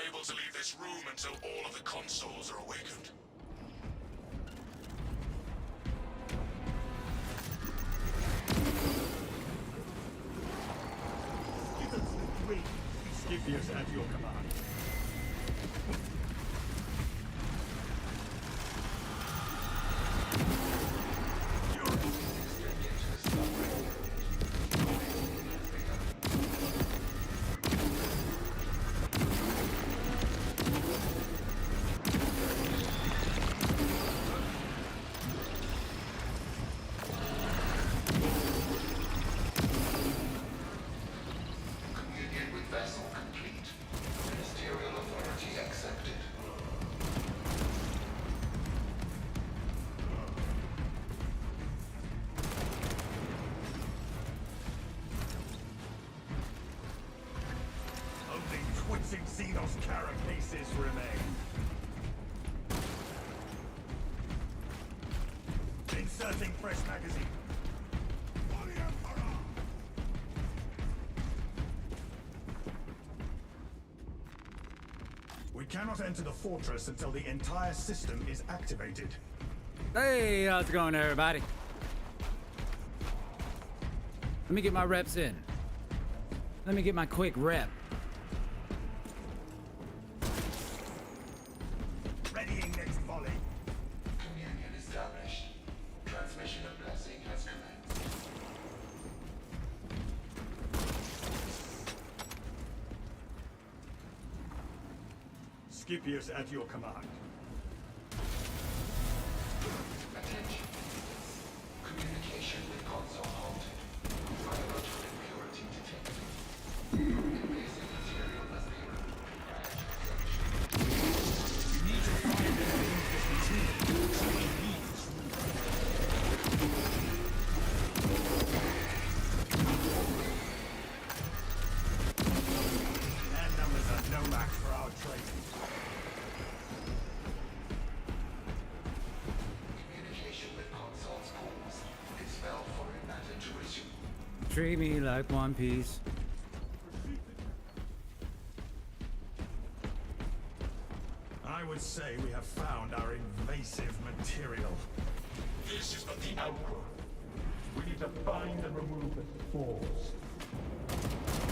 unable to leave this room until all of the consoles are awakened. Scipius at your command. Xenos carapaces remain. Inserting fresh magazine. We cannot enter the fortress until the entire system is activated. Hey, how's it going, everybody? Let me get my reps in. Let me get my quick rep. Readying next volley. Communion established. Transmission of blessing has commenced. Scipius at your command. Attention. Communication with console halted. Biological impurity detected. Invasive material must be removed prior to consumption. You need to find and remove this material. We need this room. Their numbers are no match for our training. Communication with consoles paused. It spelled foreign matter to resume. Treat me like One Piece. I would say we have found our invasive material. This is but the outgrowth. We need to find and remove the spores.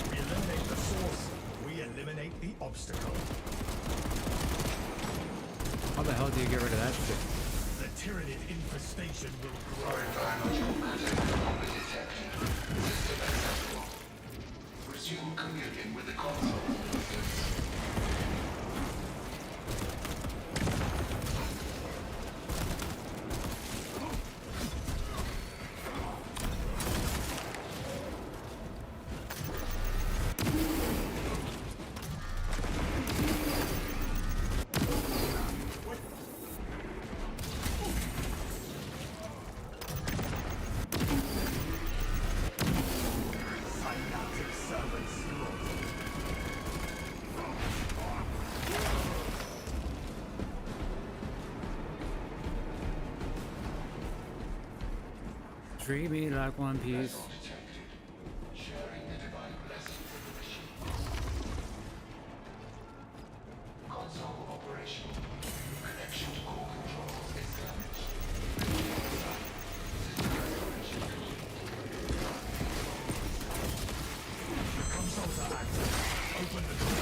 We eliminate the source, we eliminate the obstacle. How the hell do you get rid of that shit? The tyrannid infestation will grow. Biological matter cannot be detected. System acceptable. Resume communion with the console. Synaptic servants slaughtered. Treat me like One Piece. Vessel detected. Sharing the divine blessing with the machine. Console operational. Connection to core controls established. System restoration complete. The consoles are active. Open the door.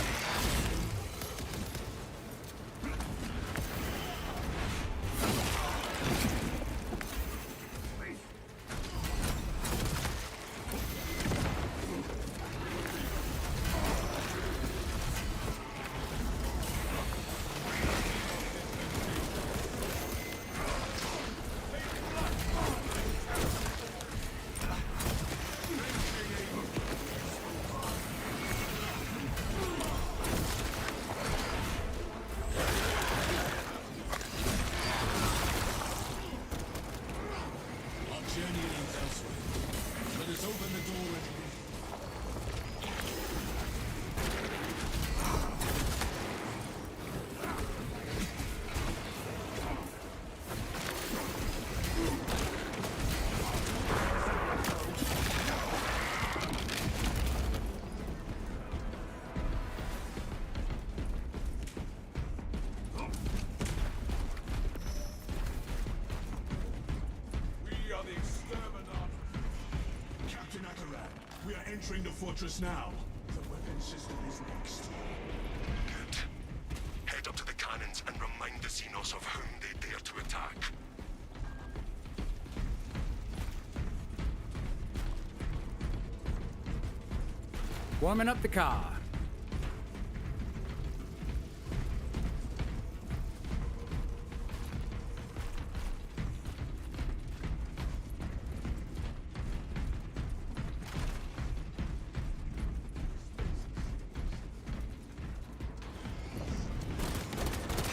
entering the fortress now. The weapon system is next. Good. Head up to the cannons and remind the Xenos of whom they dare to attack. Warming up the car.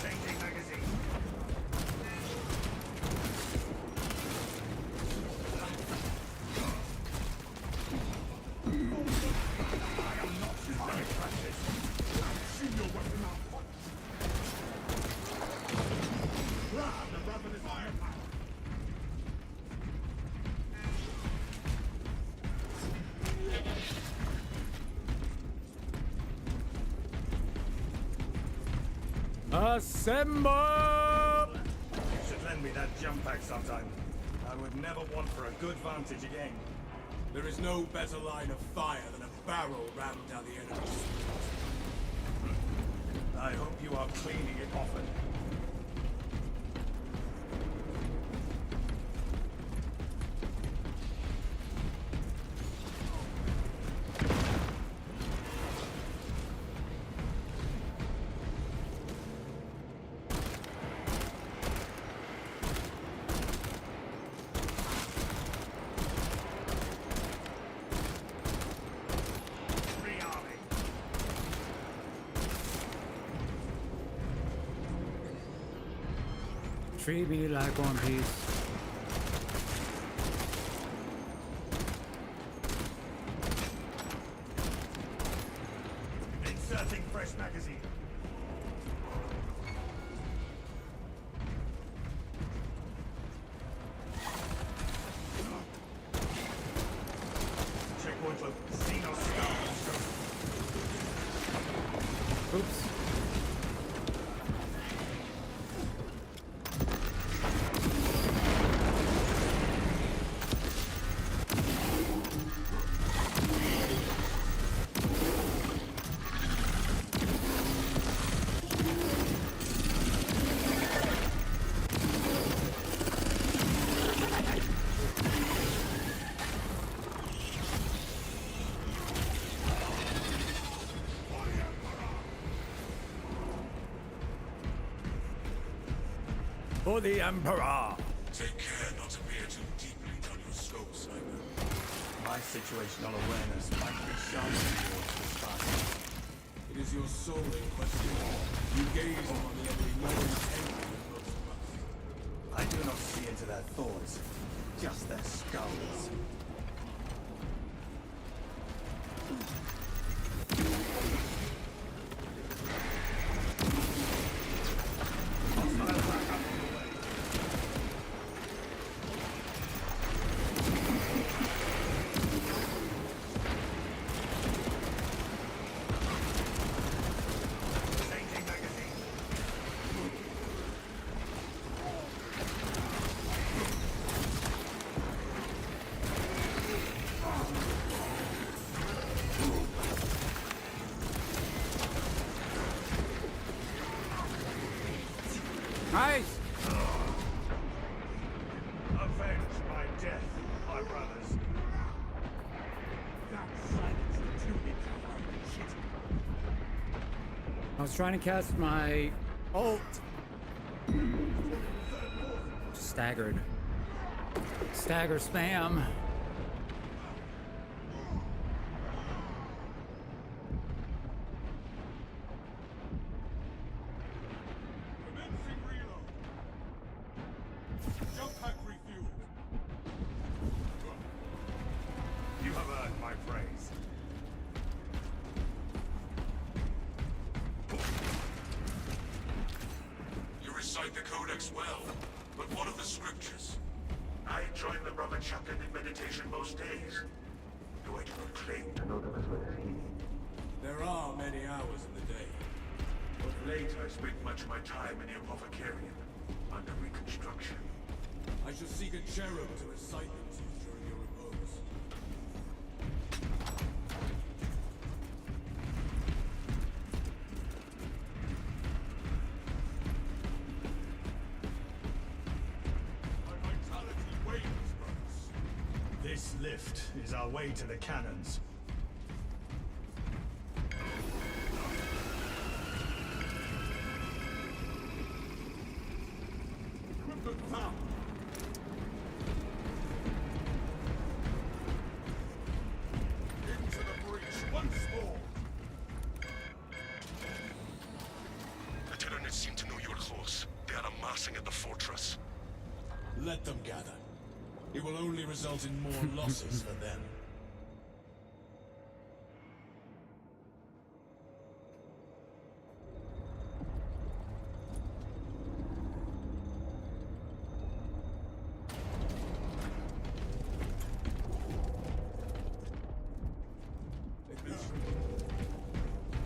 Changing magazine. Assemble! You should lend me that jump pack sometime. I would never want for a good vantage again. There is no better line of fire than a barrel rammed down the enemy's throat. I hope you are cleaning it often. Rearming. Treat me like One Piece. Inserting fresh magazine. Checkpoint look. Xenos Scout. Oops. For the Emperor! Take care not to peer too deeply down your scope, Simon. My situational awareness might be sharper towards this fight. It is your soul in question. You gaze upon the enemy more intently than most of us. I do not see into their thoughts, just their skulls. Hostile backup on the way. Changing magazine. Nice! Avenge my death, my brothers. That silence the two shit. I was trying to cast my ult. Staggered. Stagger spam. Commencing reload. Jump pack refueled. You have earned my praise. You recite the Codex well, but what of the scriptures? I join the brother chaplain in meditation most days, though I do not claim to know them as well as he. There are many hours in the day. Of late, I spent much of my time in the Apothecarium, under reconstruction. I shall seek a cherub to recite them to you during your repose. lift is our way to the cannons. Equipment found. Into the breach once more. The Tyranids seem to know you're close. They are amassing at the fortress. Let them gather. It will only result in more losses for them.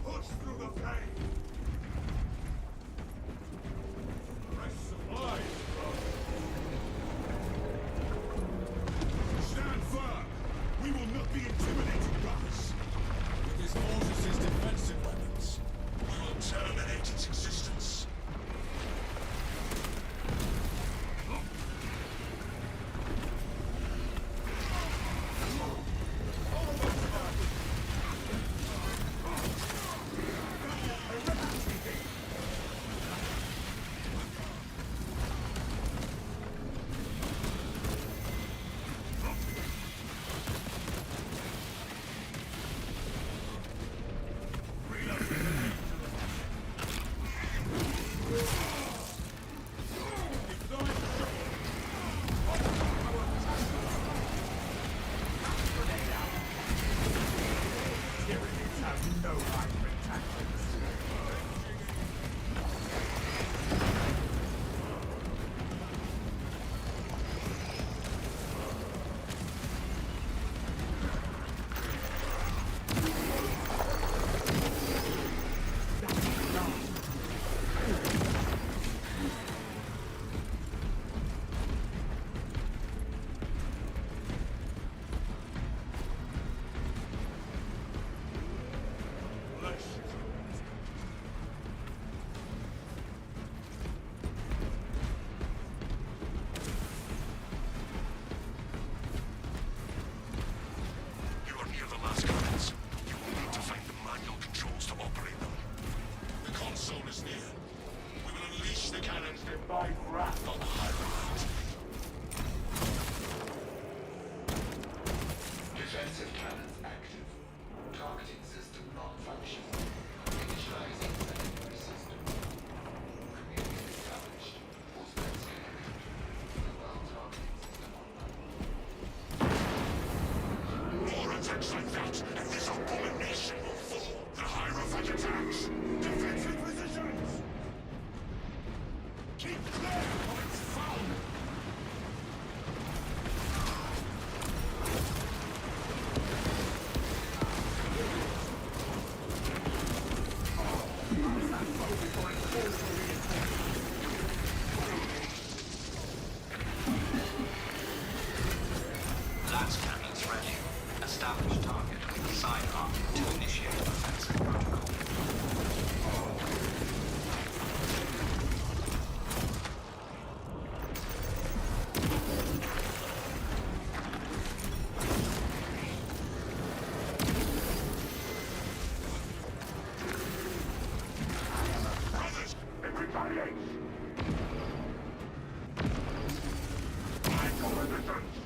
Push through the pain! Fresh supplies, stand firm! We will not be intimidated, brothers! With this fortress's defensive weapons, We will terminate its existence. Tyranids have no hybrid tactics. You are near the last cannons. You will need to find the manual controls to operate them. The console is near. We will unleash the cannons to invite wrath on the Hierophant. Defensive cannons active. Targeting system non-functional. Initializing secondary system. Community established. All specs connected. Mobile targeting system online. More attacks like that, and this abomination will fall. The Hierophant attacks. Defensive positions! Keep clear or it's found! Lance cannons ready. Establish target with sidearm to initiate offensive protocol. Brothers, everybody else! I call resistance!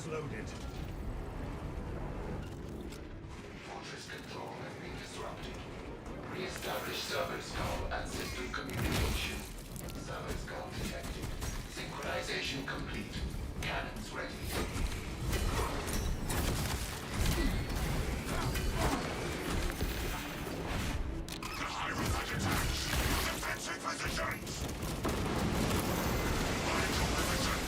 is loaded. Fortress control has been disrupted. Re-establish service call and system communication. Service call detected. Synchronization complete. Cannons ready. The high-rise attacks! Defensive positions! Mind your position!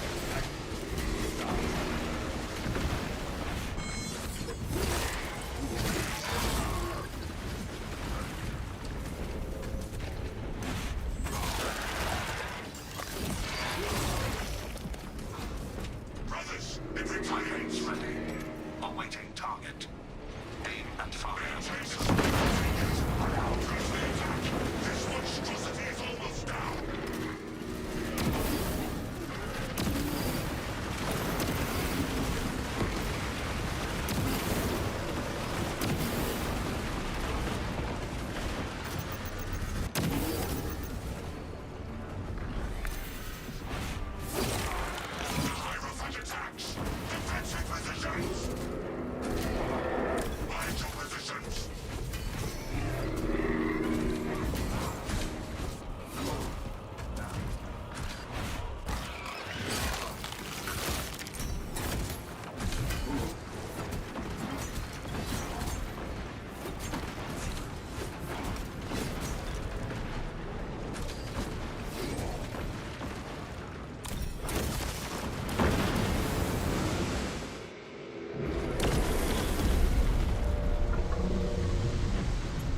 Brothers, it retaliates! Ready. Awaiting target. Aim and fire. This monstrosity is almost down! The high-rise attacks! Defensive positions! Mind your positions!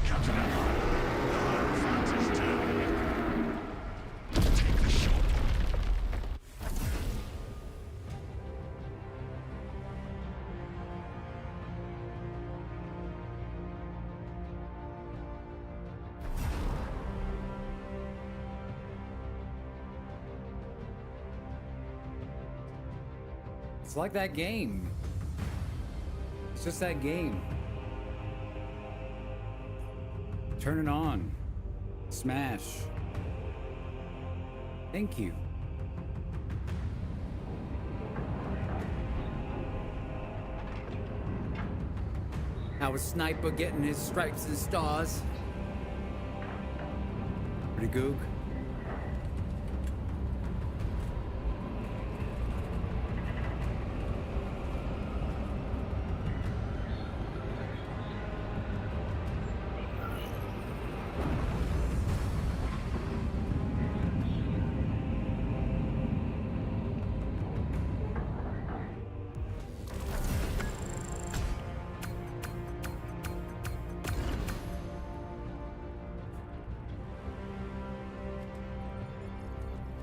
Captain Empire, the Hierophant is down. Take the shot. It's like that game. It's just that game. Turn it on. Smash. Thank you. How is Sniper getting his stripes and stars? Pretty goog.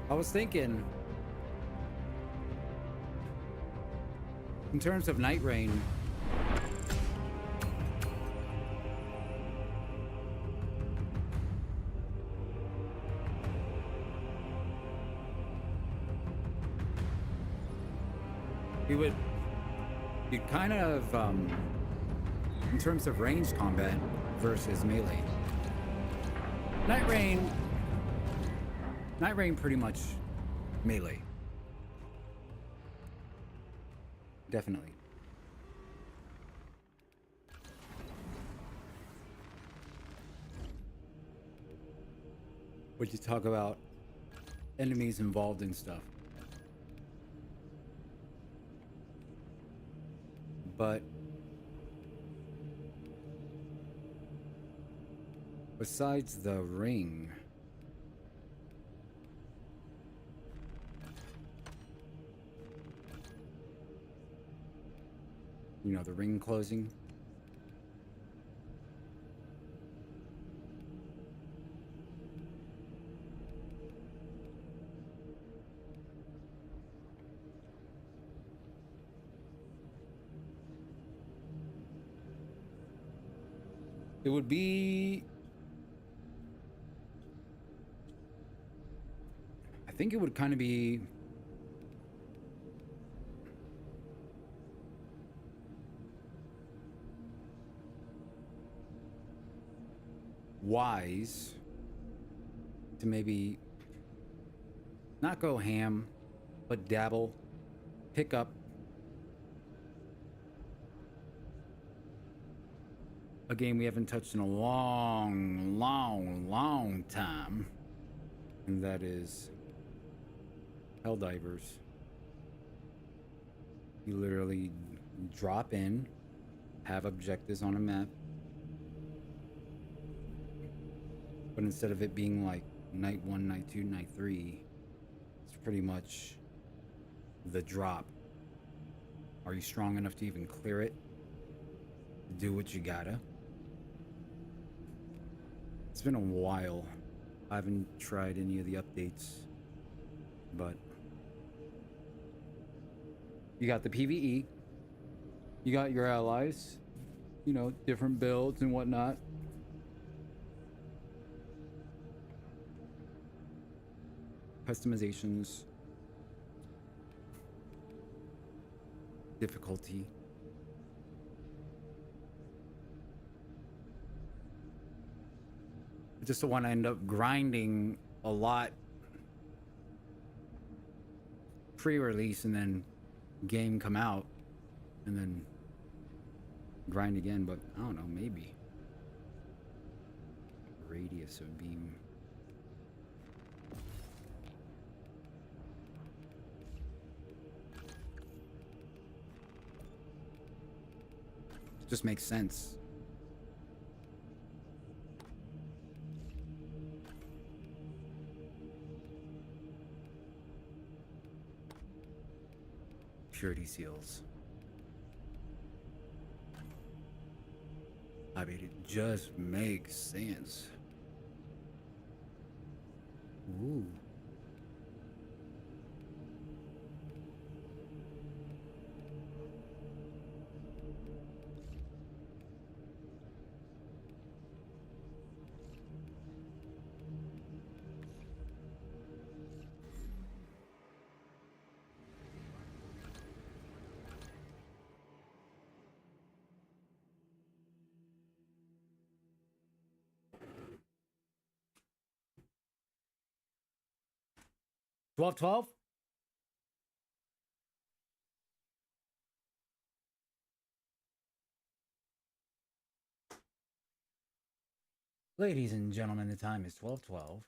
I was thinking, in terms of Nightreign, you'd kind of, in terms of ranged combat versus melee. Nightreign pretty much melee. Definitely. Would you talk about enemies involved in stuff? But besides the ring, you know, the ring closing. It would be, I think it would kind of be wise to maybe not go ham, but dabble, pick up a game we haven't touched in a long, long, long time, and that is Helldivers. You literally drop in, have objectives on a map, but instead of it being like night 1, night 2, night 3, it's pretty much the drop. Are you strong enough to even clear it? Do what you gotta. It's been a while. I haven't tried any of the updates, but you got the PvE, you got your allies, you know, different builds and whatnot. Customizations, difficulty. I just don't want to end up grinding a lot pre-release and then game come out and then grind again. But I don't know, maybe radius of beam. Just makes sense. Purity seals. I mean, it just makes sense. Ooh. $12.12. Ladies and gentlemen, the time is 12:12.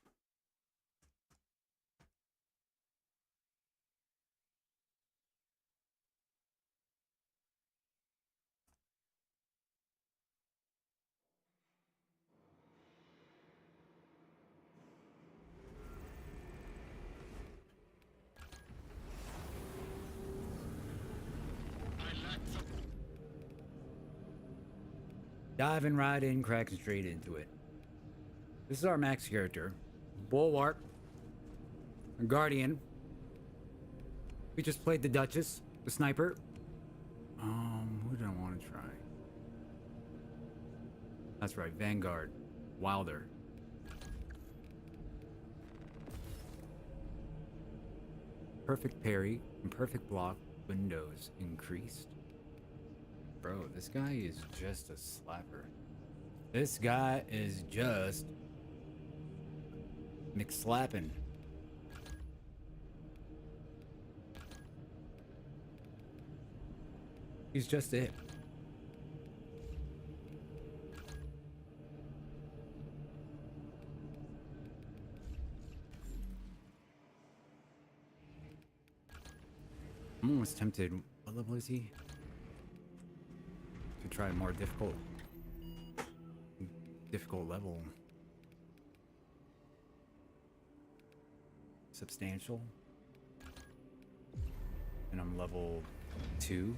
Diving right in, cracking straight into it. This is our max character. Bulwark. Guardian. We just played the Duchess, the sniper. Who do I want to try? That's right, Vanguard. Wilder. Perfect parry and perfect block. Windows increased. Bro, this guy is just a slapper. This guy is just McSlapping. He's just it. I'm almost tempted. What level is he? To try a more difficult level. Substantial. And I'm level 2,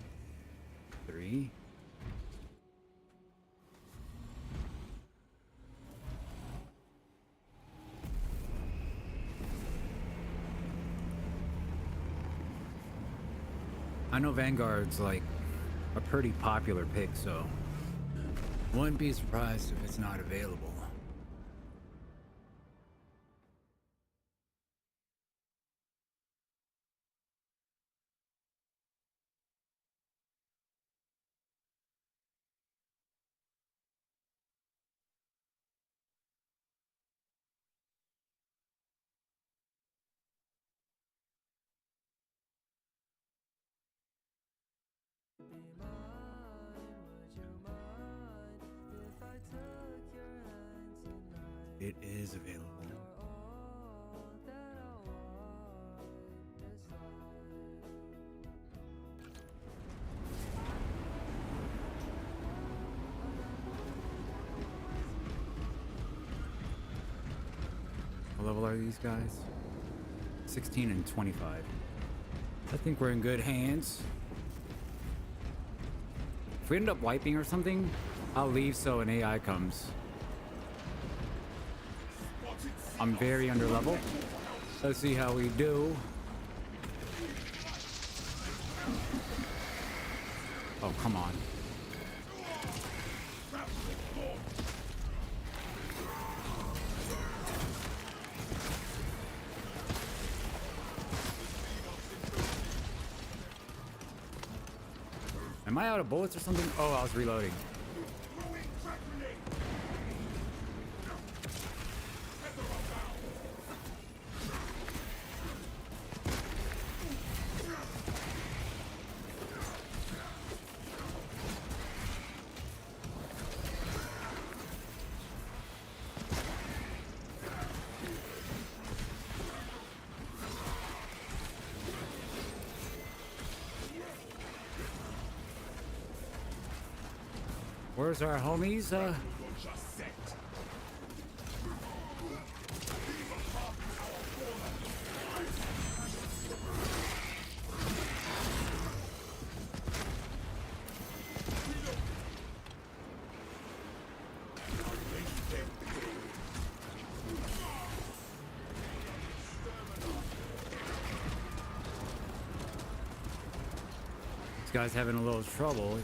3. I know Vanguard's like a pretty popular pick, so wouldn't be surprised if it's not available. It is available. What level are these guys? 16 and 25. I think we're in good hands. If we end up wiping or something, I'll leave so an AI comes. I'm very under level. Let's see how we do. Oh, come on. Am I out of bullets or something? Oh, I was reloading. Where's our homies? This guy's having a little trouble.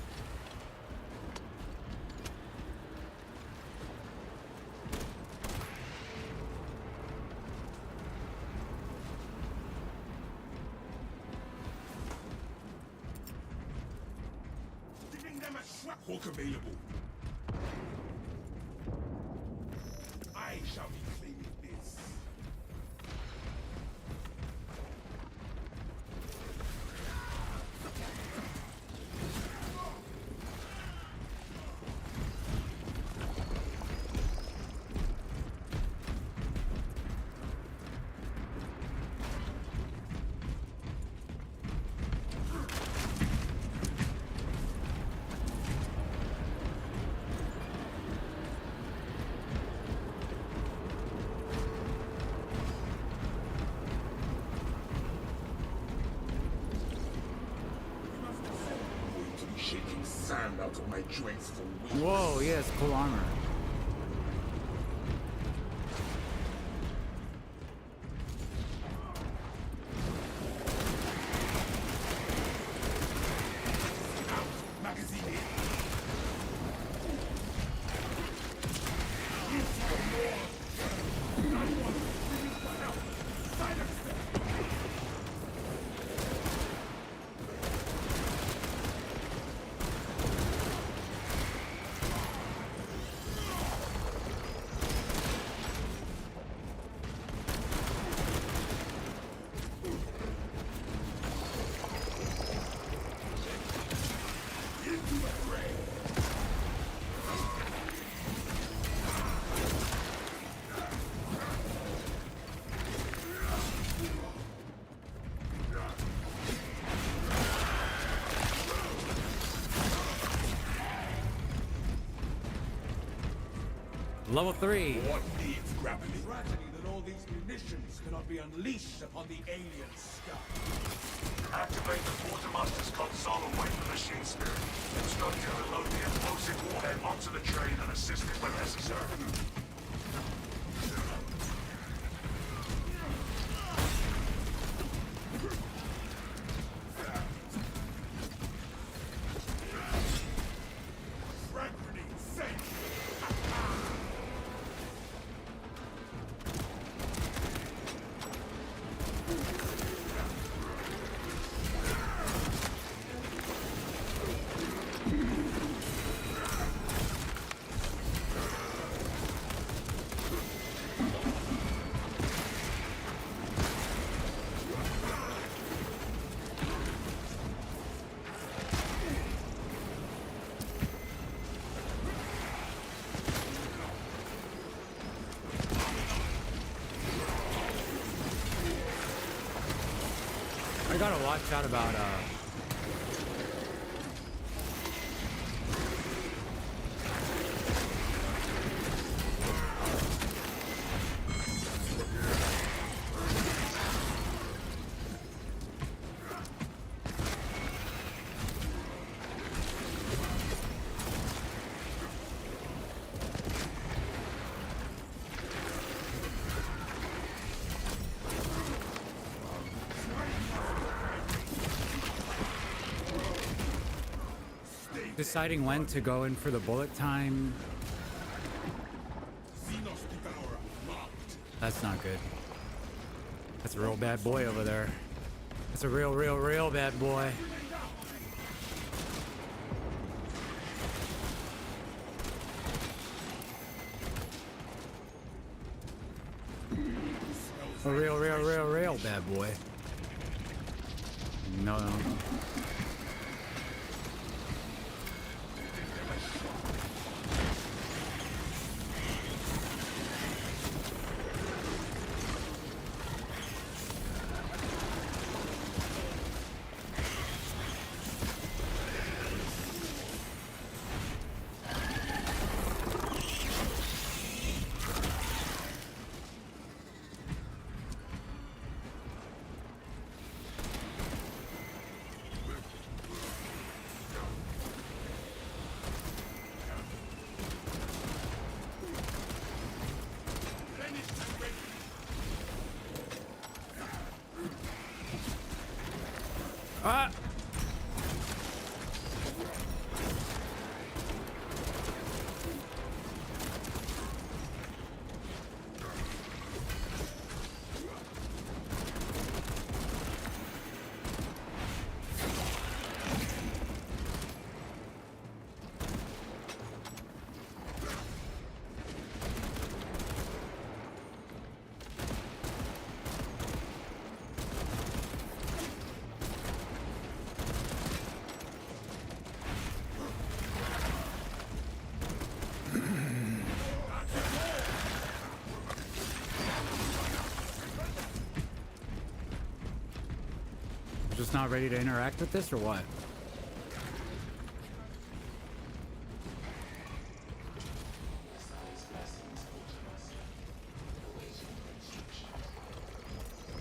Hawk available. I shall be claiming this. Sand out of my joints for weeks. Whoa, yes, cool armor. Magazine in. Level 3. What needs grappling? Tragedy that all these munitions cannot be unleashed upon the alien sky. Activate the quartermaster's console and wait for machine spirit. Instruct him to load the explosive warhead onto the train and assist it when necessary. I gotta watch out about deciding when to go in for the bullet time. That's not good. That's a real bad boy over there. That's a real bad boy. A real bad boy. No. Ah! Just not ready to interact with this or what?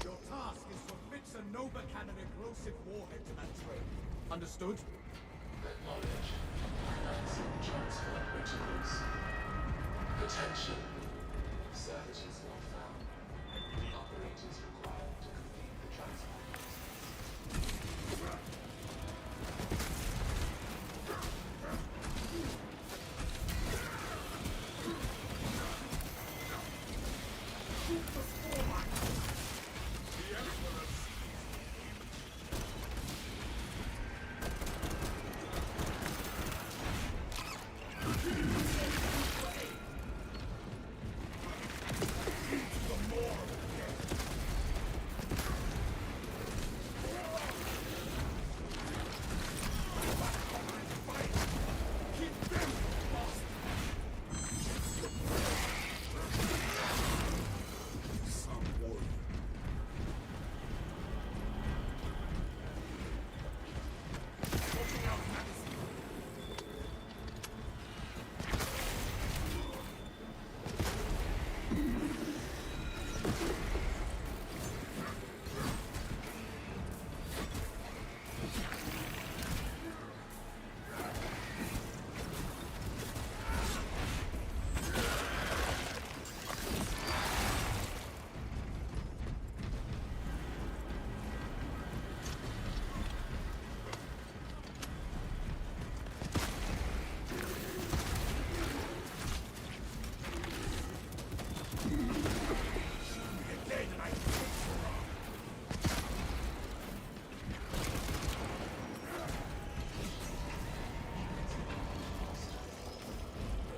Your task is to fix a Nova cannon explosive warhead to that train. Understood? Acknowledge. Commencing transfer protocols. Attention. Searches not found. Operators required to complete the transfer.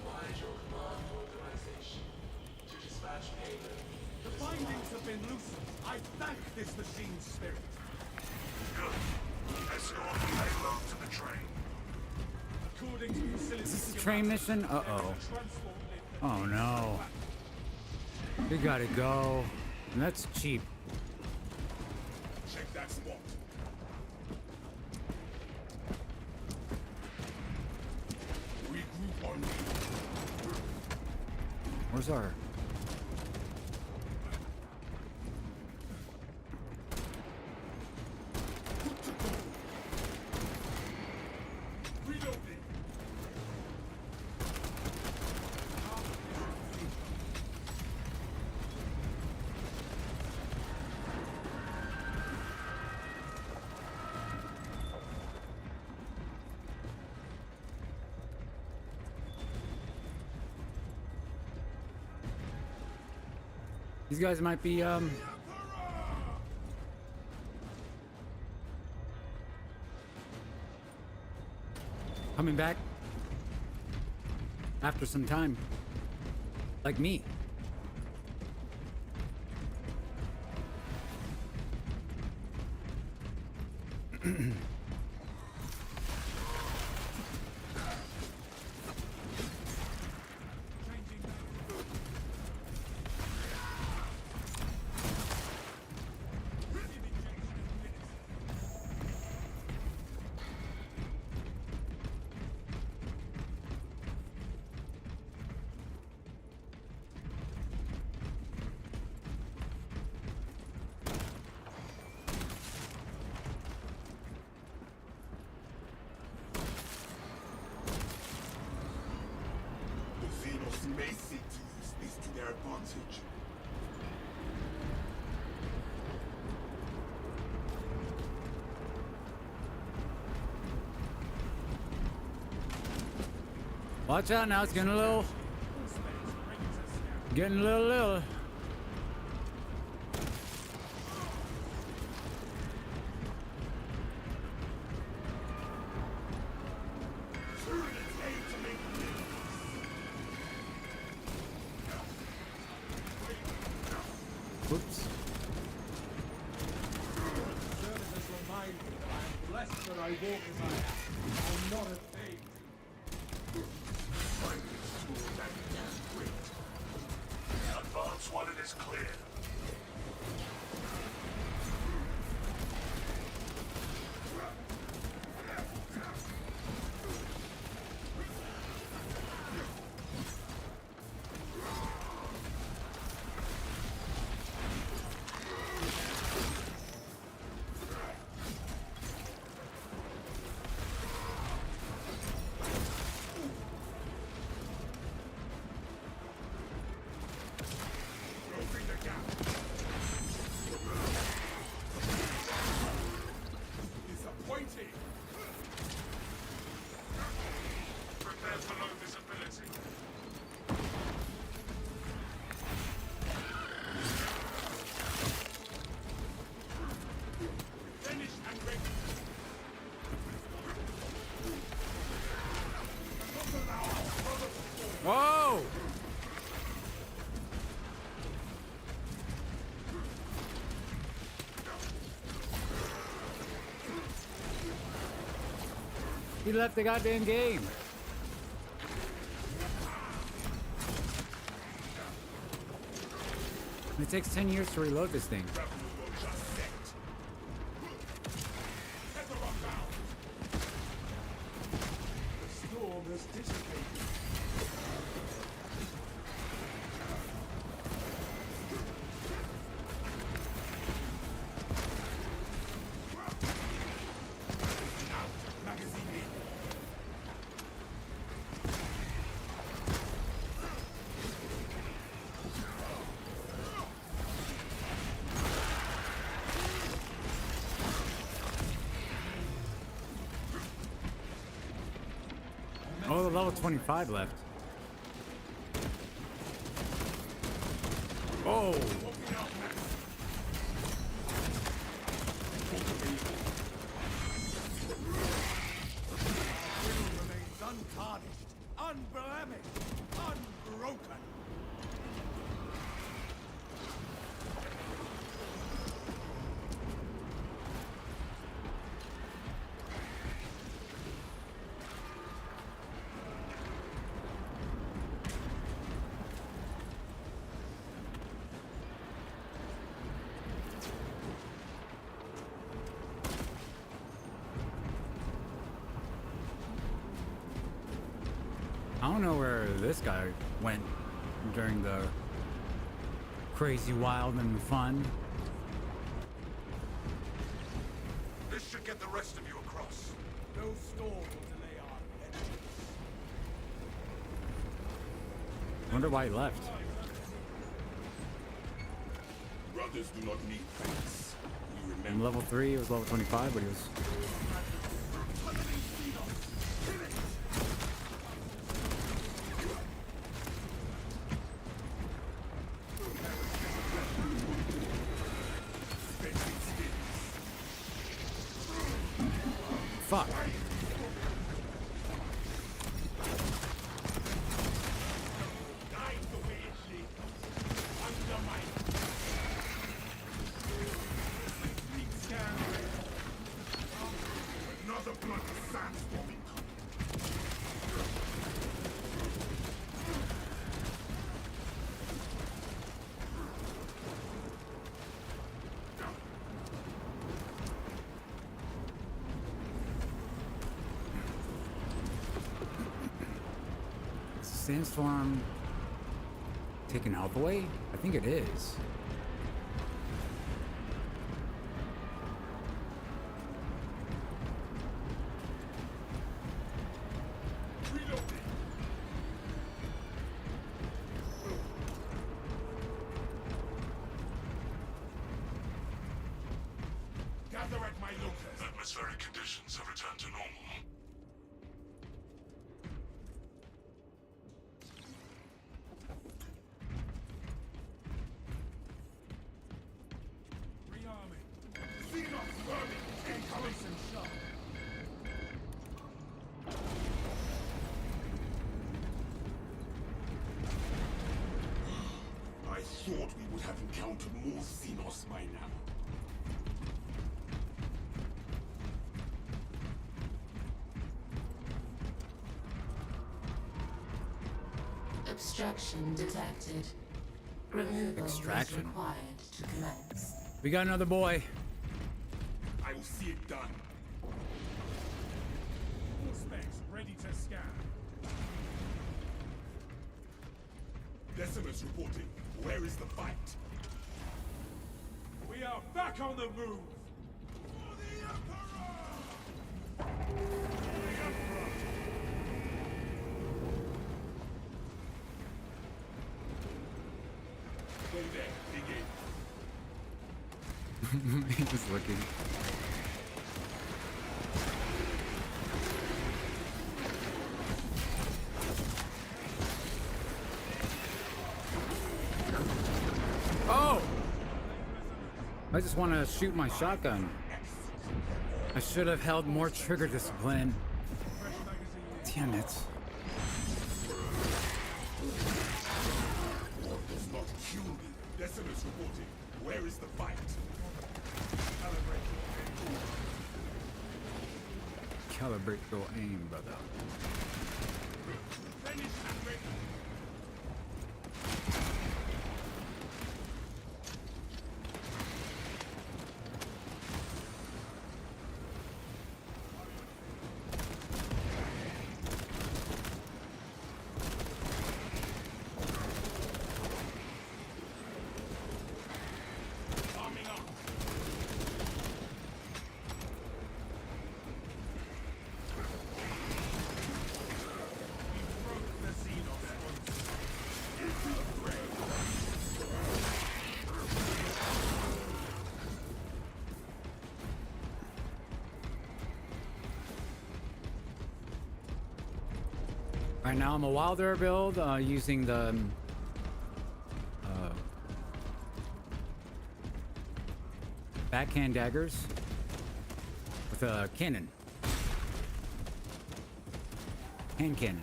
Provide your command authorization to dispatch payload. The bindings have been loosened. I thank this machine's spirit. Good. Escort the payload to the train. According to facility. Is this a train mission? Uh-oh. Oh no. We gotta go. And that's cheap. Check that spot. Where's our... Reloading. These guys might be, coming back after some time. Like me. The Xenos may seek to use this to their advantage. Watch out now, it's getting a little... Getting a little... Whoops. Services remind me that I am blessed that I walk as I am. I'm not a thing. Advance while it is clear. Disappointing. Prepare for low visibility. Finished and ready. Whoa! He left the goddamn game. It takes 10 years to reload this thing. The storm has dissipated. Oh, the level 25 left. Oh! Remains untarnished, unblemished, unbroken. I don't know where this guy went. during the crazy, wild, and fun. This should get the rest of you across. No storm will delay our vengeance. Wonder why he left. Brothers do not need thanks. You In remember. level 3, it was level 25, but he was... Fuck. Another bloody sandstorm incoming. Is the sandstorm taking health away? I think it is. Gather at my locus. Atmospheric conditions have returned to normal. Rearming. Xenos vermin incoming. Close and sharp. I thought we would have encountered more Xenos by now. Extraction detected. Removal Extraction? is required to commence. We got another boy. I will see it done. All specs ready to scan. Decimus reporting. Where is the fight? We are back on the move. For the Emperor! Go there, begin. He was looking. Oh! I just want to shoot my shotgun. I should have held more trigger discipline. Damn it. Does not kill me. Decimus reporting. Where is the fight? Calibrate your aim, brother. Finish that ready. Arming up. Broke the Xenos once. Right now I'm a Wilder build using the backhand daggers with a cannon. Hand cannon.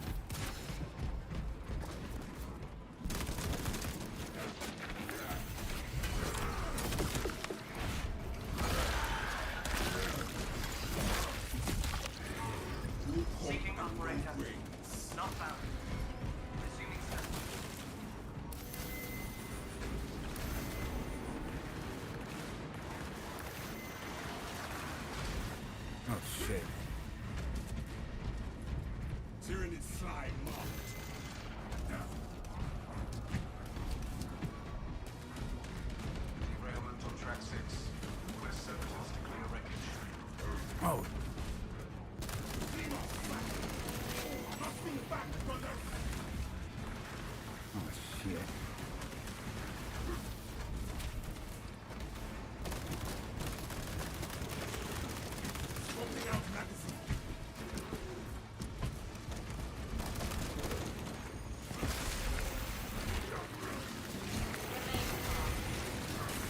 Seeking operator. Not found. Resuming search. Oh shit. Tyranid slide.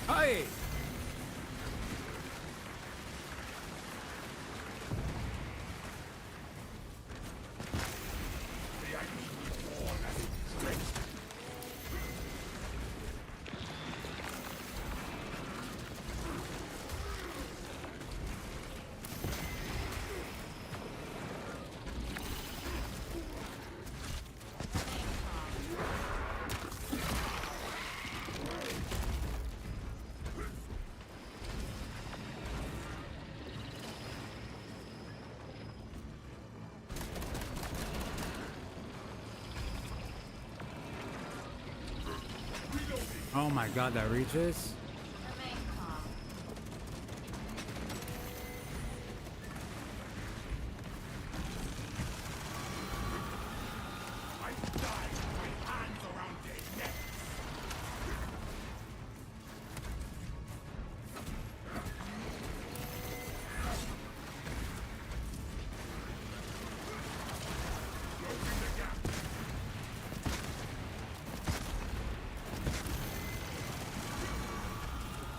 Hey! Oh my god, that reaches? Remain calm.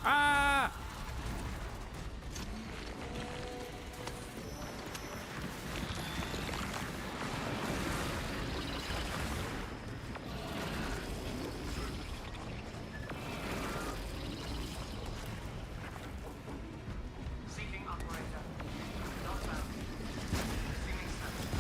Ah! Seeking operator. Not found. Receiving status.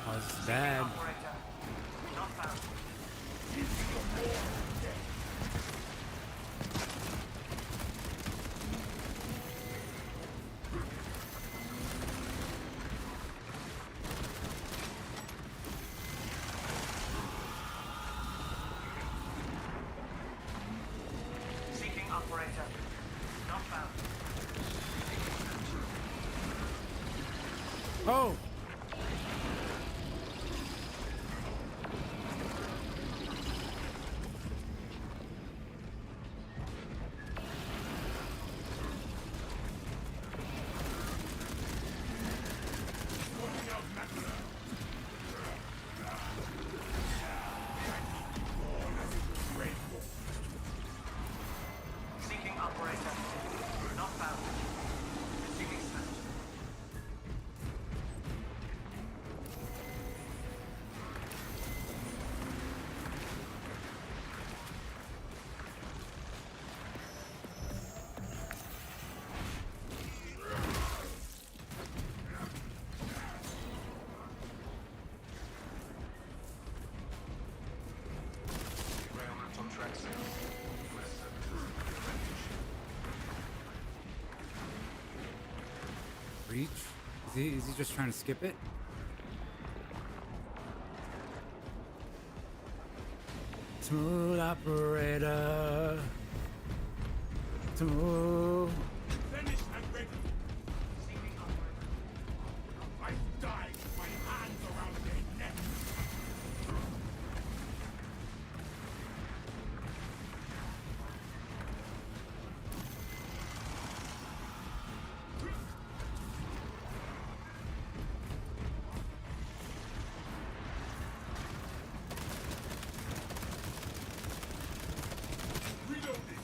Oh, this is bad. Operator. Not found. Seeking operator. Not found. Oh! Seeking operator. Not found. Receiving status. Railroads on track 6. West 7. Reach? Is he just trying to skip it? Smooth operator. Smooth. Finished and ready. Seeking operator. I died with my hands around their neck. Reloading.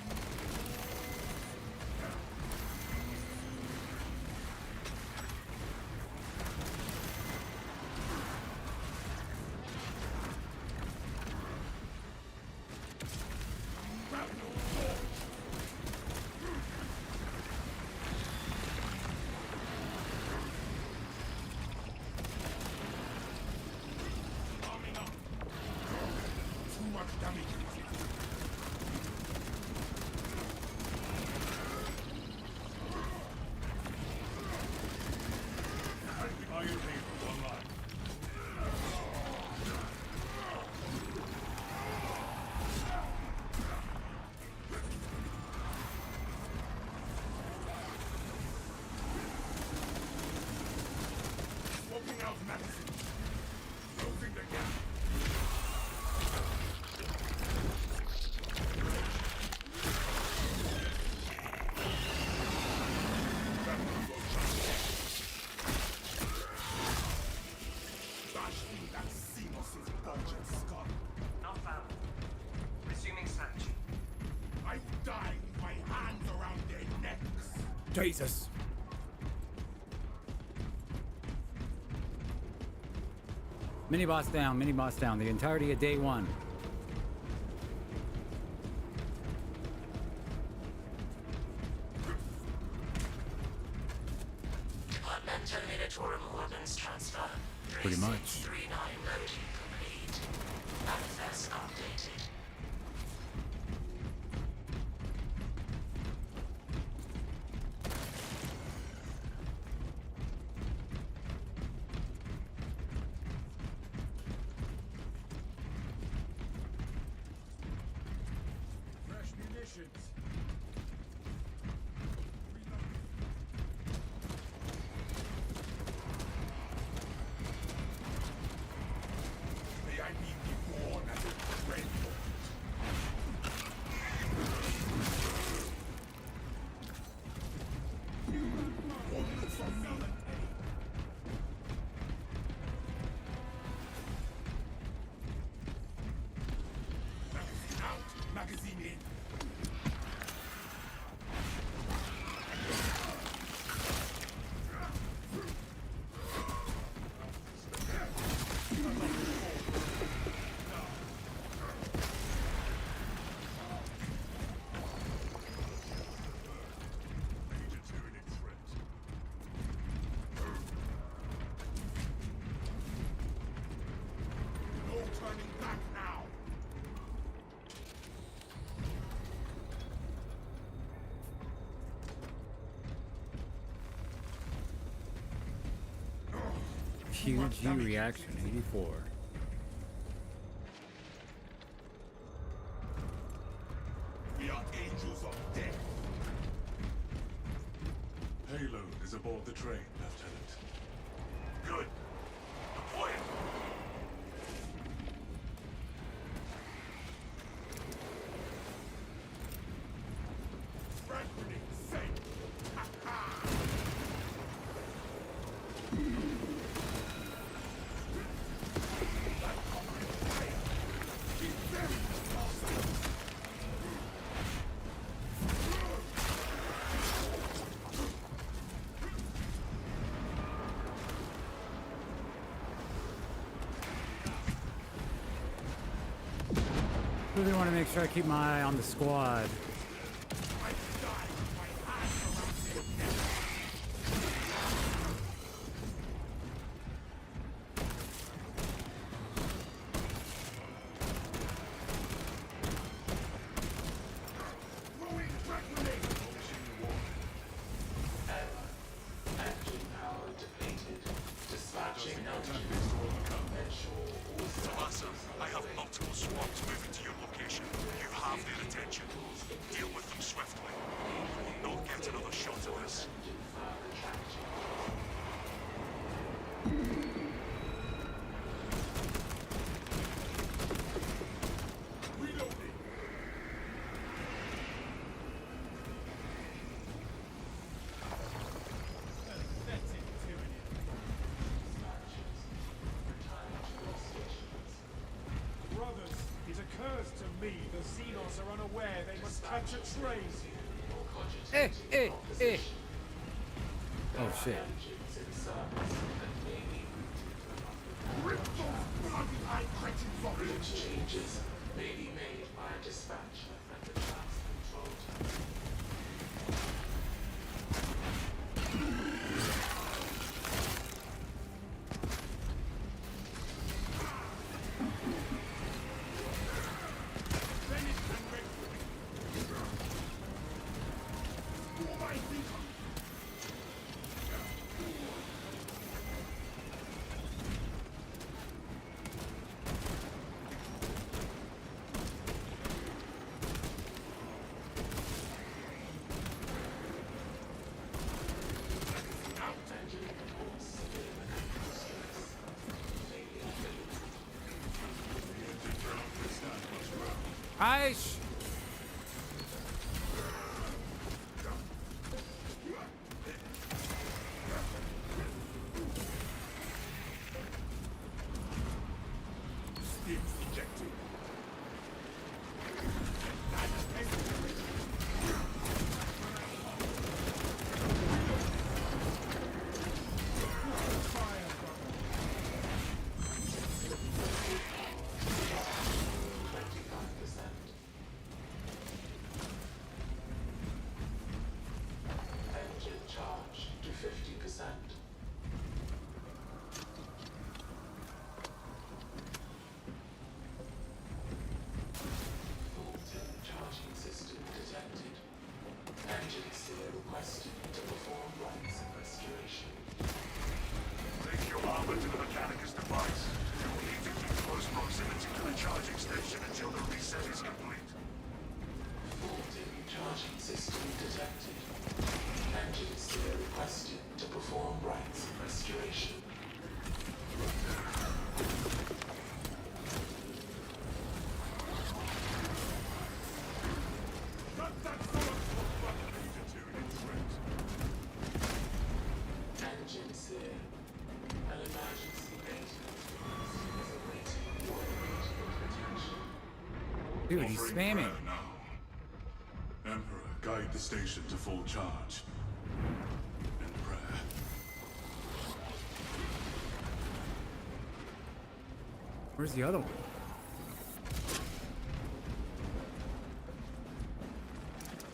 Jesus. Mini boss down, mini boss down. The entirety of day one. Department terminator ordnance transfer. Pretty much. 3639 loading complete. Manifest updated. Fresh munitions. May I be reborn as a friend. One from me. Magazine out, magazine in. Major Tyranid threat. No turning back now. QG reaction 84. We are angels of death. Payload is aboard the train, Lieutenant. Good. Deploy it. Frag grenade safe. Really want to make sure I keep my eye on the squad. Throwing frag grenade. Engine power depleted. Dispatching engine. Tomasa, I have multiple squads moving to your location. You have their attention. Deal with them swiftly. We will not get another shot at this. Reloading. Pathetic tyranny. Brothers, it occurs to me the Xenos are unaware they must catch a train. Oh shit. Rip those bloody eye cretins off. Bridge changes may be made by a dispatcher at the trans control tower. Aish! Stims ejected. Dude, he's Offering spamming. prayer now. Emperor, guide the station to full charge. And prayer. Where's the other one?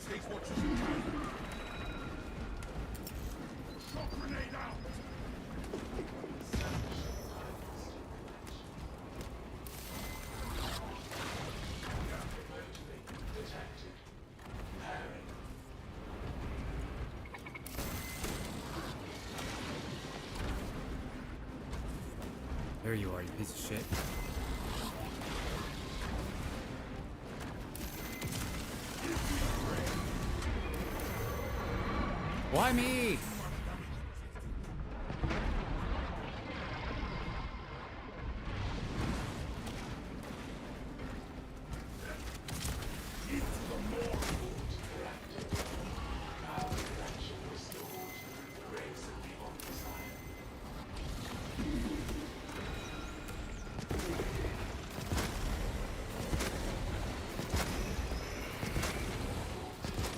States watches you down. Shock grenade out. Detected. Pairing. There you are, you piece of shit. Why me?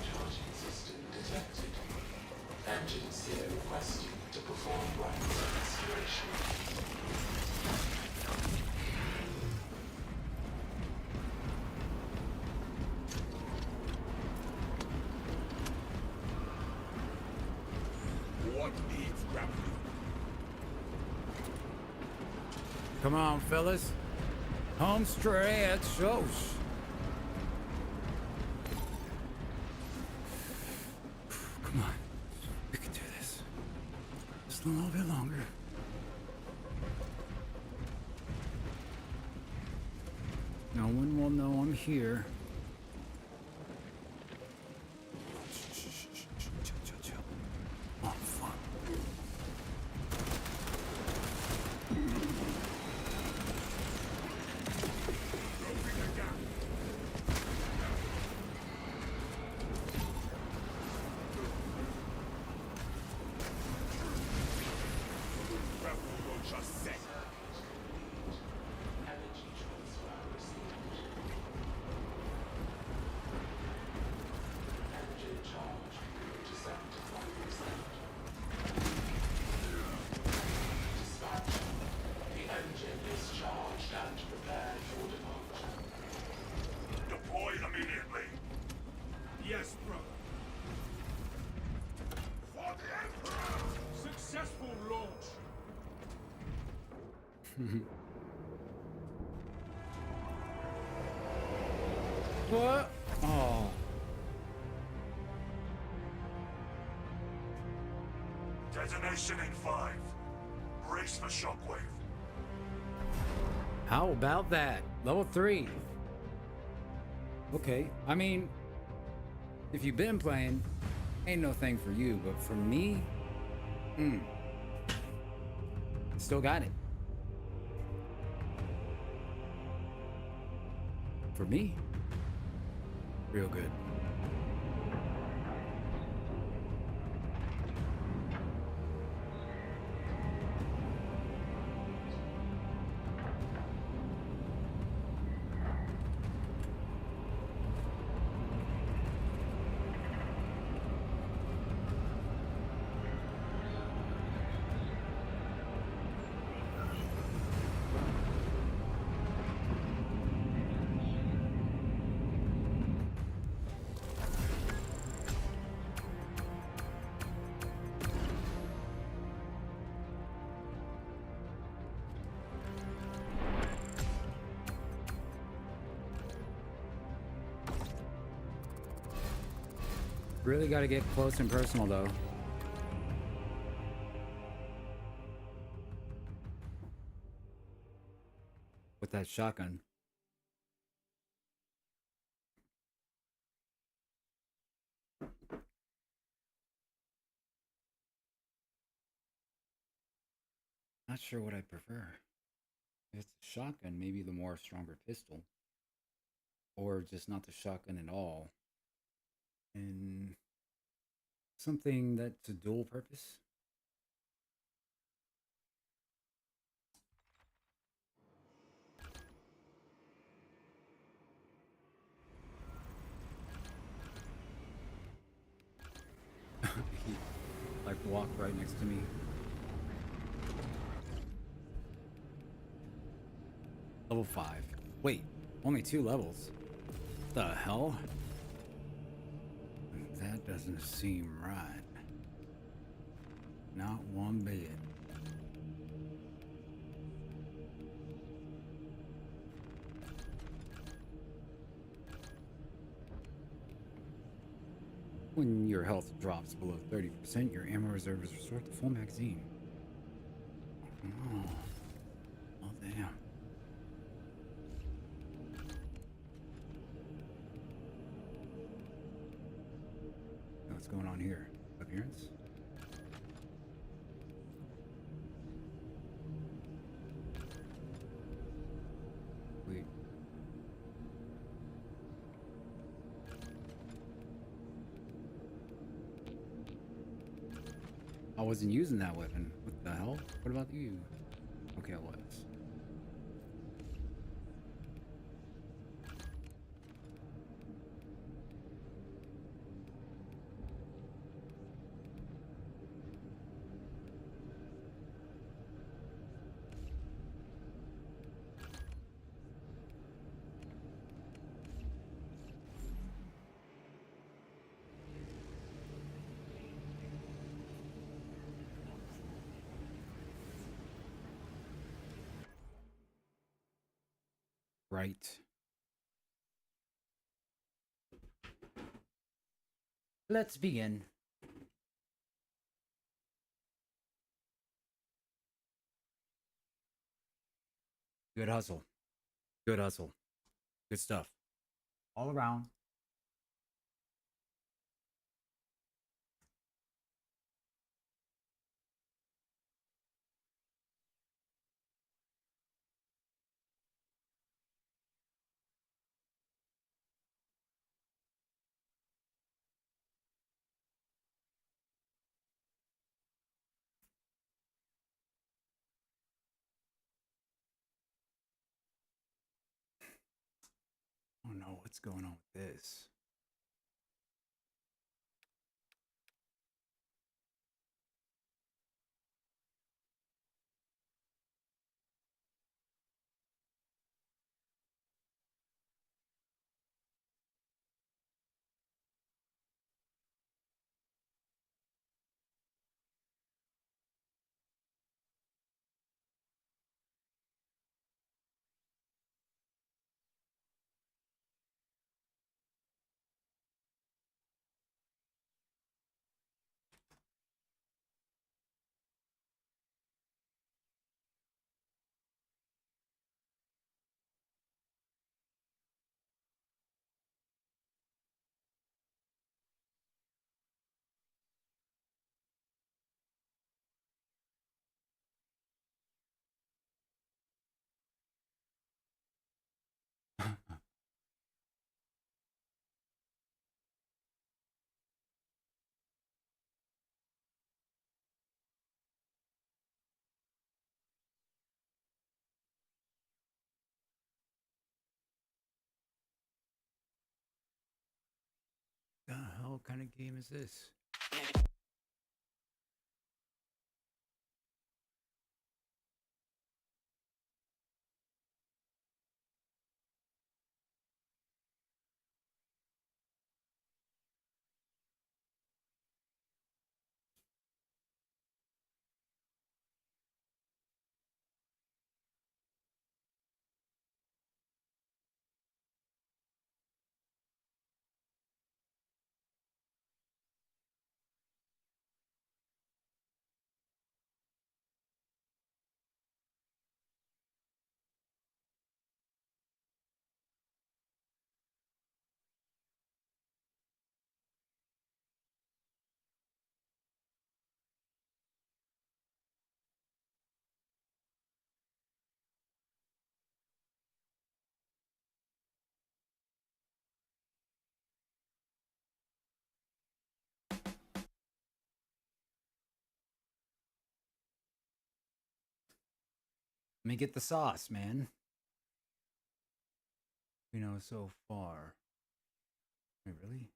Charging system detected. Engine seal requesting to perform rites of restoration. What needs grappling? Come on, fellas. Home stretch. Oh, come on. We can do this. Just a little bit longer. No one will know I'm here. Chill. Oh, fuck. Grappling will just set. Energy transfer received. Engine charge intercept 1%. Dispatch. The engine is charged and prepared for departure. Deploy immediately. Yes, brother. For the Emperor! Successful launch. What? Oh. Detonation in 5. Brace for shockwave. How about that? Level 3. Okay. I mean, if you've been playing, ain't no thing for you, but for me, still got it. For me, real good. Really got to get close and personal, though. With that shotgun. Not sure what I prefer. If it's a shotgun, maybe the more stronger pistol. Or just not the shotgun at all. And something that's a dual purpose. Like walked right next to me. Level 5. Wait, only 2 levels. The hell? That doesn't seem right. Not one bit. When your health drops below 30%, your ammo reserve is restored to full magazine. Oh, oh damn. What's going on here? Appearance? Wait. I wasn't using that weapon. What the hell? What about you? Okay, I was. Right. Let's begin. Good hustle. Good hustle. Good stuff. All around. Oh no, what's going on with this? The hell kind of game is this? Let me get the sauce, man. We know so far. Wait, really?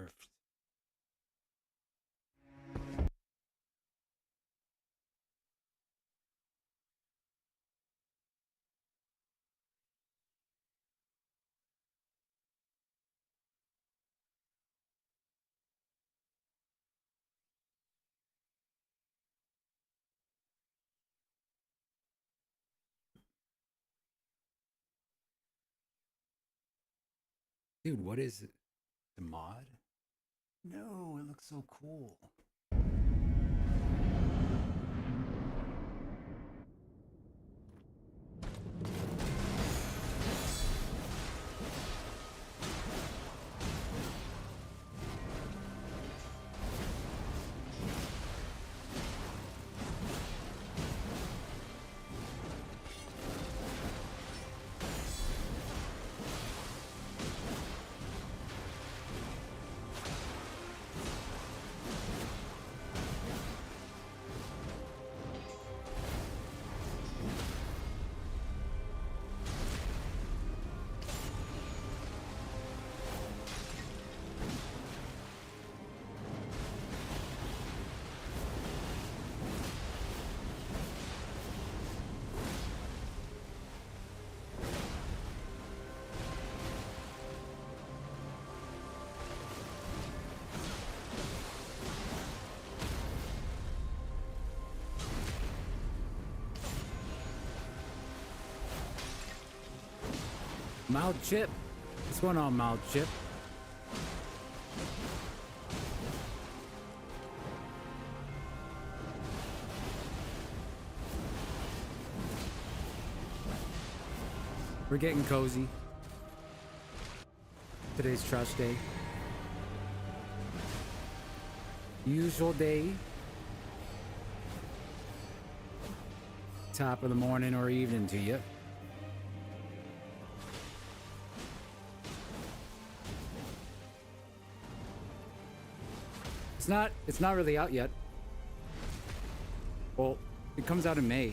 nerfed. Dude, what is it? The mod? No, it looks so cool. Mild Chip. What's going on, Mild Chip? We're getting cozy. Today's trash day. Usual day. Top of the morning or evening to you. It's not really out yet. Well, it comes out in May.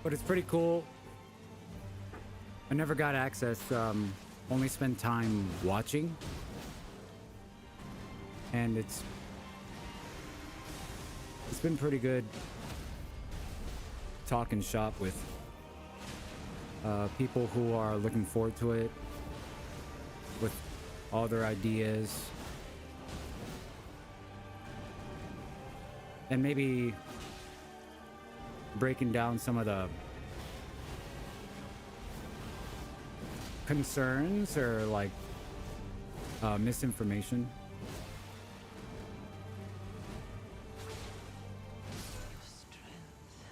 But it's pretty cool. I never got access, only spent time watching. And it's been pretty good talking shop with people who are looking forward to it, with all their ideas. And maybe breaking down some of the concerns or like misinformation. Strength.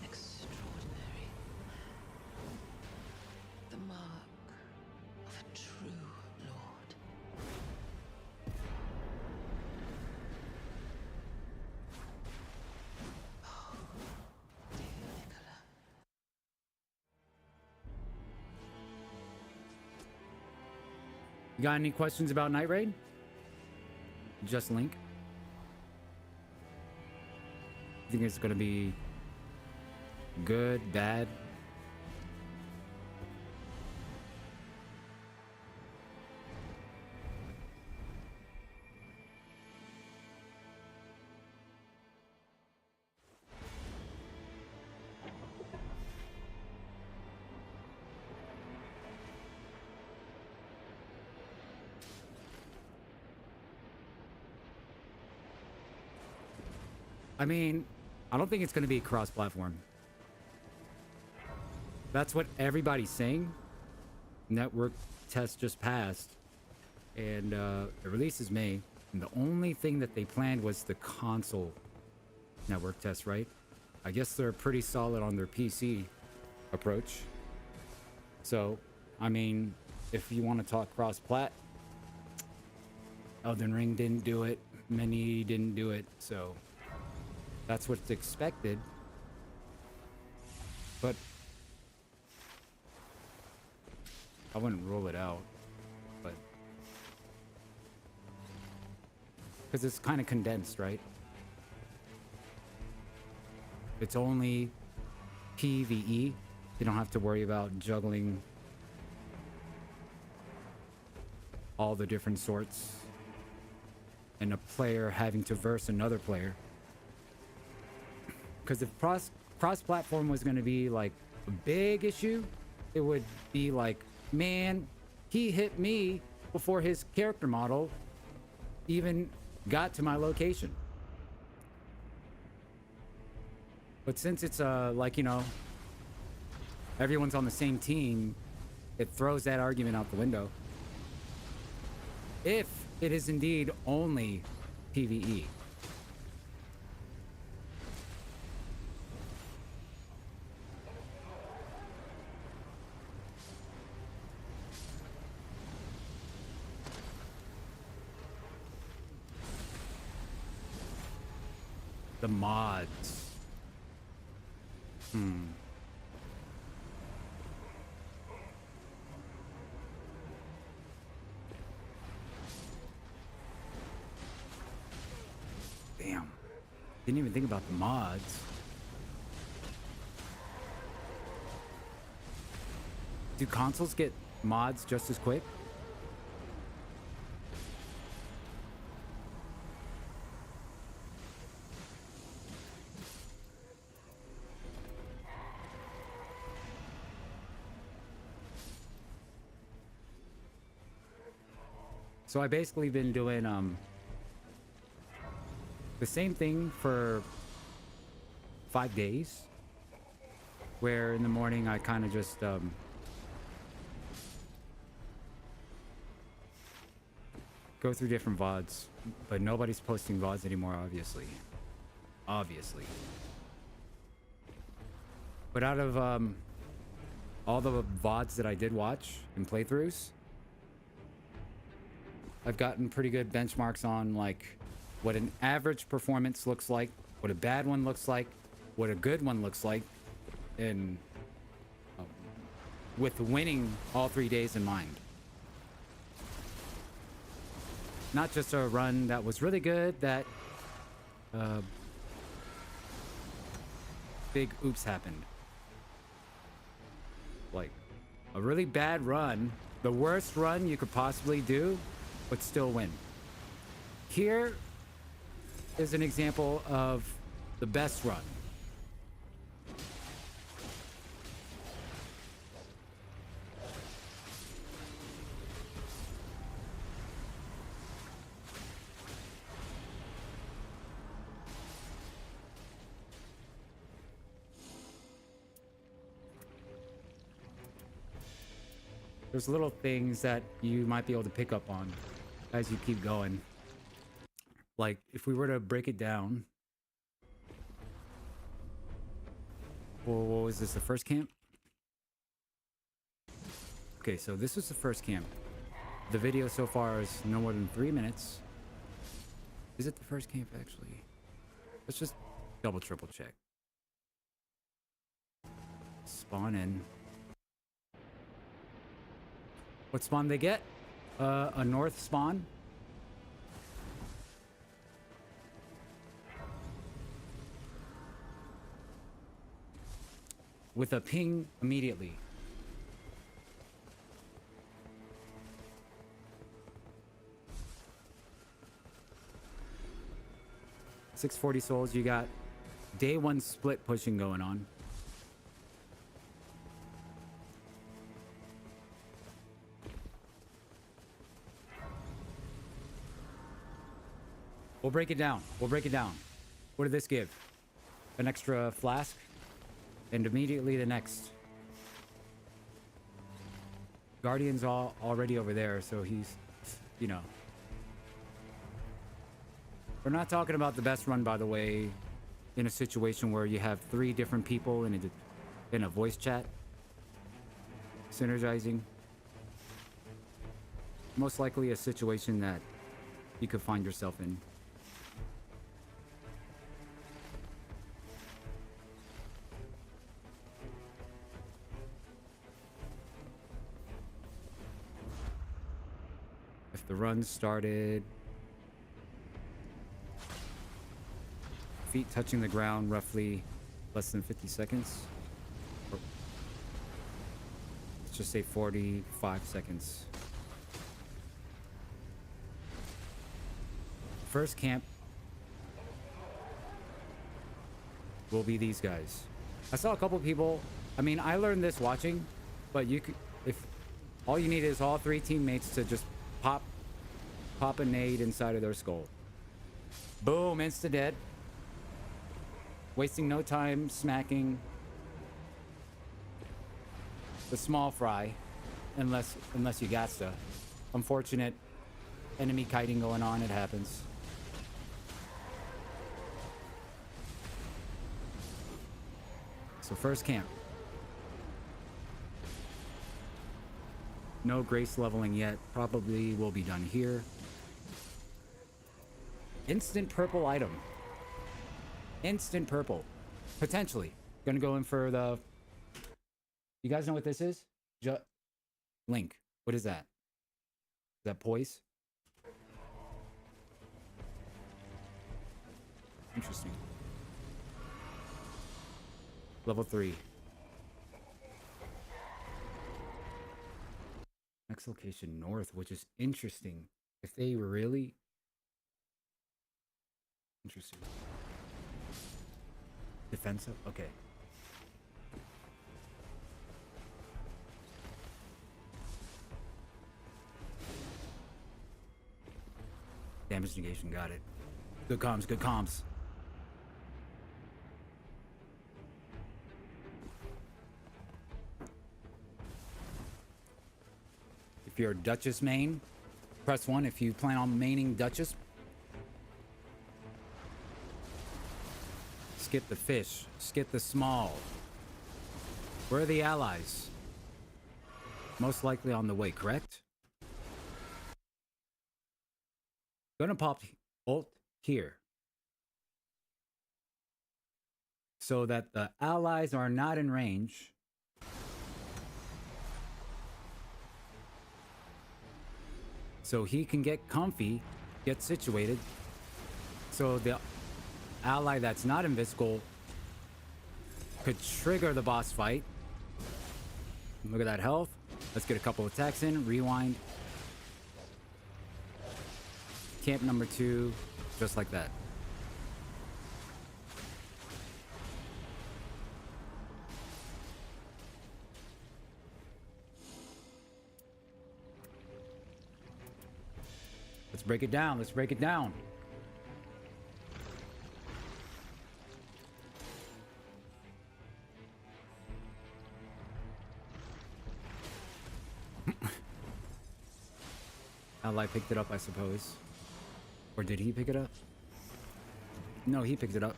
Extraordinary. The mark of a true lord. Oh, dear Nicola. You got any questions about Nightreign? Just Link. You think it's gonna be good, bad? I mean, I don't think it's going to be cross-platform. That's what everybody's saying. Network test just passed, and the release is May. And the only thing that they planned was the console network test, right? I guess they're pretty solid on their PC approach. So, I mean, if you want to talk cross-plat, Elden Ring didn't do it. Many didn't do it, so That's what's expected. But I wouldn't rule it out. But because it's kind of condensed, right? It's only PvE. You don't have to worry about juggling all the different sorts and a player having to verse another player. Because if cross-platform was going to be like a big issue, it would be like, man, he hit me before his character model even got to my location. But since it's like, you know, everyone's on the same team, it throws that argument out the window. If it is indeed only PvE. The mods. Damn. Didn't even think about the mods. Do consoles get mods just as quick? So I basically been doing the same thing for 5 days, where in the morning I kind of just go through different VODs, but nobody's posting VODs anymore, obviously. But out of all the VODs that I did watch and playthroughs, I've gotten pretty good benchmarks on like what an average performance looks like, what a bad one looks like, what a good one looks like, and with winning all 3 days in mind. Not just a run that was really good, that big oops happened. Like a really bad run, the worst run you could possibly do, but still win. Here is an example of the best run. There's little things that you might be able to pick up on as you keep going. Like, if we were to break it down... Well, what was this, the first camp? Okay, so this was the first camp. The video so far is no more than 3 minutes. Is it the first camp, actually? Let's just double, triple check. Spawn in. What spawn they get? A north spawn. With a ping immediately. $640 souls. You got day one split pushing going on. We'll break it down. We'll break it down. What did this give? An extra flask? And immediately the next. Guardian's already over there, so he's, you know. We're not talking about the best run, by the way, in a situation where you have 3 different people in a voice chat. Synergizing. Most likely a situation that you could find yourself in. If the run started, feet touching the ground, roughly less than 50 seconds. Or, let's just say 45 seconds. First camp will be these guys. I saw a couple people. I mean, I learned this watching, but you could, if all you need is all 3 teammates to just pop a nade inside of their skull. Boom, insta dead. Wasting no time smacking the small fry, unless you got to. Unfortunate enemy kiting going on. It happens. So first camp. No grace leveling yet. Probably will be done here. Instant purple item. Instant purple. Potentially. Gonna go in for the... You guys know what this is? Link. What is that? Is that poise? Interesting. Level 3. Next location north, which is interesting. If they were really... Interesting. Defensive? Okay. Damage negation, got it. Good comms, good comms. If you're a Duchess main, press 1 if you plan on maining Duchess. Skip the fish. Skip the small. Where are the allies? Most likely on the way, correct? Gonna pop ult here. So that the allies are not in range. So he can get comfy, get situated. So the ally that's not invisible could trigger the boss fight. Look at that health. Let's get a couple attacks in. Rewind. Camp number 2, just like that. Let's break it down. Let's break it down. Ally picked it up, I suppose. Or did he pick it up? No, he picked it up.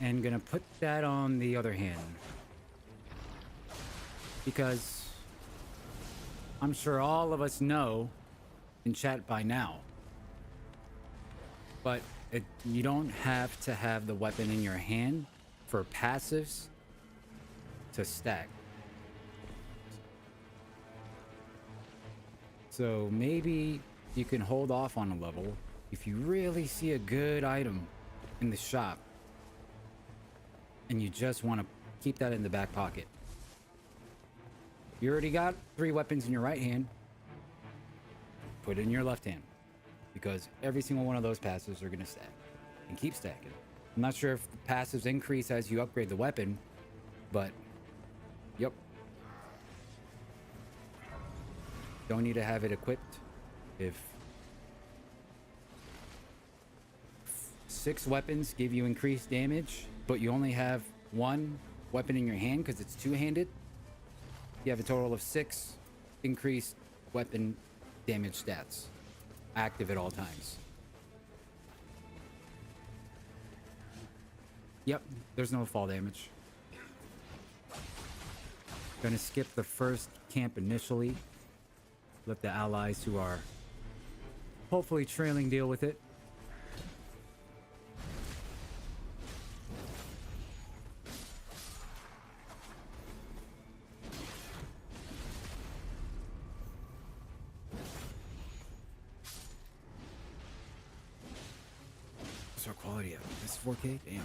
And gonna put that on the other hand. Because I'm sure all of us know in chat by now. But you don't have to have the weapon in your hand for passives to stack. So maybe you can hold off on a level if you really see a good item in the shop and you just want to keep that in the back pocket. You already got 3 weapons in your right hand. Put it in your left hand, because every single one of those passives are going to stack and keep stacking. I'm not sure if the passives increase as you upgrade the weapon, but yep. Don't need to have it equipped. If 6 weapons give you increased damage, but you only have 1 weapon in your hand because it's 2-handed, you have a total of 6 increased weapon damage stats active at all times. Yep, there's no fall damage. Gonna skip the first camp initially. Let the allies who are hopefully trailing deal with it. our quality at? This 4K? Damn.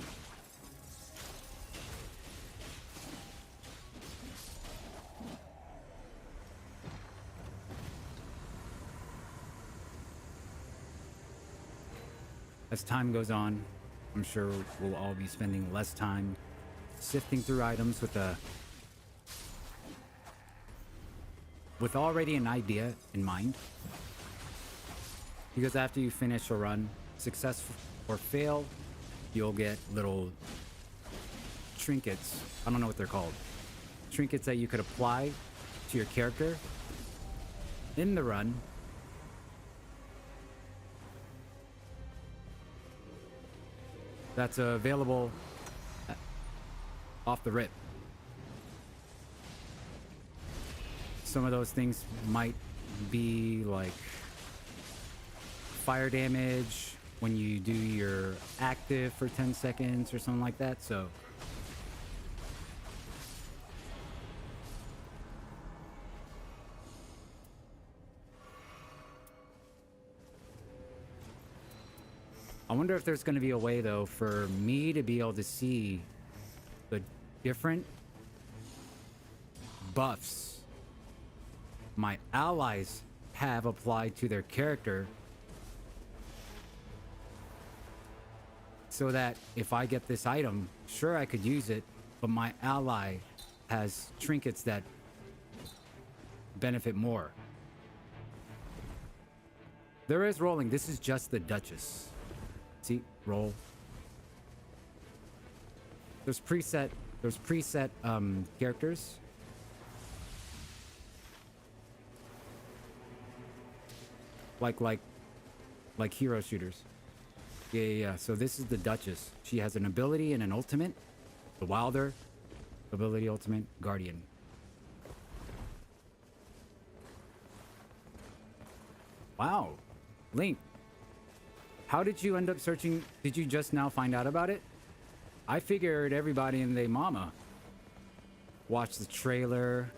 As time goes on, I'm sure we'll all be spending less time sifting through items with already an idea in mind. Because after you finish a run, success or fail, you'll get little trinkets. I don't know what they're called. Trinkets that you could apply to your character in the run. That's available off the rip. Some of those things might be like fire damage when you do your active for 10 seconds or something like that, so I wonder if there's going to be a way, though, for me to be able to see the different buffs my allies have applied to their character, so that if I get this item, sure, I could use it, but my ally has trinkets that benefit more. There is rolling. This is just the Duchess. See, roll. There's preset characters. Like hero shooters. Yeah. So this is the Duchess. She has an ability and an ultimate. The Wilder ability, ultimate, Guardian. Wow. Link. How did you end up searching? Did you just now find out about it? I figured everybody and their mama watched the trailer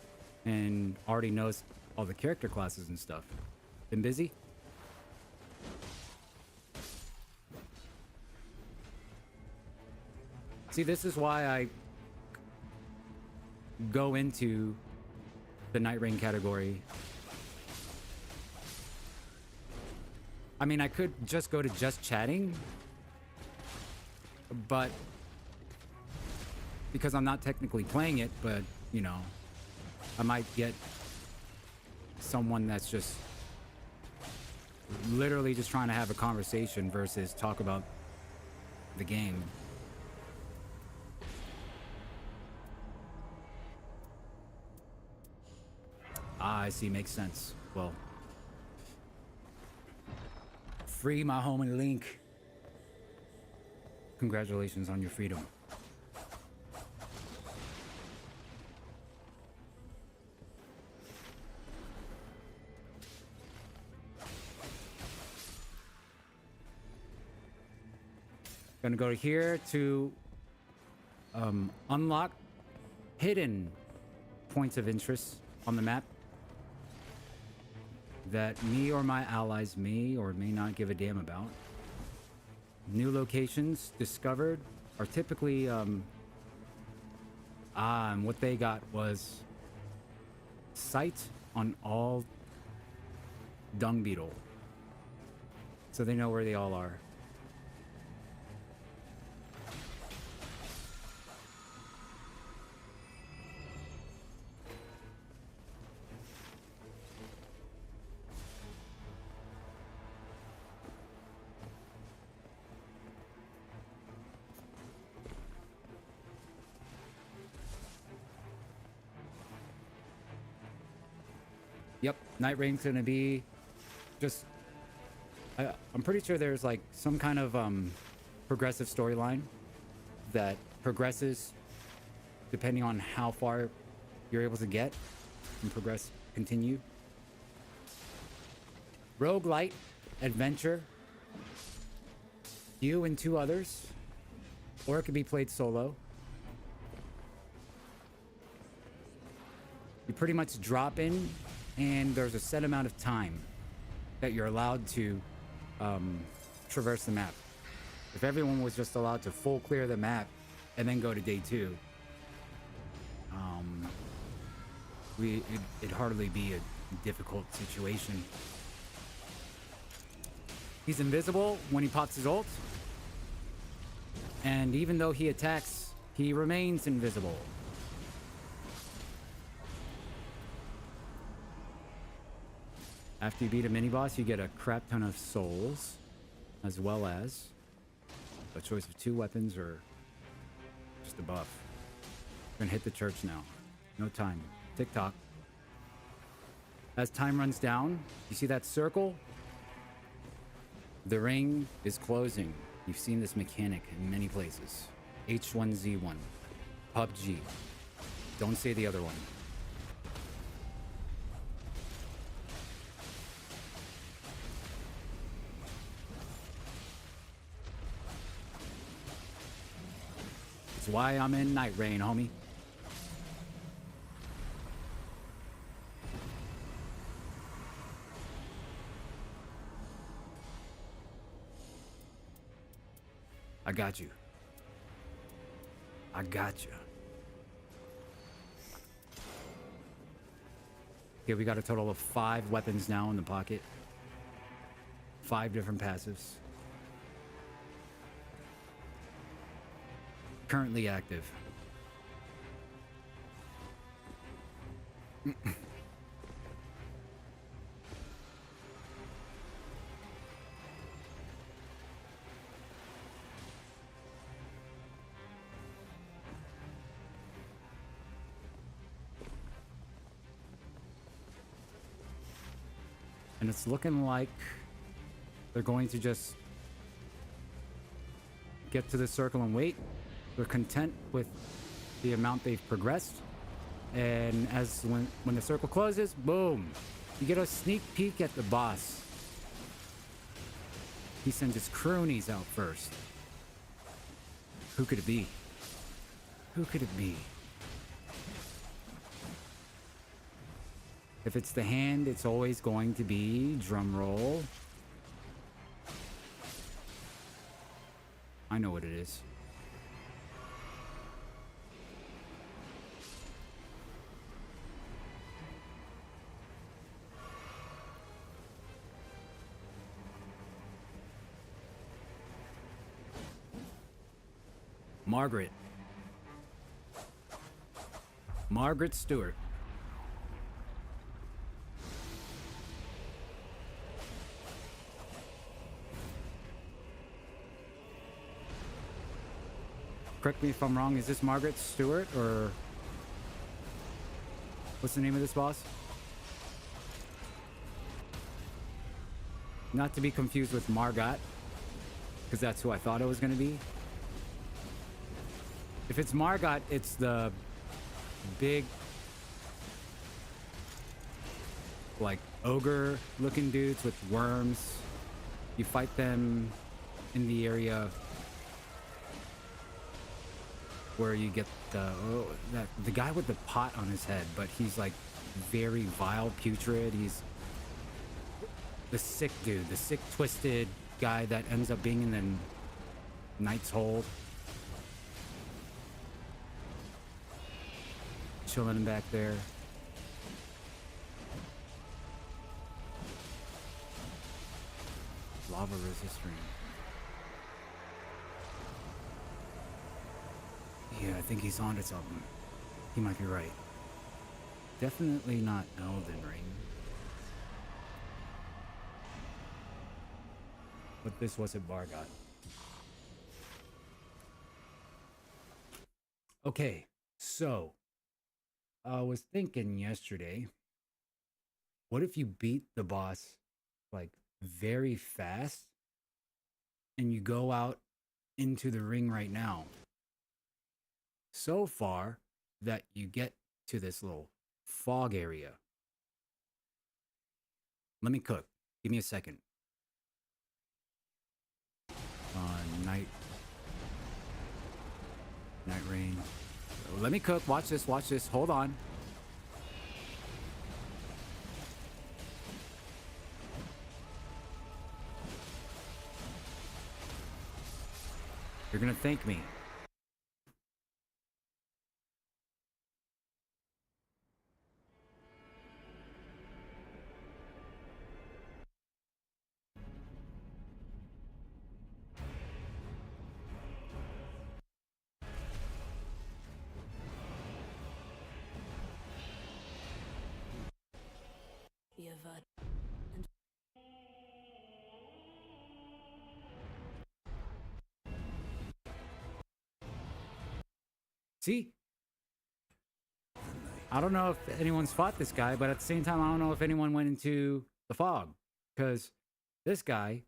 and already knows all the character classes and stuff. Been busy? See, this is why I go into the Nightreign category. I mean, I could just go to just chatting, but because I'm not technically playing it, but you know, I might get someone that's just literally just trying to have a conversation versus talk about the game. Ah, I see. Makes sense. Well, free my homie Link. Congratulations on your freedom. Gonna go here to unlock hidden points of interest on the map that me or my allies may or may not give a damn about. New locations discovered are typically and what they got was sight on all dung beetle, so they know where they all are. Yep, Nightreign's gonna be just... I'm pretty sure there's like some kind of progressive storyline that progresses depending on how far you're able to get and continue. Roguelite adventure. You and 2 others. Or it could be played solo. You pretty much drop in, and there's a set amount of time that you're allowed to traverse the map. If everyone was just allowed to full clear the map and then go to day 2, it'd hardly be a difficult situation. He's invisible when he pops his ult, and even though he attacks, he remains invisible. After you beat a mini-boss, you get a crap ton of souls, as well as a choice of 2 weapons or just a buff. We're gonna hit the church now. No time. Tick-tock. As time runs down, you see that circle? The ring is closing. You've seen this mechanic in many places. H1Z1. PUBG. Don't say the other one. It's why I'm in Nightreign, homie. I got you. I got you. Okay, we got a total of 5 weapons now in the pocket. 5 different passives. Currently active. And it's looking like they're going to just get to the circle and wait. They're content with the amount they've progressed. And as when the circle closes, boom, you get a sneak peek at the boss. He sends his cronies out first. Who could it be? Who could it be? If it's the hand, it's always going to be, drum roll. I know what it is. Margaret. Margaret Stewart. Correct me if I'm wrong, is this Margaret Stewart or what's the name of this boss? Not to be confused with Margot, because that's who I thought it was going to be. If it's Margot, it's the big, like, ogre looking dudes with worms. You fight them in the area where you get the guy with the pot on his head, but he's like very vile, putrid. He's the sick dude, the sick, twisted guy that ends up being in the Knight's Hold. Chilling back there. Lava resisting. Yeah, I think he's onto something. He might be right. Definitely not Elden Ring. But this wasn't Margot. Okay, so I was thinking yesterday, what if you beat the boss like very fast and you go out into the ring right now? So far that you get to this little fog area. Let me cook. Give me a second. Nightreign. Let me cook. Watch this. Watch this. Hold on. You're gonna thank me. Be avert. See? I don't know if anyone's fought this guy, but at the same time, I don't know if anyone went into the fog. Because this guy,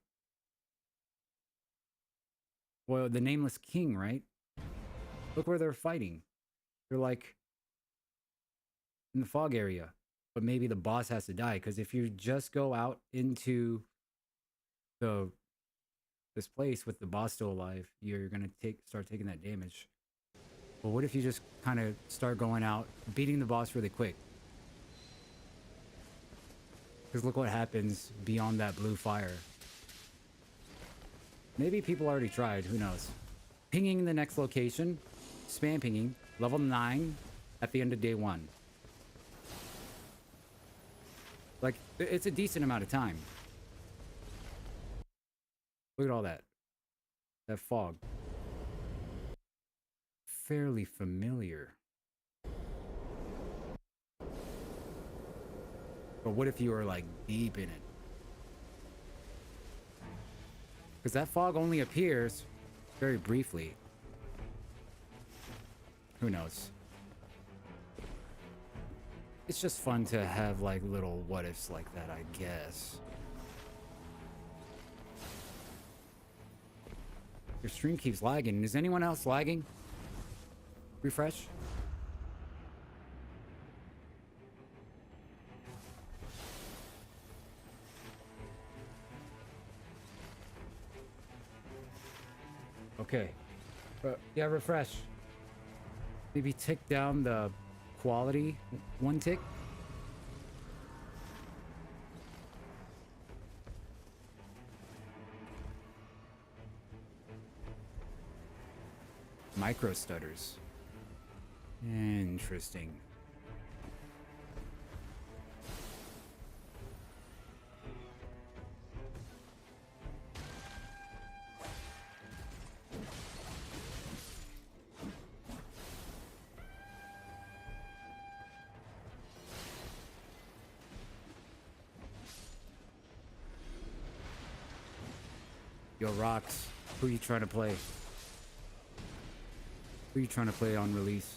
well, the Nameless King, right? Look where they're fighting. They're like in the fog area. But maybe the boss has to die. Because if you just go out into this place with the boss still alive, you're gonna start taking that damage. But what if you just kind of start going out, beating the boss really quick? Because look what happens beyond that blue fire. Maybe people already tried, who knows? Pinging the next location, spam pinging, level 9 at the end of day 1. Like, it's a decent amount of time. Look at all that. That fog. Fairly familiar. But what if you were like deep in it? Because that fog only appears very briefly. Who knows? It's just fun to have like little what ifs like that, I guess. Your stream keeps lagging. Is anyone else lagging? Refresh. Okay. Yeah, refresh. Maybe tick down the quality 1 tick. Micro stutters. Interesting. Yo, Rocks, who you trying to play? Who you trying to play on release?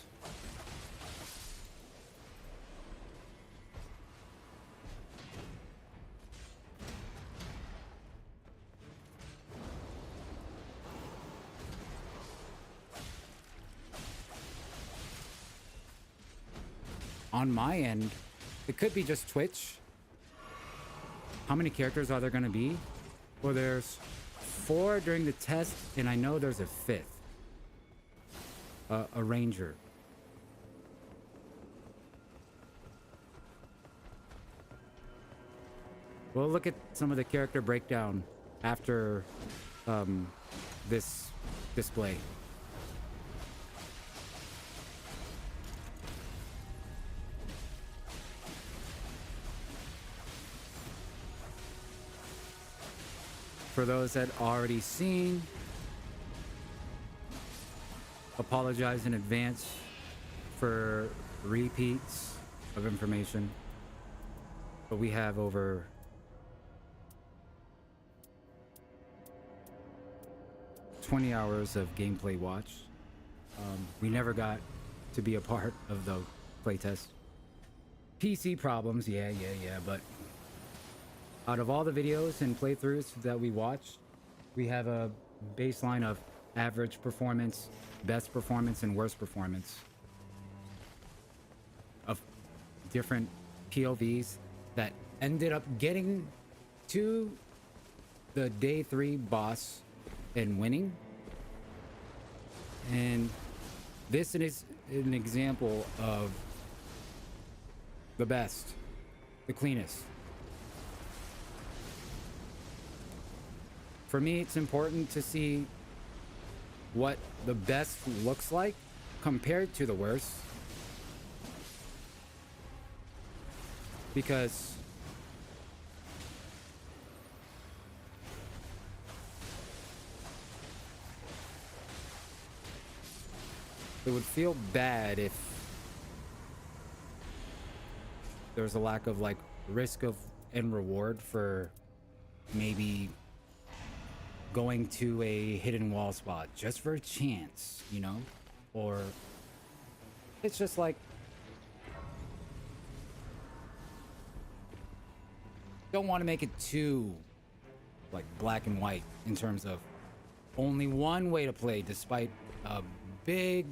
On my end, it could be just Twitch. How many characters are there going to be? Well, there's 4 during the test, and I know there's a 5th. A ranger. We'll look at some of the character breakdown after this display. For those that already seen, apologize in advance for repeats of information, but we have over 20 hours of gameplay watch. We never got to be a part of the playtest. PC problems, yeah, but out of all the videos and playthroughs that we watched, we have a baseline of average performance, best performance, and worst performance of different POVs that ended up getting to the day 3 boss and winning. And this is an example of the best, the cleanest. For me, it's important to see what the best looks like compared to the worst. Because it would feel bad if there's a lack of like risk of and reward for maybe going to a hidden wall spot just for a chance, you know? Or it's just like don't want to make it too like black and white in terms of only one way to play despite a big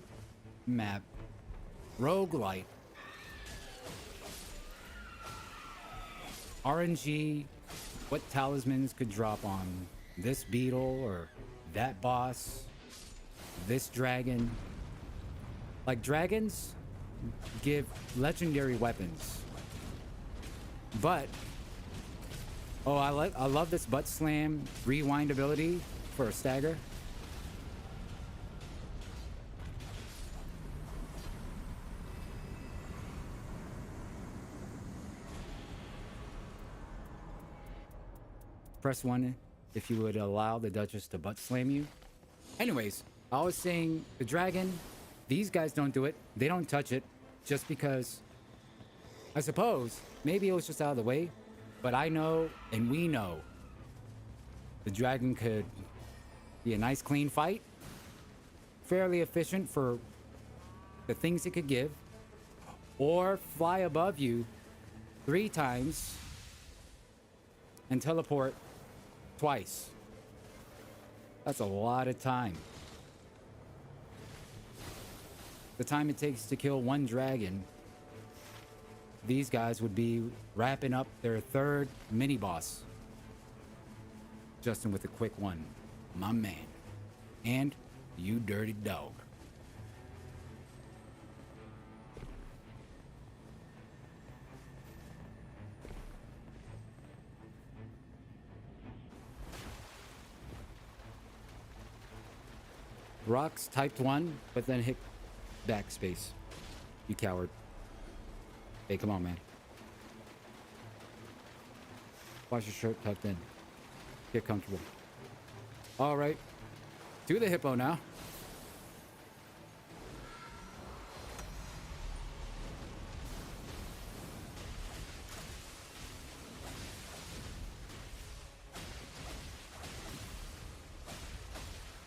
map roguelite RNG, what talismans could drop on this beetle or that boss, this dragon. Like dragons give legendary weapons, but oh, I love this butt slam rewind ability for a stagger. Press 1 if you would allow the Duchess to butt slam you. Anyways, I was saying the dragon, these guys don't do it. They don't touch it just because, I suppose, maybe it was just out of the way. But I know, and we know, the dragon could be a nice clean fight. Fairly efficient for the things it could give. Or fly above you 3 times and teleport twice. That's a lot of time. The time it takes to kill 1 dragon, these guys would be wrapping up their 3rd mini boss. Justin with a quick one, my man. And you dirty dog. Rocks typed 1, but then hit backspace. You coward. Hey, come on, man. Watch your shirt tucked in. Get comfortable. All right. Do the hippo now.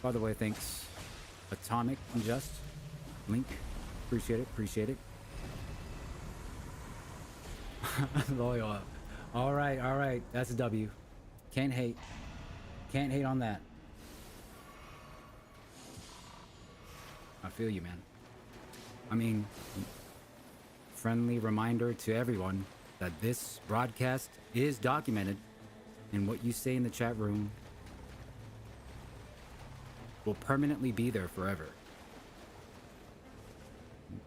By the way, thanks. Atomic and Just. Link. Appreciate it. Appreciate it. Loyal. All right. All right. That's a W. Can't hate. Can't hate on that. I feel you, man. I mean, friendly reminder to everyone that this broadcast is documented, and what you say in the chat room will permanently be there forever.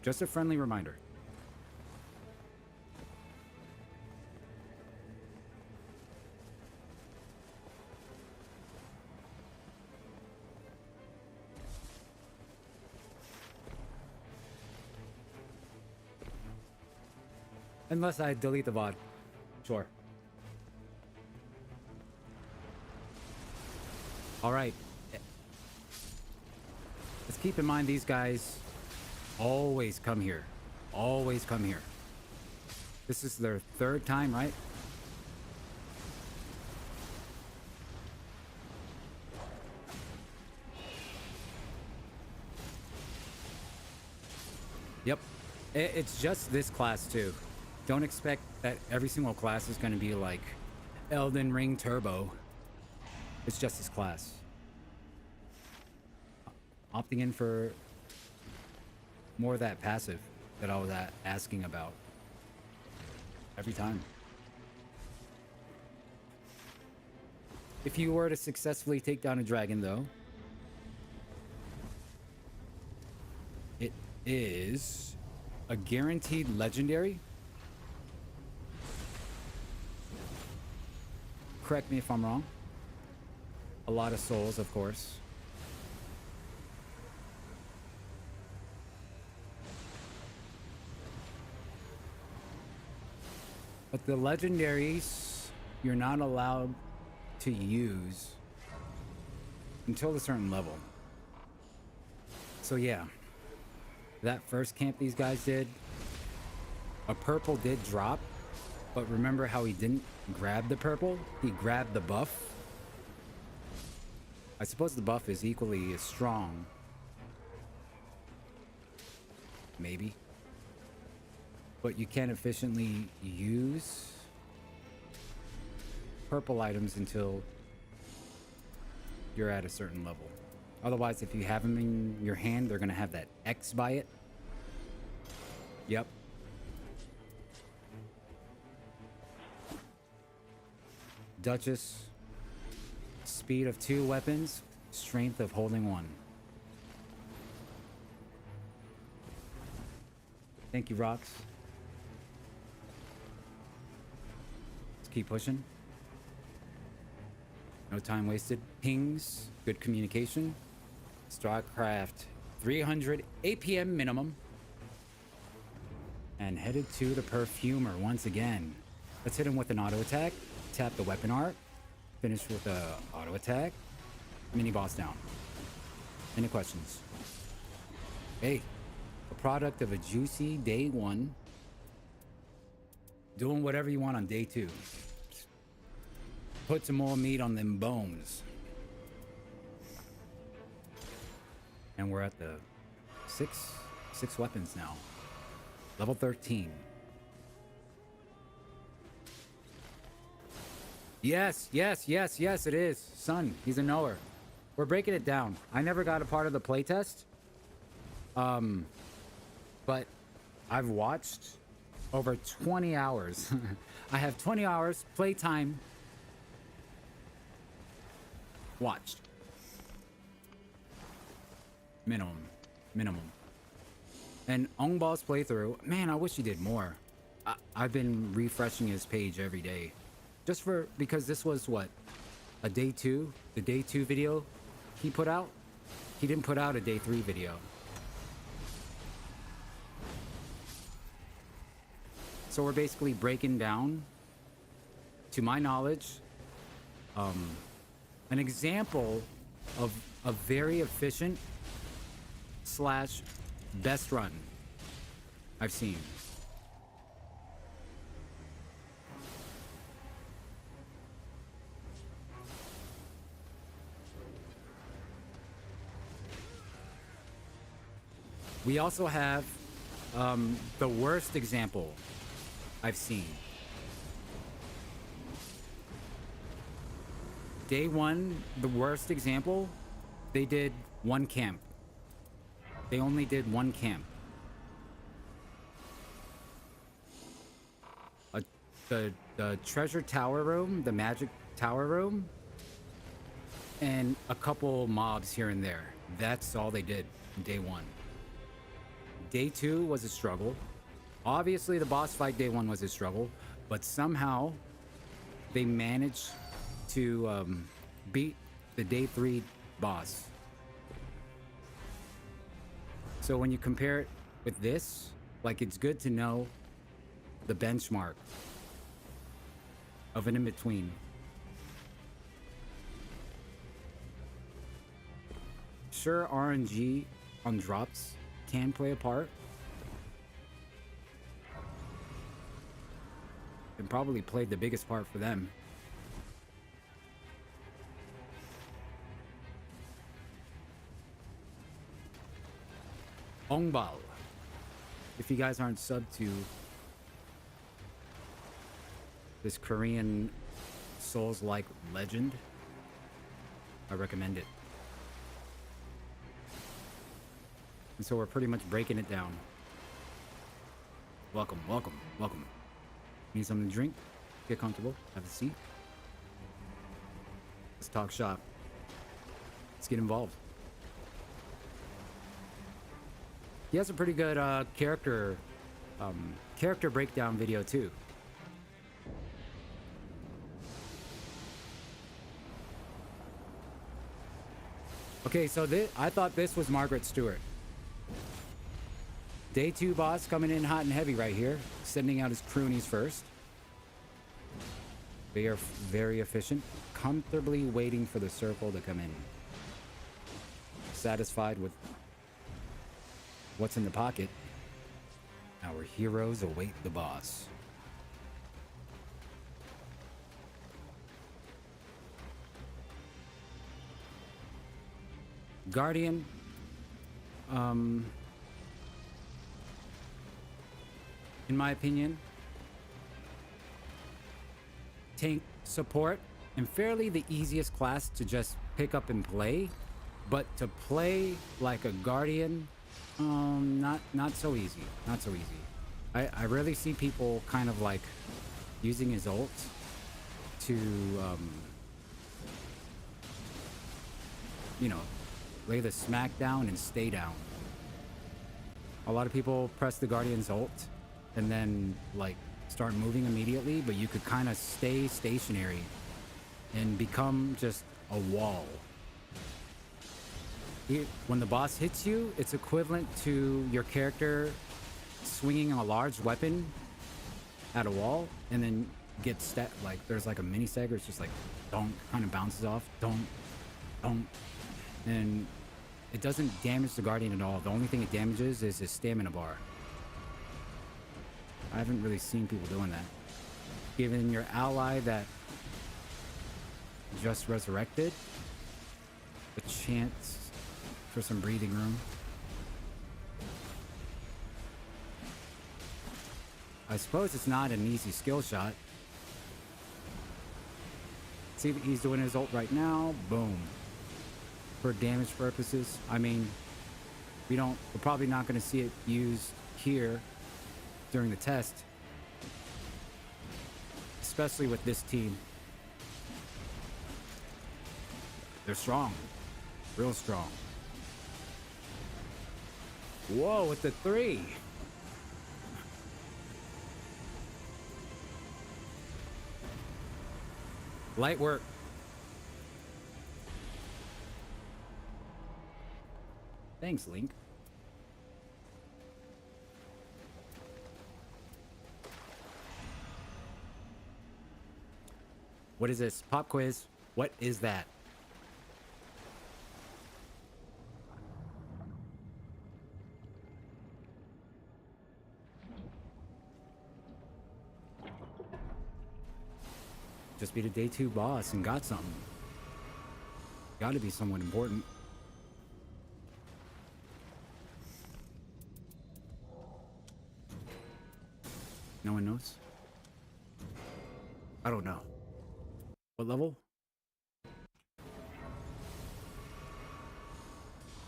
Just a friendly reminder. Unless I delete the VOD. Sure. All right. Let's keep in mind these guys always come here. Always come here. This is their 3rd time, right? Yep. It's just this class too. Don't expect that every single class is going to be like Elden Ring Turbo. It's just this class. Opting in for more of that passive that I was asking about every time. If you were to successfully take down a dragon, though, it is a guaranteed legendary. Correct me if I'm wrong. A lot of souls, of course. But the legendaries you're not allowed to use until a certain level. So yeah, that first camp these guys did, a purple did drop, but remember how he didn't grab the purple? He grabbed the buff. I suppose the buff is equally as strong. Maybe. But you can't efficiently use purple items until you're at a certain level. Otherwise, if you have them in your hand, they're gonna have that X by it. Yep. Duchess. Speed of 2 weapons. Strength of holding 1. Thank you, Rox. Let's keep pushing. No time wasted. Pings. Good communication. StarCraft 300 APM minimum. And headed to the Perfumer once again. Let's hit him with an auto attack. Tap the weapon art. Finish with a auto attack. Mini boss down. Any questions? Hey, a product of a juicy day 1. Doing whatever you want on day 2. Put some more meat on them bones. And we're at the six weapons now. Level 13. Yes, it is. Son, he's a knower. We're breaking it down. I never got a part of the playtest. But I've watched over 20 hours. I have 20 hours playtime watched. Minimum. And Ongball's playthrough, man, I wish he did more. I've been refreshing his page every day. Just because this was what? A day 2? The day 2 video he put out? He didn't put out a day 3 video. So we're basically breaking down, to my knowledge, an example of a very efficient / best run I've seen. We also have the worst example I've seen. Day 1, the worst example, they did 1 camp. They only did 1 camp. The treasure tower room, the magic tower room, and a couple mobs here and there. That's all they did day 1. Day 2 was a struggle. Obviously, the boss fight day 1 was a struggle, but somehow they managed to beat the day 3 boss. So when you compare it with this, like, it's good to know the benchmark of an in-between. Sure, RNG on drops can play a part. And probably played the biggest part for them. Ongbal. If you guys aren't subbed to this Korean Souls-like legend, I recommend it. And so we're pretty much breaking it down. Welcome. Need something to drink? Get comfortable. Have a seat. Let's talk shop. Let's get involved. He has a pretty good character breakdown video too. Okay, so I thought this was Margaret Stewart. Day 2 boss coming in hot and heavy right here, sending out his croonies first. They are very efficient, comfortably waiting for the circle to come in. Satisfied with what's in the pocket, our heroes await the boss. Guardian, in my opinion, tank support and fairly the easiest class to just pick up and play, but to play like a Guardian, not so easy. Not so easy. I rarely see people kind of like using his ult to, you know, lay the smack down and stay down. A lot of people press the Guardian's ult and then like start moving immediately, but you could kind of stay stationary and become just a wall. When the boss hits you, it's equivalent to your character swinging a large weapon at a wall and then gets like there's like a mini stagger. It's just like don't, kind of bounces off, don't, and it doesn't damage the Guardian at all. The only thing it damages is his stamina bar. I haven't really seen people doing that. Giving your ally that just resurrected a chance for some breathing room. I suppose it's not an easy skill shot. See that he's doing his ult right now. Boom. For damage purposes, I mean, we're probably not going to see it used here during the test, especially with this team. They're strong, real strong. Whoa, with the 3. Light work. Thanks, Link. What is this? Pop quiz. What is that? Just beat a day 2 boss and got something. Gotta be somewhat important. No one knows? I don't know. What level?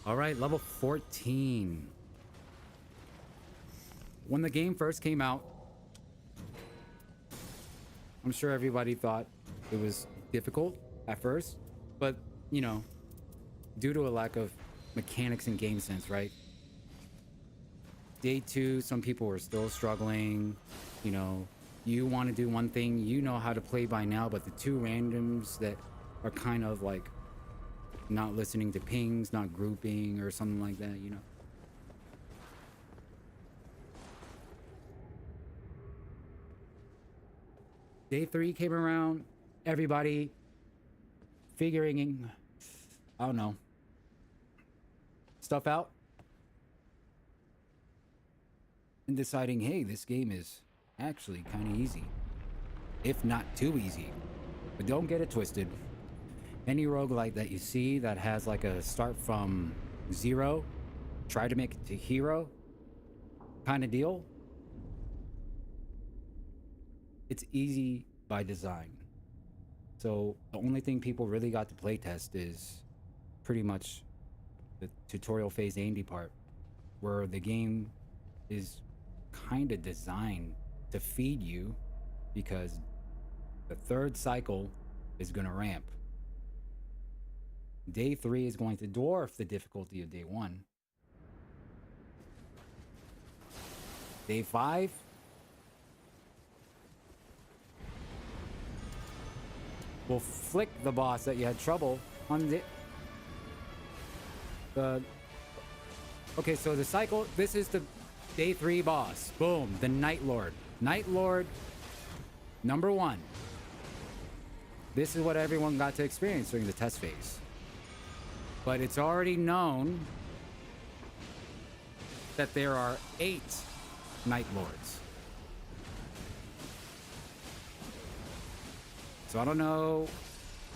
All right, level 14. When the game first came out, I'm sure everybody thought it was difficult at first, but, you know, due to a lack of mechanics and game sense, right? Day 2, some people were still struggling. You know, you want to do one thing, you know how to play by now, but the 2 randoms that are kind of like not listening to pings, not grouping or something like that, you know. Day 3 came around, everybody figuring, I don't know, stuff out. And deciding, hey, this game is actually kind of easy. If not too easy. But don't get it twisted. Any roguelite that you see that has like a start from 0, try to make it to hero kind of deal, it's easy by design. So the only thing people really got to play test is pretty much the tutorial phase Andy part, where the game is kind of designed to feed you, because the 3rd cycle is going to ramp. Day 3 is going to dwarf the difficulty of day 1. Day 5 will flick the boss that you had trouble on the okay, so the cycle, this is the day 3 boss. Boom, the Night Lord. Night Lord number 1. This is what everyone got to experience during the test phase. But it's already known that there are 8 Night Lords. So I don't know,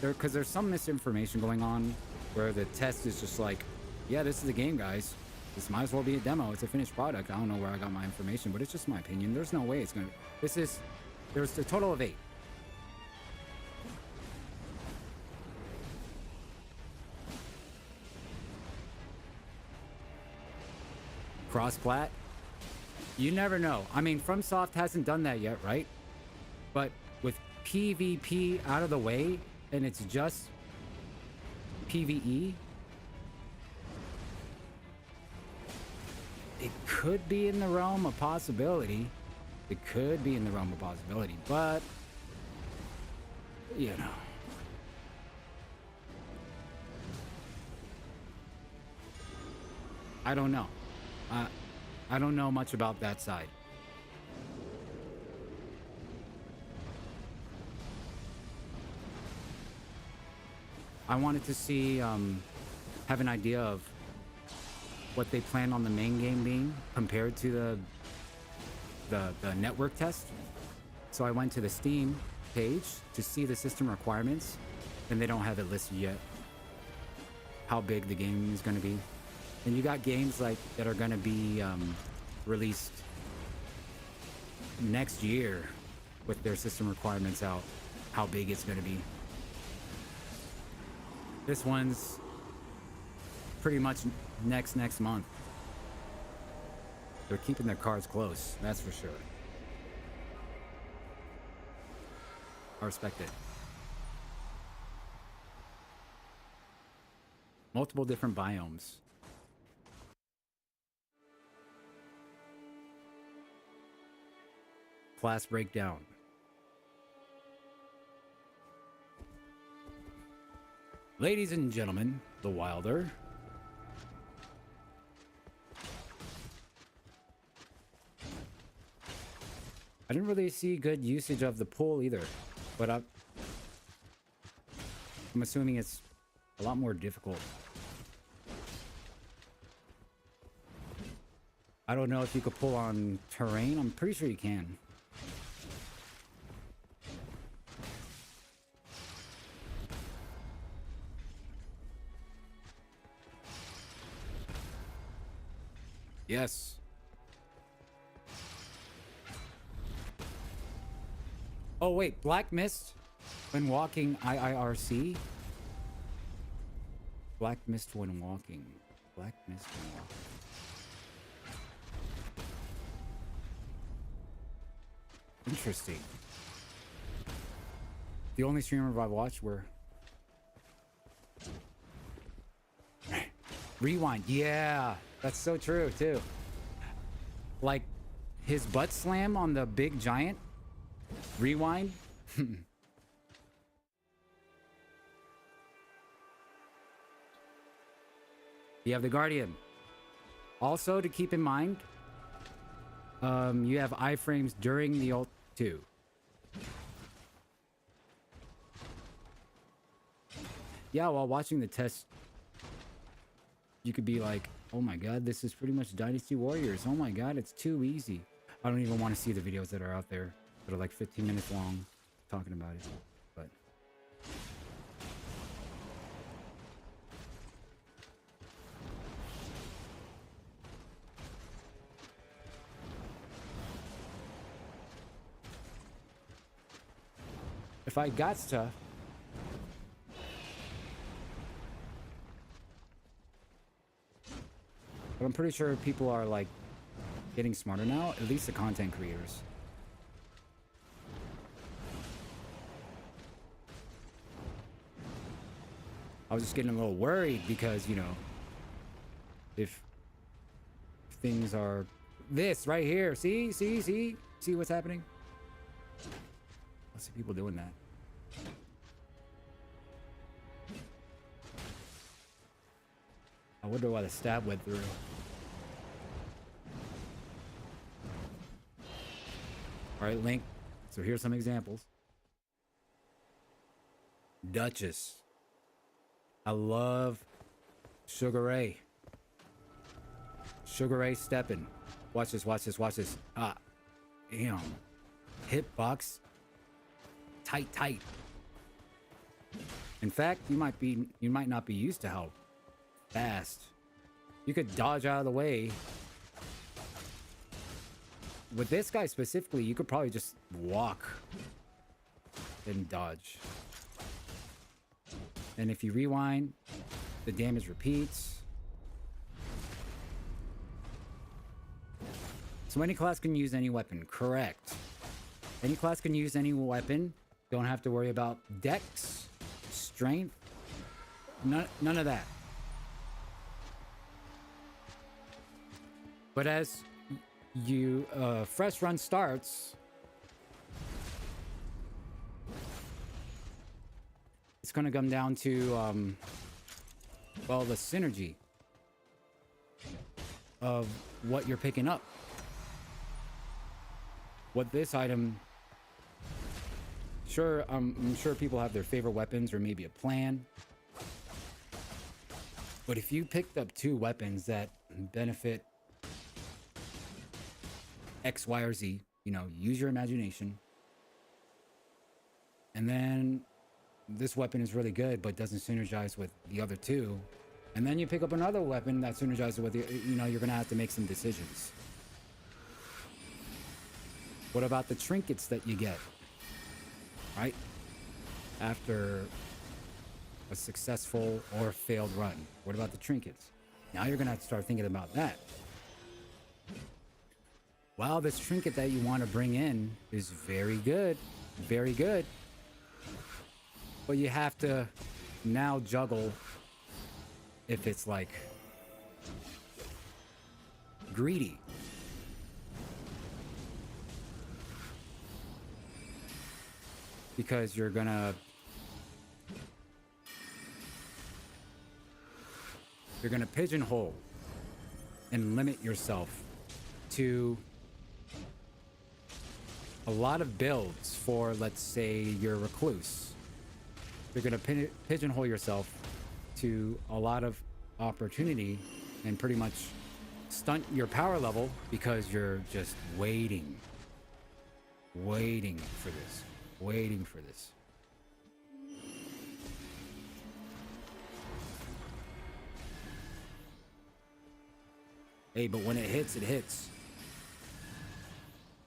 because there's some misinformation going on where the test is just like, yeah, this is a game, guys. This might as well be a demo. It's a finished product. I don't know where I got my information, but it's just my opinion. There's no way it's gonna. There's a total of 8. Cross-plat? You never know. I mean, FromSoft hasn't done that yet, right? But with PvP out of the way, and it's just PvE, it could be in the realm of possibility. It could be in the realm of possibility, but, you know. I don't know. I don't know much about that side. I wanted to see, have an idea of what they plan on the main game being compared to the network test. So I went to the Steam page to see the system requirements, and they don't have it listed yet. How big the game is going to be. And you got games like that are going to be released next year with their system requirements out, how big it's going to be. This one's pretty much next month. They're keeping their cards close, that's for sure. I respect it. Multiple different biomes. Class breakdown. Ladies and gentlemen, the Wilder. I didn't really see good usage of the pool either, but I'm assuming it's a lot more difficult. I don't know if you could pull on terrain. I'm pretty sure you can. Yes. Oh wait, Black Mist when walking IIRC? Black Mist when walking. Black Mist when walking. Interesting. The only streamer I've watched were... Rewind. Yeah, that's so true too. Like his butt slam on the big giant. Rewind. You have the Guardian. Also to keep in mind, you have iframes during the ult too. Yeah, while watching the test, you could be like, oh my god, this is pretty much Dynasty Warriors. Oh my god, it's too easy. I don't even want to see the videos that are out there that are like 15 minutes long talking about it. But if I got stuff, but I'm pretty sure people are like getting smarter now, at least the content creators. I was just getting a little worried because, you know, if things are this right here, see what's happening? I see people doing that. I wonder why the stab went through. All right, Link. So here's some examples. Duchess. I love Sugar Ray. Sugar Ray stepping. Watch this, watch this, watch this. Ah, damn. Hitbox. Tight, tight. In fact, you might not be used to how fast. You could dodge out of the way. With this guy specifically, you could probably just walk and dodge. And if you rewind, the damage repeats. So any class can use any weapon, correct. Any class can use any weapon. Don't have to worry about dex, strength, none of that. But as you fresh run starts, it's gonna come down to well, the synergy of what you're picking up. What this item, sure, I'm sure people have their favorite weapons or maybe a plan. But if you picked up 2 weapons that benefit X, Y, or Z, you know, use your imagination. And then this weapon is really good, but doesn't synergize with the other 2. And then you pick up another weapon that synergizes with, you know, you're gonna have to make some decisions. What about the trinkets that you get, right? After a successful or failed run. What about the trinkets? Now you're gonna have to start thinking about that. Wow, this trinket that you want to bring in is very good. Very good. But you have to now juggle if it's like greedy. Because you're gonna pigeonhole and limit yourself to a lot of builds for, let's say, your recluse. You're gonna pigeonhole yourself to a lot of opportunity and pretty much stunt your power level because you're just waiting for this. Waiting for this. Hey, but when it hits, it hits.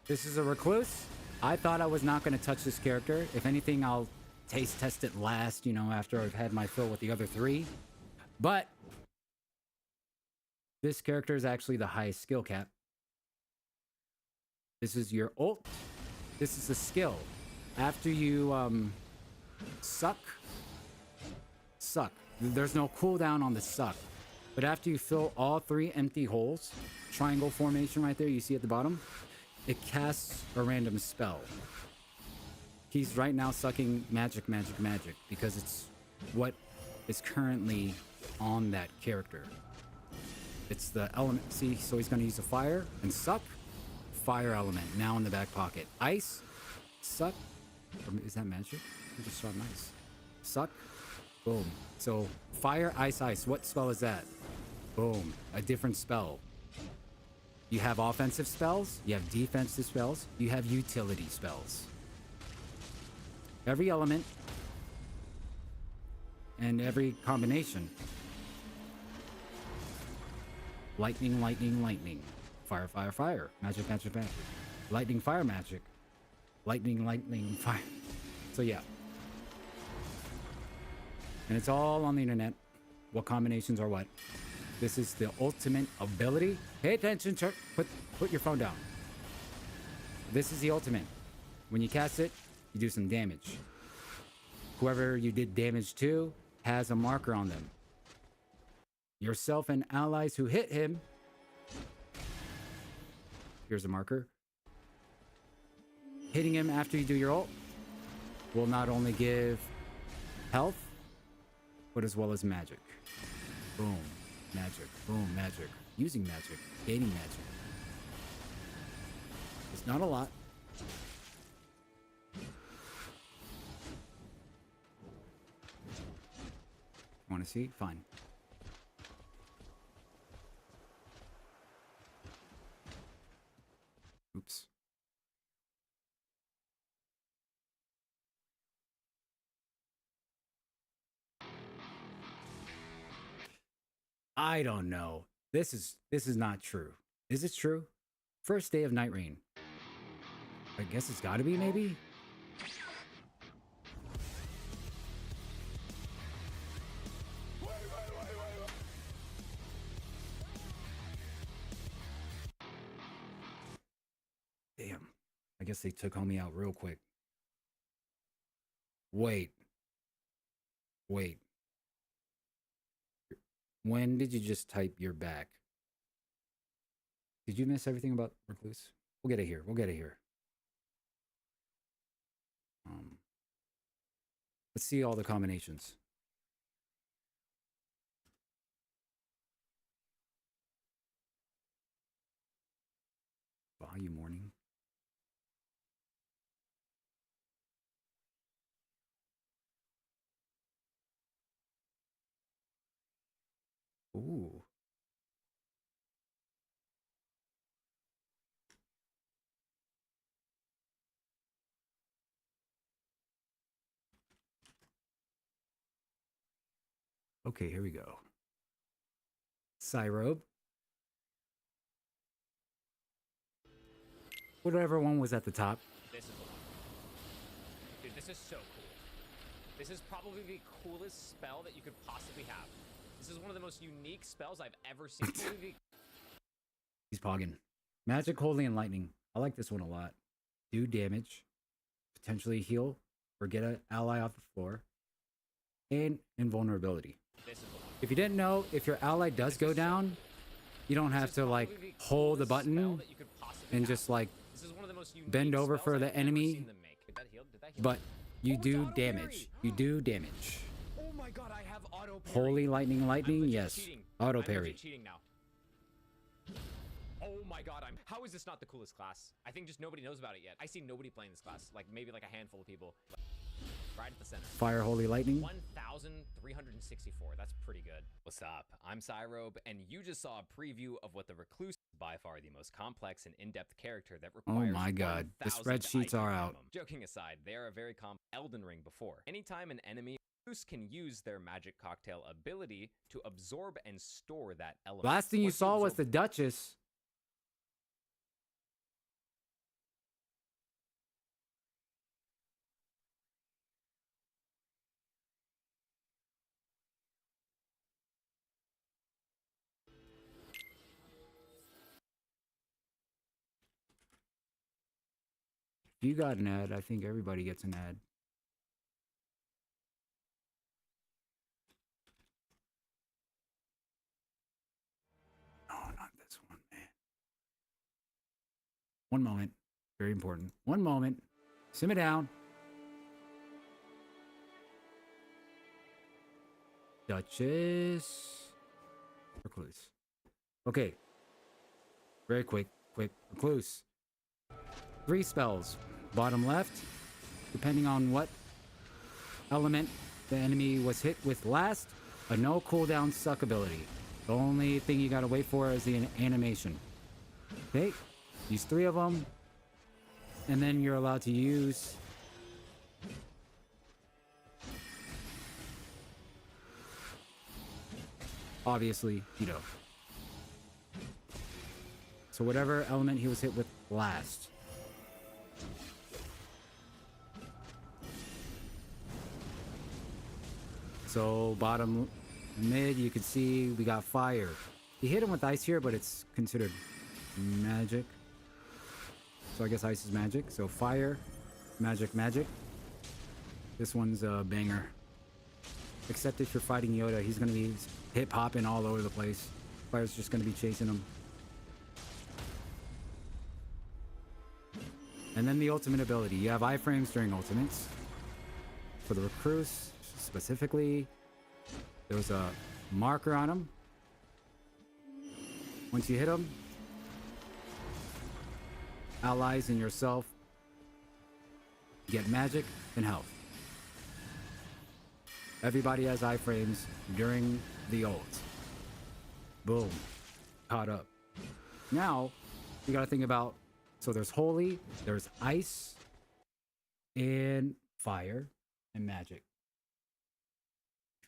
This is a recluse. I thought I was not going to touch this character. If anything, I'll taste test it last, you know, after I've had my fill with the other 3. But this character is actually the highest skill cap. This is your ult. This is the skill. After you suck. There's no cooldown on the suck. But after you fill all 3 empty holes, triangle formation right there, you see at the bottom, it casts a random spell. He's right now sucking magic because it's what is currently on that character. It's the element. See, so he's going to use a fire and suck. Fire element now in the back pocket. Ice, suck. Or is that magic? I just saw nice. Suck. Boom. So fire, ice, ice. What spell is that? Boom. A different spell. You have offensive spells. You have defensive spells. You have utility spells. Every element and every combination. Lightning, lightning, lightning. Fire, fire, fire. Magic, magic, magic. Lightning, fire, magic. Lightning, lightning, fire. So yeah. And it's all on the internet. What combinations are what. This is the ultimate ability. Pay attention, Chuck. Put your phone down. This is the ultimate. When you cast it, you do some damage. Whoever you did damage to has a marker on them. Yourself and allies who hit him. Here's a marker. Hitting him after you do your ult will not only give health, but as well as magic. Boom, magic, boom, magic. Using magic, gaining magic. It's not a lot. see? Fine. Oops. I don't know. This is not true. Is it true? First day of Nightreign. I guess it's got to be, maybe? Damn. I guess they took homie out real quick. Wait. Wait. When did you just type you're back? Did you miss everything about Recluse? We'll get it here. We'll get it here. Let's see all the combinations. Volume warning. Ooh. Okay, here we go. Cyrobe. Whatever one was at the top. This is the one. Dude, this is so cool. This is probably the coolest spell that you could possibly have. This is one of the most unique spells I've ever seen. He's pogging. Magic, Holy, and Lightning. I like this one a lot. Do damage. Potentially heal or get an ally off the floor. And invulnerability. This is the one. If you didn't know, if your ally does go down, you don't have to like hold the button and just like bend over for the enemy. But you do damage. You do damage. Oh my god, I have auto parry. Holy, lightning, yes. Auto parry. Cheating now. Oh my god, how is this not the coolest class? I think just nobody knows about it yet. I see nobody playing this class. Like maybe like a handful of people. Right at the center. Fire, holy, lightning. 1,364. That's pretty good. What's up? I'm Cyrobe, and you just saw a preview of what the Recluse is by far the most complex and in-depth character that requires. Oh my god, the spreadsheets are out. Joking aside, they are a very Elden Ring before. Anytime an enemy can use their magic cocktail ability to absorb and store that element. Last thing you saw was the Duchess. If you got an ad, I think everybody gets an ad. No, not this one, man. One moment. Very important. One moment. Simmer down. Duchess. Recluse. Okay. Very quick. Recluse. 3 spells. Bottom left, depending on what element the enemy was hit with last, a no cooldown suck ability. The only thing you gotta wait for is the animation. Okay, use 3 of them, and then you're allowed to use obviously, so whatever element he was hit with last. So bottom mid, you can see we got fire. He hit him with ice here, but it's considered magic. So I guess ice is magic. So fire, magic. This one's a banger. Except if you're fighting Yoda, he's gonna be hip hopping all over the place. Fire's just gonna be chasing him. And then the ultimate ability. You have iframes during ultimates. For the recruits, specifically, there was a marker on him. Once you hit him, allies and yourself get magic and health. Everybody has iframes during the ult. Boom. Caught up. Now, you gotta think about, so there's holy, there's ice, and fire, and magic.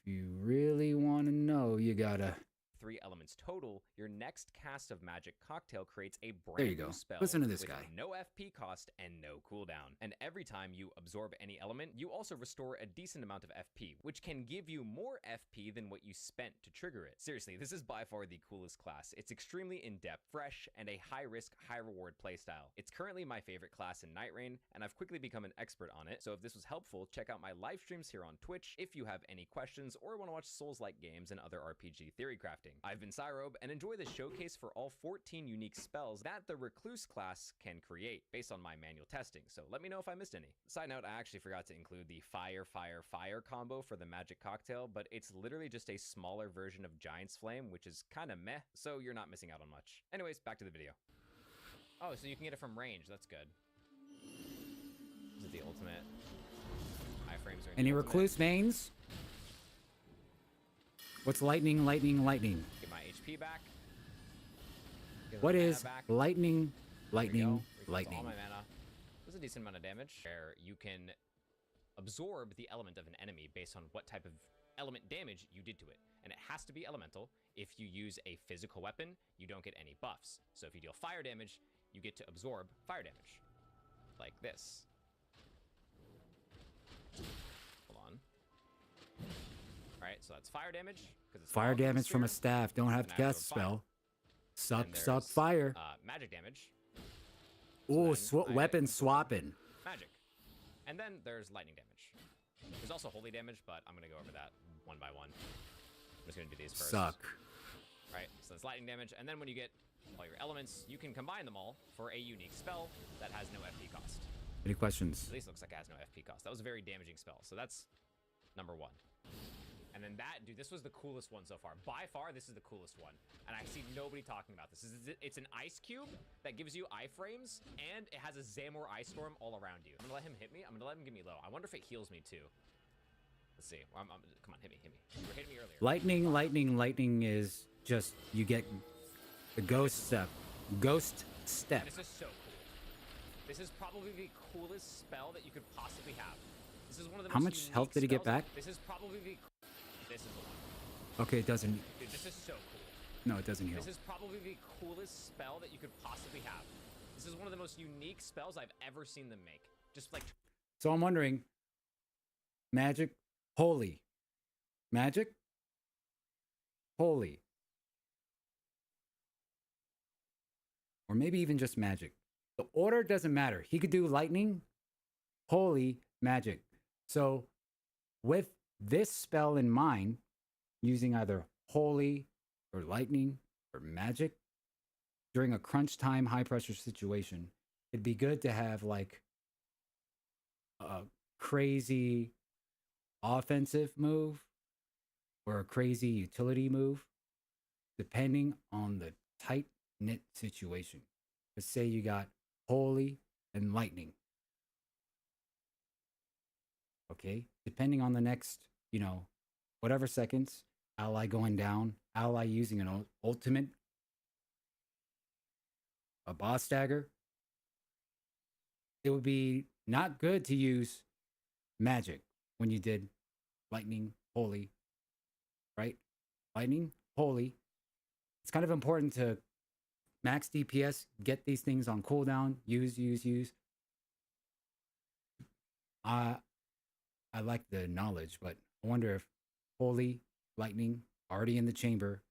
If you really want to know, you gotta... 3 elements total, your next cast of Magic Cocktail creates a There you brand new go. spell Listen to this with guy. no FP cost and no cooldown. And every time you absorb any element, you also restore a decent amount of FP, which can give you more FP than what you spent to trigger it. Seriously, this is by far the coolest class. It's extremely in-depth, fresh, and a high-risk, high-reward playstyle. It's currently my favorite class in Nightreign, and I've quickly become an expert on it, so if this was helpful, check out my live streams here on Twitch if you have any questions or want to watch Souls-like games and other RPG theory crafting. I've been Cyrobe, and enjoy the showcase for all 14 unique spells that the Recluse class can create based on my manual testing, so let me know if I missed any. Side note, I actually forgot to include the fire, fire, fire combo for the Magic Cocktail, but it's literally just a smaller version of Giant's Flame, which is kind of meh, so you're not missing out on much. Anyways, back to the video. Oh, so you can get it from range, that's good. Is it the ultimate? Iframes are in Any the Recluse ultimate. mains? What's lightning, lightning, lightning? Get my HP back. Get What my mana is back. lightning, There we go. lightning, Refills lightning? all my mana. There's a decent amount of damage where you can absorb the element of an enemy based on what type of element damage you did to it. And it has to be elemental. If you use a physical weapon, you don't get any buffs. So if you deal fire damage, you get to absorb fire damage. Like this. Hold on. Alright, so that's fire damage. It's Fire logged in the damage from a sphere. staff. Don't have to And I cast a absorb fire. spell. Suck, And suck there's, fire. Magic damage. Ooh, then I weapon absorb swapping. Magic. And then there's lightning damage. There's also holy damage, but I'm gonna go over that one by one. I'm just gonna do these first. Suck. Right, so that's lightning damage, and then when you get all your elements, you can combine them all for a unique spell that has no FP cost. Any questions? At least it looks like it has no FP cost. That was a very damaging spell, so that's number 1. And then that, dude, this was the coolest one so far. By far, this is the coolest one. And I see nobody talking about this. It's an ice cube that gives you iframes, and it has a Zamor Ice Storm all around you. I'm gonna let him hit me. I'm gonna let him get me low. I wonder if it heals me too. Let's see. Come on, hit me, hit me. You were hitting me earlier. Lightning, lightning, lightning is just, you get the ghost step. Ghost step. This is so cool. This is probably the coolest spell that you could possibly have. This is one of the How most much unique health did he get spells. back? This is probably the... This is the one. Okay, it doesn't. Dude, this is so cool. No, it doesn't heal. This is probably the coolest spell that you could possibly have. This is one of the most unique spells I've ever seen them make. Just like... So I'm wondering, magic, holy. Magic, holy. Or maybe even just magic. The order doesn't matter. He could do lightning, holy, magic. So with this spell in mind, using either holy or lightning or magic during a crunch time, high pressure situation, it'd be good to have like a crazy offensive move or a crazy utility move, depending on the tight knit situation. Let's say you got holy and lightning. Okay, depending on the next, whatever seconds, ally going down, ally using an ultimate, a boss dagger, it would be not good to use magic when you did lightning, holy, right? Lightning, holy. It's kind of important to max DPS, get these things on cooldown, use. I like the knowledge, but I wonder if holy, lightning, already in the chamber,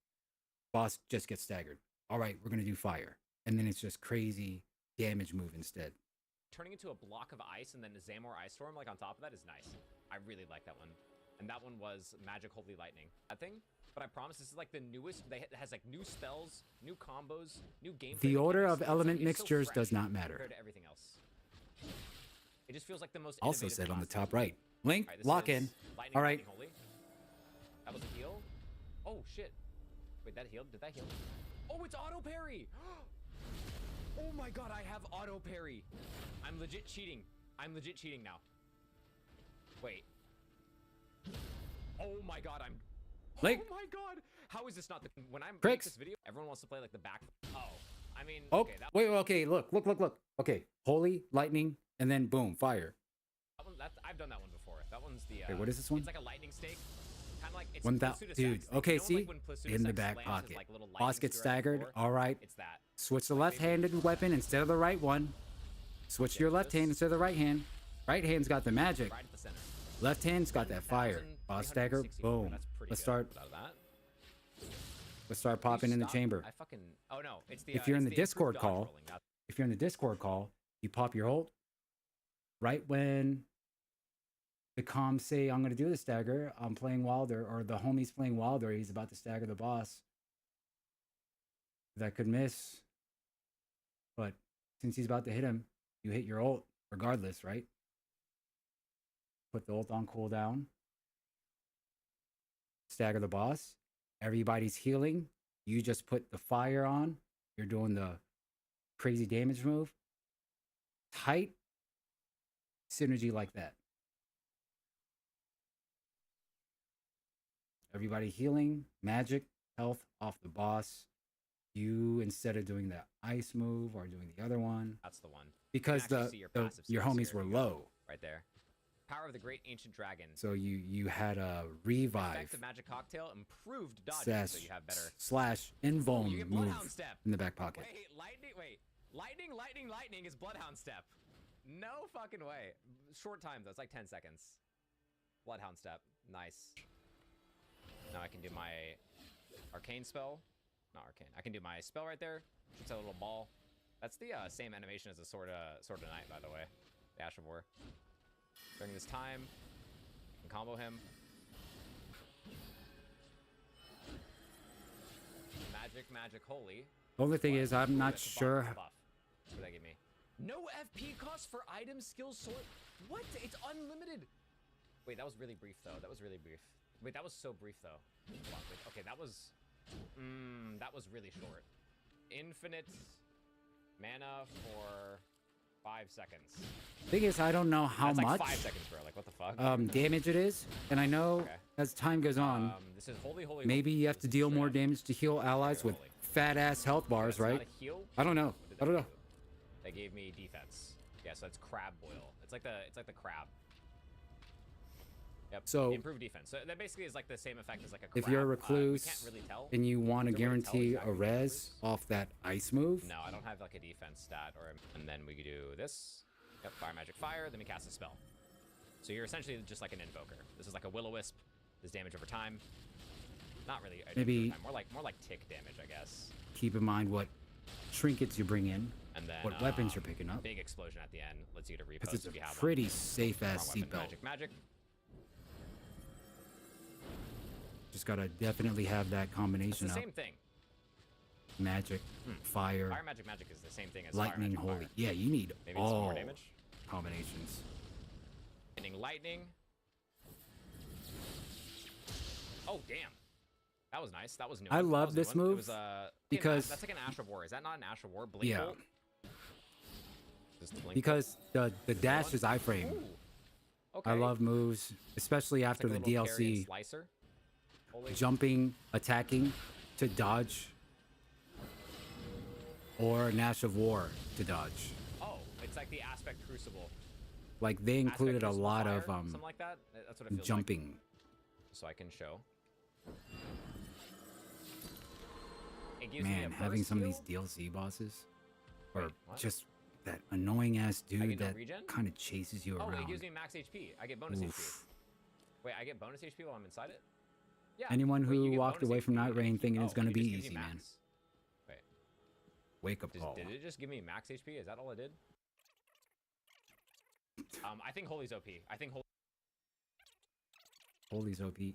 boss just gets staggered. All right, we're going to do fire. And then it's just crazy damage move instead. Turning into a block of ice and then a Zamor Ice Storm like on top of that is nice. I really like that one. And that one was Magic Holy Lightning. That thing, but I promise this is like the newest. It has like new spells, new combos, new gameplay. The order mechanics. of element It's so mixtures fresh does not matter. compared to everything else. It just feels like the most Also innovative said on the class. top right. Link, Alright, this lock is in. Lightning, All right. Lightning Holy. That was a heal. Oh shit. Wait, that healed? Did that heal? Oh, it's auto parry. Oh my god, I have auto parry. I'm legit cheating. I'm legit cheating now. Wait. Oh my god, I'm. Like, Oh my god! How is this not the when I make Crix. this video? Everyone wants to play like the back. Oh, I mean, oh, okay, that, wait, okay, look. Okay, holy, lightning, and then boom, fire. that one, I've done that one before. That one's the. Wait, what is this one? It's like a lightning stake. Kind of like it's One Placiduous that, dude. X. Okay, You know, see, like when Placiduous in the X back slams his, pocket. like, little Boss lightning gets spear out the staggered. floor? All right. It's that. Switch the left-handed weapon instead of the right one. Switch to your left hand instead of the right hand. Right hand's got the magic. Right at the center. Left hand's got that fire. Boss stagger. 1,364, Boom. That's pretty Let's good. start. Out of that. Let's start popping in the chamber. I fucking. Oh no, it's the. If you're in it's the improved Discord dodge call, rolling, not- if you're in the Discord call, you pop your ult right when the comms say, I'm going to do the stagger. I'm playing Wilder, or the homie's playing Wilder. He's about to stagger the boss. That could miss. But since he's about to hit him, you hit your ult regardless, right? Put the ult on cooldown. Stagger the boss. Everybody's healing. You just put the fire on. You're doing the crazy damage move. Tight synergy like that. Everybody healing, magic, health off the boss. You, instead of doing that ice move or doing the other one, That's the one. because actually see your passive your skills homies here. were low, Right there. Power of the Great Ancient Dragon. so you had a revive Effective magic cocktail, improved dodging, slash so you have better. slash You invuln get move Bloodhound Step. in the back pocket. Wait, lightning is Bloodhound Step. No fucking way. Short time though, it's like 10 seconds. Bloodhound Step, nice. Now I can do my arcane spell. Not arcane. I can do my spell right there. Shoots a little ball. That's the same animation as the sword of night, by the way. The Ash of War. During this time, you can combo him. Magic, holy. The only thing is, I'm not That's a buff, sure. that's a buff. What did that give me? No FP cost for items, skills, sword. What? It's unlimited. Wait, that was really brief though. That was really brief. Wait, that was so brief though. Hold on, wait, okay, that was really short. Infinite mana for 5 seconds. Thing is, I don't know how That's much like 5 seconds, bro. Like what the fuck? damage it is, and I know Okay. as time goes on, This is holy. maybe you have to deal more damage to heal allies with holy. fat ass health bars, That's not right? a heal? I don't know. What did I don't that know. do? They gave me defense. Yeah, so that's crab boil. It's like the crab. Yep. So- improved defense. So that basically is like the same effect as like a crab. If you're a We recluse can't really tell. and you want to Is there a way to tell guarantee exactly a what it res is? off that ice move, No, I don't have like a defense stat and then we could do this. Yep, fire magic fire, then we cast a spell. So you're essentially just like an invoker. This is like a will-o-wisp. Does damage over time. Not really Maybe- over time, more like tick damage, I guess. keep in mind what trinkets you bring in, And then what weapons you're picking up, big explosion at the end. Let's you to repost because it's if you a have pretty one. safe ass Wrong weapon, seatbelt. magic. Just gotta definitely have that It's combination the up. same thing. Magic, fire, Fire magic is the same thing as lightning, fire magic, holy. fire. Yeah, you need Maybe it's some all more damage. combinations. Lightning. Oh damn, that was nice. That was new. I That love was a new this one. It move was, because- that's like an Ash of War. Is that not an Ash of War? Blink Yeah. bolt? Just blink Because the dash bolt. is iframe. Ooh. Okay. I love moves, especially It's after like a the little parry and DLC. slicer. Holy Jumping, attacking to dodge, or Nash of War to dodge. Oh, it's like the Aspect Crucible. Like they Aspect included a Crucible lot fire, of something like that. That's what it feels jumping. like. So I can show. It gives me a Man, having burst some of heal. these DLC bosses, or Wait, what? just that annoying ass I dude get no that regen? kind of chases you Oh, around. it gives me max HP. I get bonus HP. Oof. Wait, I get bonus HP while I'm inside it? Yeah. Anyone wait, you who get walked bonus away from HP. Nightreign thinking it's Oh, gonna it be just gives easy, me man. max. Wait, Wake up call. did it just give me max HP? Is that all it did? I think Holy's OP. I think Holy's OP. You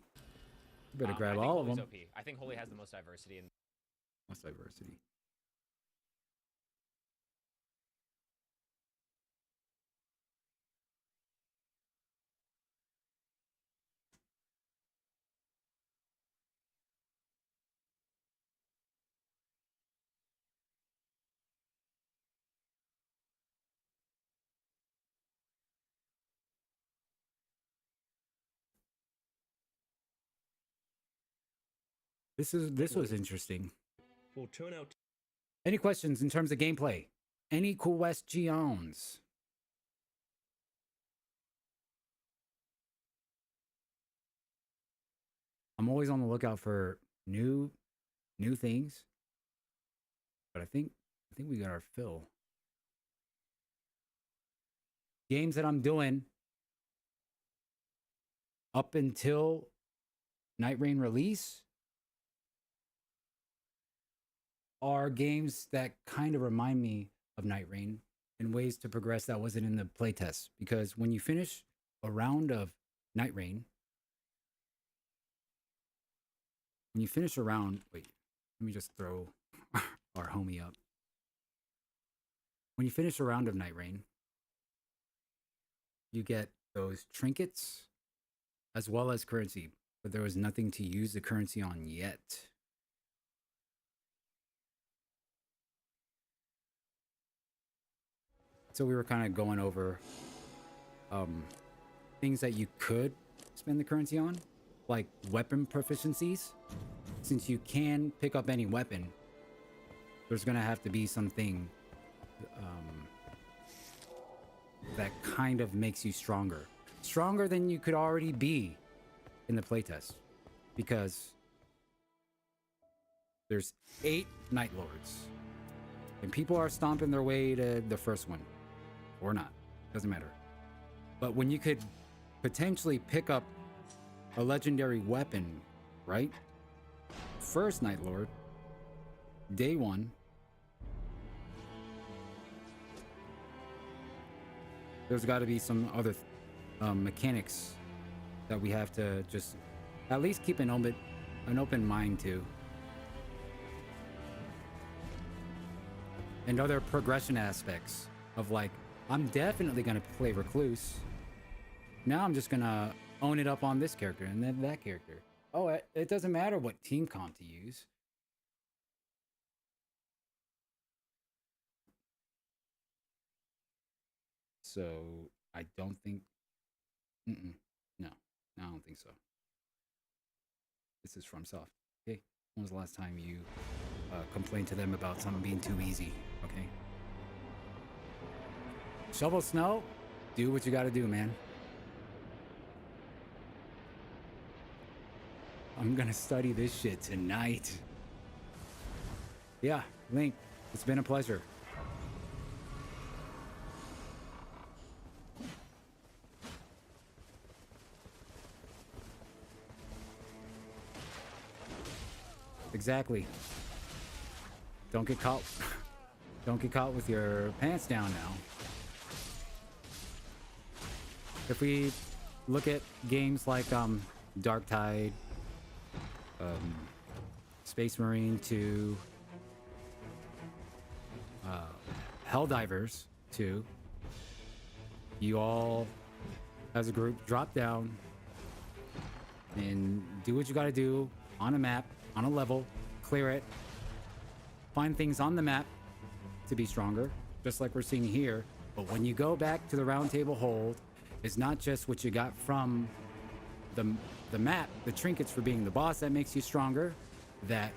better I grab think all of Holy's them. OP. I think Holy has the most diversity in What's diversity? This was interesting. will turn out. Any questions in terms of gameplay? Any questions? I'm always on the lookout for new things, but I think we got our fill. Games that I'm doing up until Nightreign release are games that kind of remind me of Nightreign in ways to progress that wasn't in the playtest. Because when you finish a round of Nightreign, when you finish a round, wait, let me just throw our homie up. When you finish a round of Nightreign, you get those trinkets as well as currency, but there was nothing to use the currency on yet. So we were kind of going over things that you could spend the currency on, like weapon proficiencies. Since you can pick up any weapon, there's gonna have to be something that kind of makes you stronger than you could already be in the playtest, because there's 8 Night Lords and people are stomping their way to the first one, or not, doesn't matter. But when you could potentially pick up a legendary weapon, right? First Night Lord, day 1, there's got to be some other mechanics that we have to just at least keep an open mind to, and other progression aspects of, like, I'm definitely gonna play Recluse. Now I'm just gonna own it up on this character and then that character. Oh, it doesn't matter what team comp to use. So I don't think. No, I don't think so. This is from Soft. Okay, when was the last time you complained to them about something being too easy? Okay. Shovel snow. Do what you got to do, man. I'm gonna study this shit tonight. Yeah, Link, it's been a pleasure. Exactly. Don't get caught. Don't get caught with your pants down now. If we look at games like Dark Tide, Space Marine 2, Helldivers 2, you all as a group drop down and do what you gotta do on a map, on a level, clear it, find things on the map to be stronger, just like we're seeing here. But when you go back to the round table hold, it's not just what you got from the map, the trinkets for being the boss that makes you stronger, that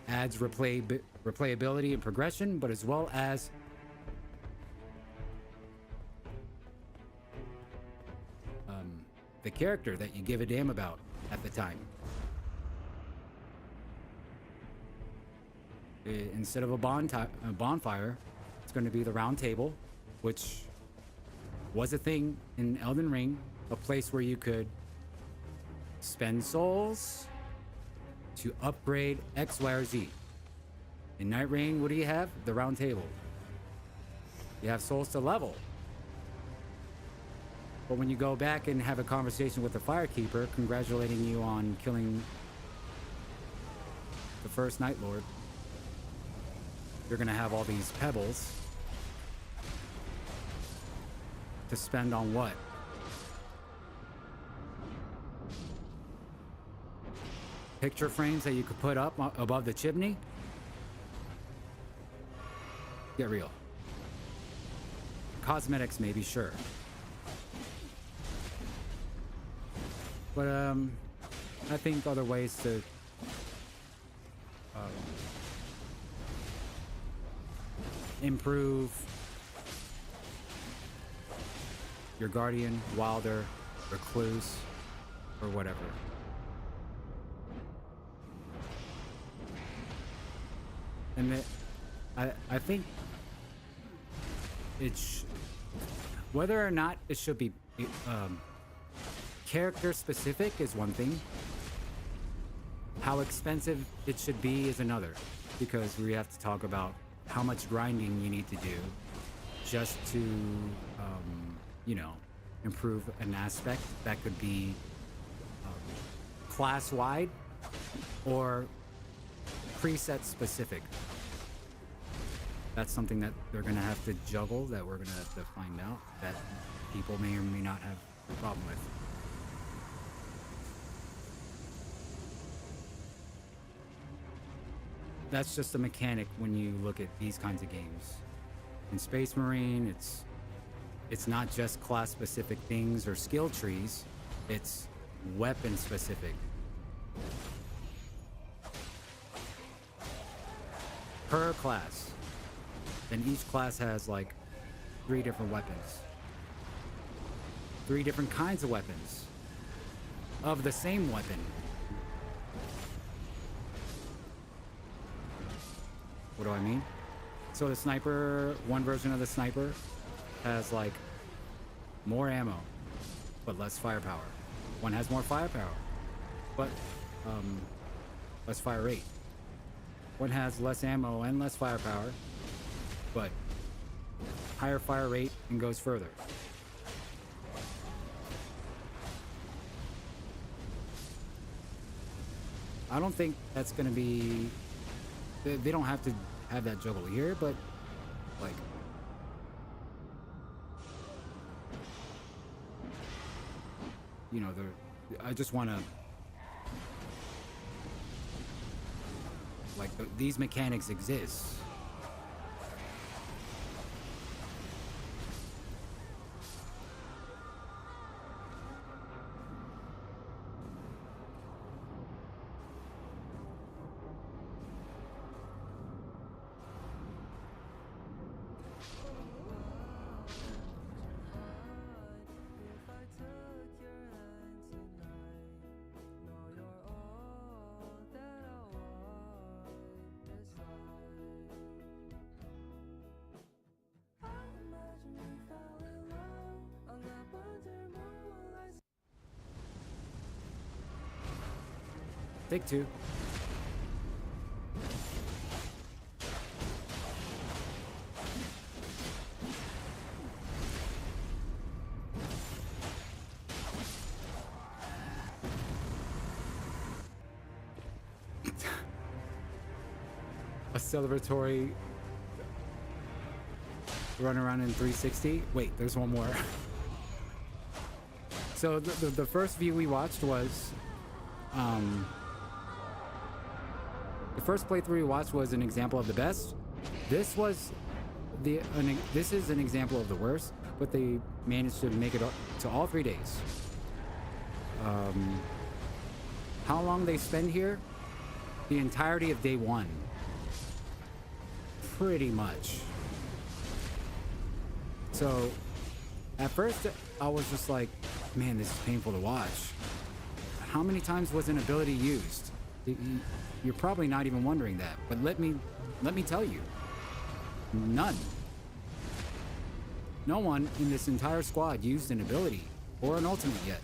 adds replayability and progression, but as well as the character that you give a damn about at the time. Instead of a bonfire, it's going to be the round table, which was a thing in Elden Ring, a place where you could spend souls to upgrade X, Y, or Z. In Nightreign, what do you have? The round table. You have souls to level. But when you go back and have a conversation with the Firekeeper, congratulating you on killing the first Night Lord, you're gonna have all these pebbles to spend on what? Picture frames that you could put up above the chimney? Get real. Cosmetics, maybe, sure. But I think other ways to improve your guardian, wilder, recluse, or whatever. And I think it's whether or not it should be character specific is one thing. How expensive it should be is another, because we have to talk about how much grinding you need to do just to, you know, improve an aspect that could be class-wide or preset specific. That's something that they're gonna have to juggle, that we're gonna have to find out, that people may or may not have a problem with. That's just a mechanic when you look at these kinds of games. In Space Marine, it's not just class specific things or skill trees, it's weapon specific. Per class. And each class has like 3 different weapons. 3 different kinds of weapons. Of the same weapon. What do I mean? So the sniper, one version of the sniper has like more ammo, but less firepower. One has more firepower, but less fire rate. One has less ammo and less firepower, but higher fire rate and goes further. I don't think that's gonna be... They don't have to have that juggle here, but like... You know, I just want to... Like, these mechanics exist. Take 2. A celebratory run around in 360. Wait, there's one more. So the first view we watched was the first playthrough we watched was an example of the best. This is an example of the worst, but they managed to make it to all 3 days. How long they spend here? The entirety of day 1. Pretty much. So, at first, I was just like, man, this is painful to watch. How many times was an ability used? You're probably not even wondering that, but let me tell you, none. No one in this entire squad used an ability or an ultimate yet.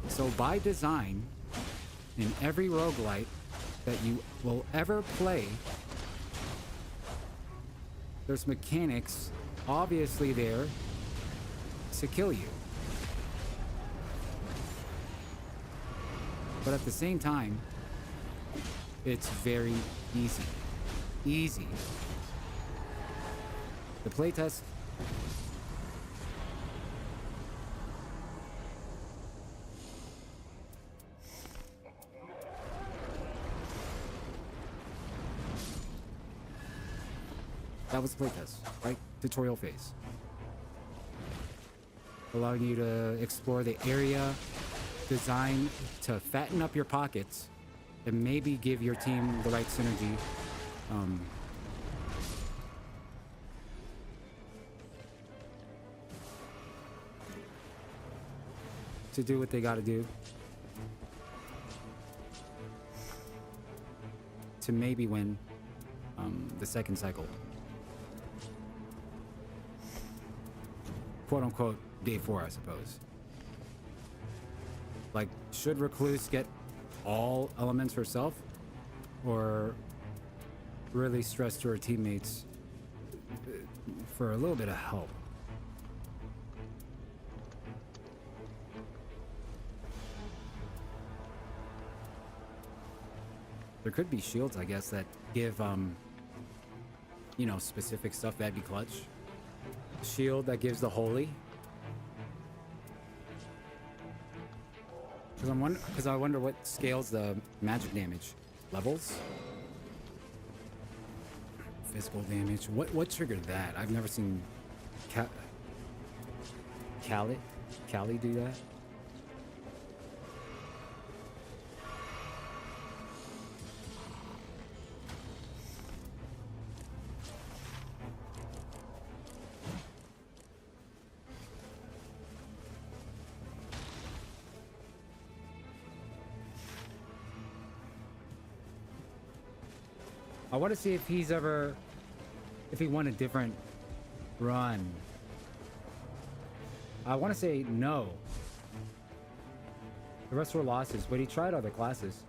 So by design, in every roguelite that you will ever play, there's mechanics obviously there to kill you. But at the same time, it's very easy. Easy. The playtest... That was the playtest, right? Tutorial phase. allowing you to explore the area, designed to fatten up your pockets, and maybe give your team the right synergy. To do what they gotta do. To maybe win the second cycle. Quote unquote, day 4, I suppose. Like, should Recluse get all elements herself? Or really stress to her teammates for a little bit of help? There could be shields, I guess, that give, you know, specific stuff. That'd be clutch. Shield that gives the holy. Because I wonder what scales the magic damage. Levels? Physical damage. What triggered that? I've never seen Callie do that. I want to see if he won a different run. I want to say no. The rest were losses, but he tried other classes.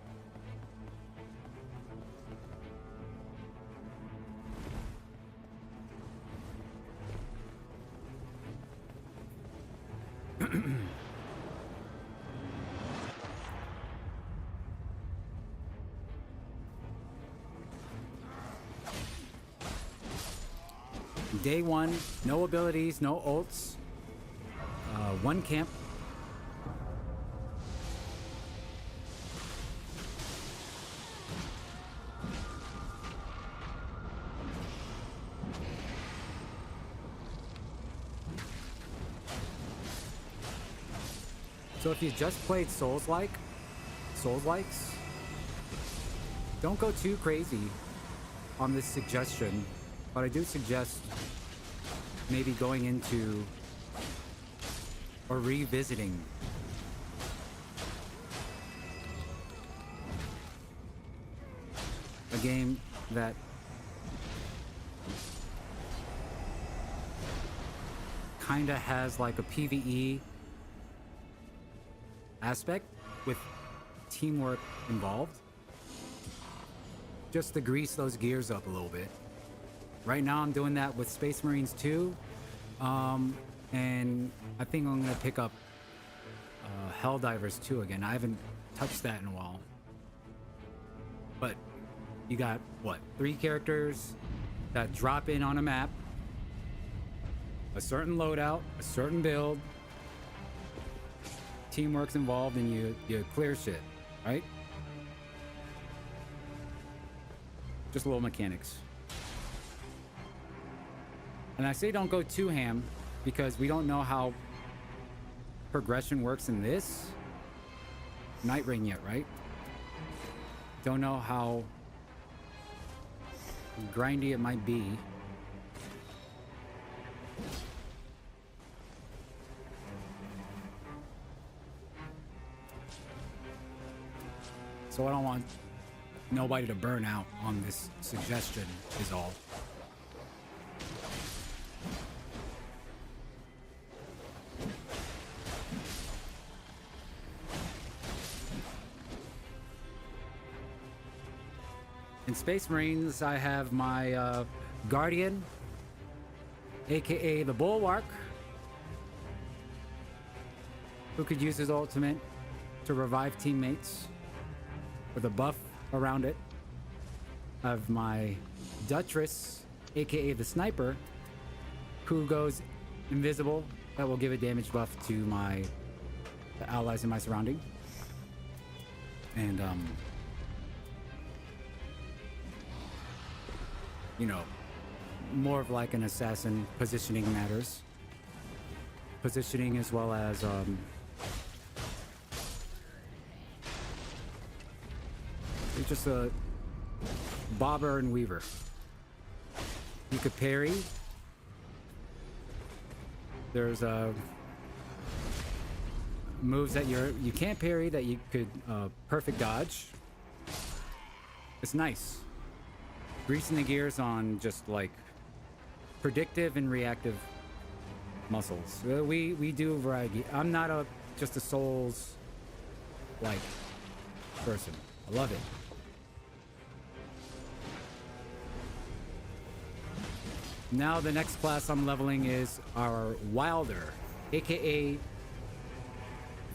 Day 1, no abilities, no ults, 1 camp. So if you just played Souls-likes, don't go too crazy on this suggestion, but I do suggest maybe going into or revisiting a game that kinda has like a PvE aspect with teamwork involved, just to grease those gears up a little bit. Right now I'm doing that with Space Marines 2, and I think I'm gonna pick up Helldivers 2 again. I haven't touched that in a while. But you got, what, 3 characters that drop in on a map, a certain loadout, a certain build, teamwork's involved, and you clear shit, right? Just little mechanics. And I say don't go too ham because we don't know how progression works in this Nightreign yet, right? Don't know how grindy it might be. So I don't want nobody to burn out on this suggestion is all. In Space Marines, I have my Guardian, aka the Bulwark, who could use his ultimate to revive teammates with a buff around it. I have my Duchess, aka the Sniper, who goes invisible. That will give a damage buff to the allies in my surrounding. And you know, more of like an assassin. Positioning matters. positioning as well as it's just a bobber and weaver. You could parry. There's moves that you can't parry that you could perfect dodge. It's nice. Greasing the gears on just like predictive and reactive muscles. We do a variety. I'm not just a Souls like person. I love it. Now the next class I'm leveling is our Wilder, aka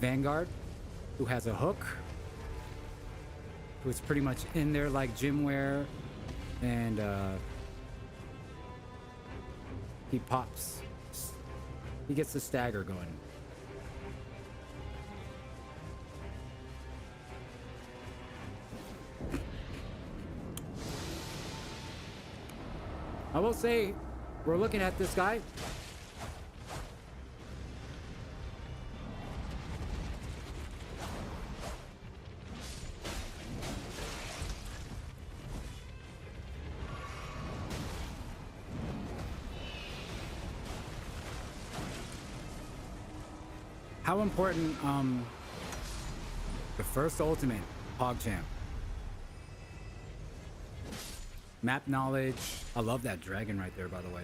Vanguard, who has a hook, who's pretty much in there like gym wear, and he pops. He gets the stagger going. I will say, we're looking at this guy. How important, the first ultimate, PogChamp. Map knowledge. I love that dragon right there, by the way.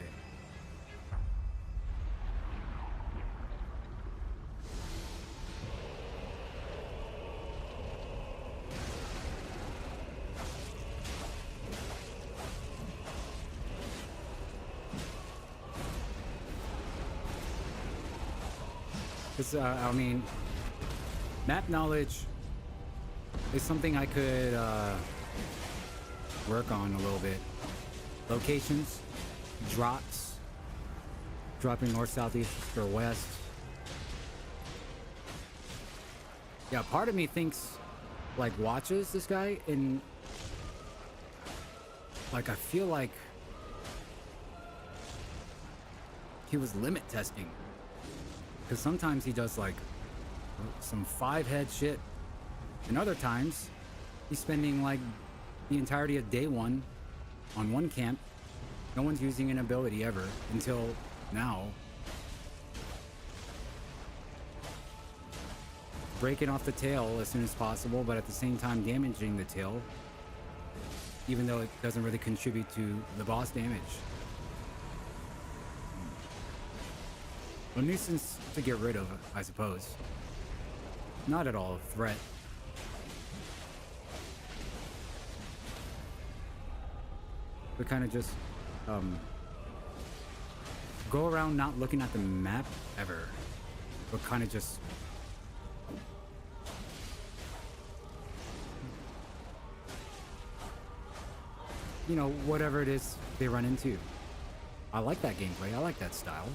Because, I mean, map knowledge is something I could work on a little bit. Locations, drops, dropping north, south, east, or west. Yeah, part of me thinks, like, watches this guy, and, like, I feel like he was limit testing. Because sometimes he does, like, some 5-head shit, and other times he's spending, like, the entirety of day one on one camp. No one's using an ability ever until now. Breaking off the tail as soon as possible, but at the same time damaging the tail, even though it doesn't really contribute to the boss damage. A nuisance to get rid of, I suppose. Not at all a threat. But kind of just go around not looking at the map ever, but kind of just you know, whatever it is they run into. I like that gameplay. I like that style.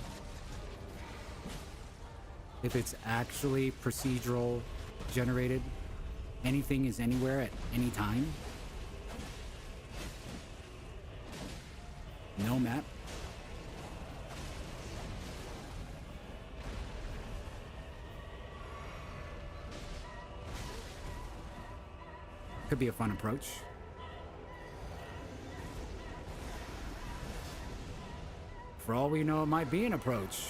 If it's actually procedural generated, anything is anywhere at any time. No map. Could be a fun approach. For all we know, it might be an approach.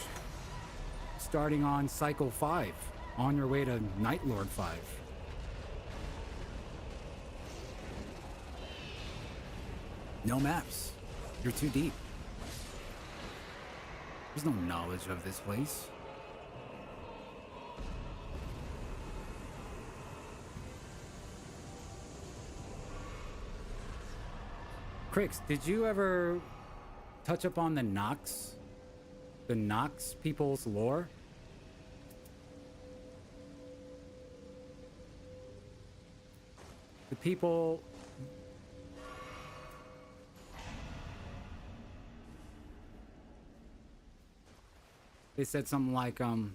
Starting on Cycle 5, on your way to Night Lord 5. No maps. You're too deep. There's no knowledge of this place. Crix, did you ever touch up on the Nox? The Nox people's lore? The people... They said something like, and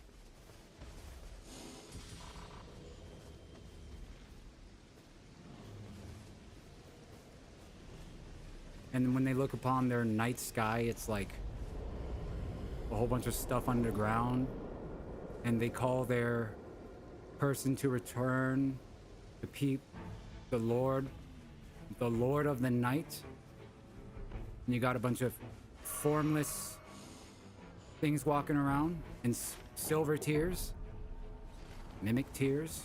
when they look upon their night sky, it's like a whole bunch of stuff underground, and they call their person to return to peep the Lord of the Night. And you got a bunch of formless things walking around and silver tears, mimic tears.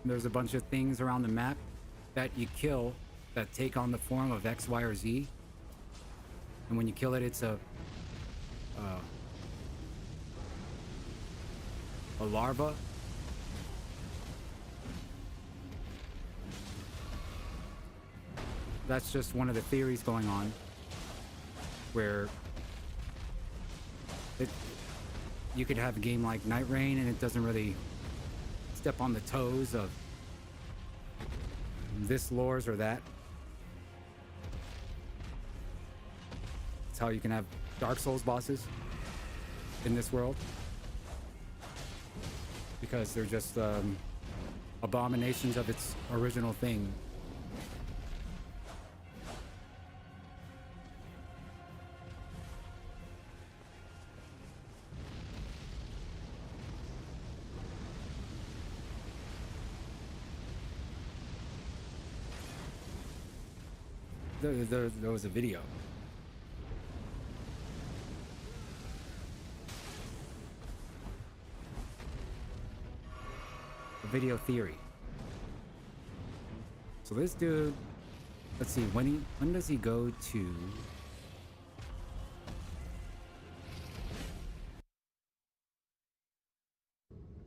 There's a bunch of things around the map that you kill that take on the form of X, Y, or Z. And when you kill it, it's a larva. That's just one of the theories going on, where you could have a game like Nightreign and it doesn't really step on the toes of this lores or that. It's how you can have Dark Souls bosses in this world, because they're just abominations of its original thing. There was a video. A video theory. So this dude, let's see, when does he go to?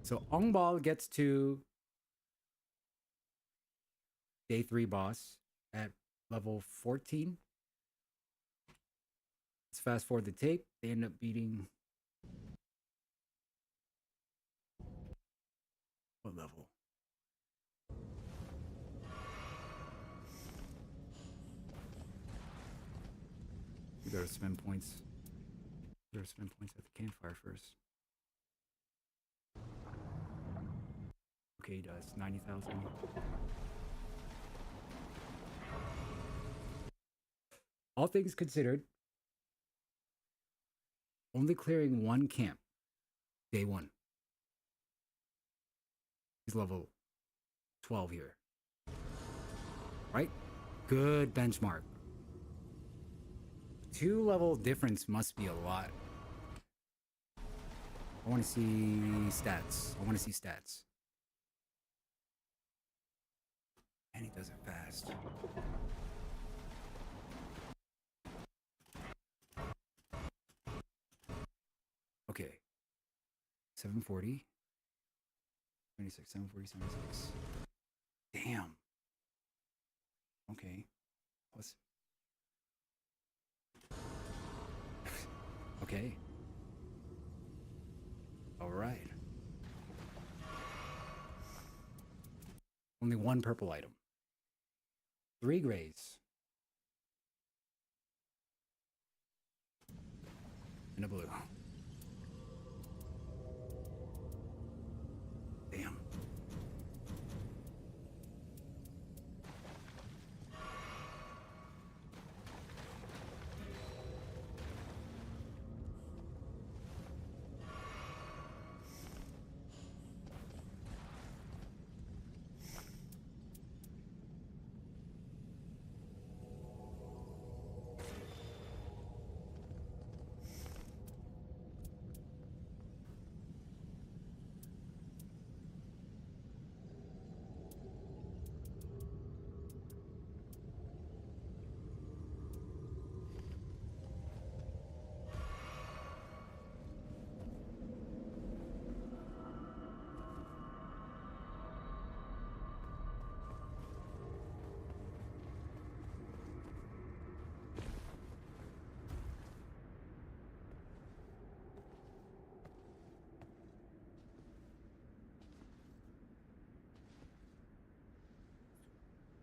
So Ongbal gets to day 3 boss at level 14. Let's fast forward the tape. They end up beating what level? We gotta spend points. We gotta spend points at the campfire first. Okay, he does 90,000. All things considered, only clearing one camp, day 1. He's level 12 here. Right? Good benchmark. 2 level difference must be a lot. I want to see stats. And he does it fast. Okay. 740. 76, 740, 76. Damn. Okay. Plus. Okay. All right. Only 1 purple item. 3 grays. And a blue. Damn.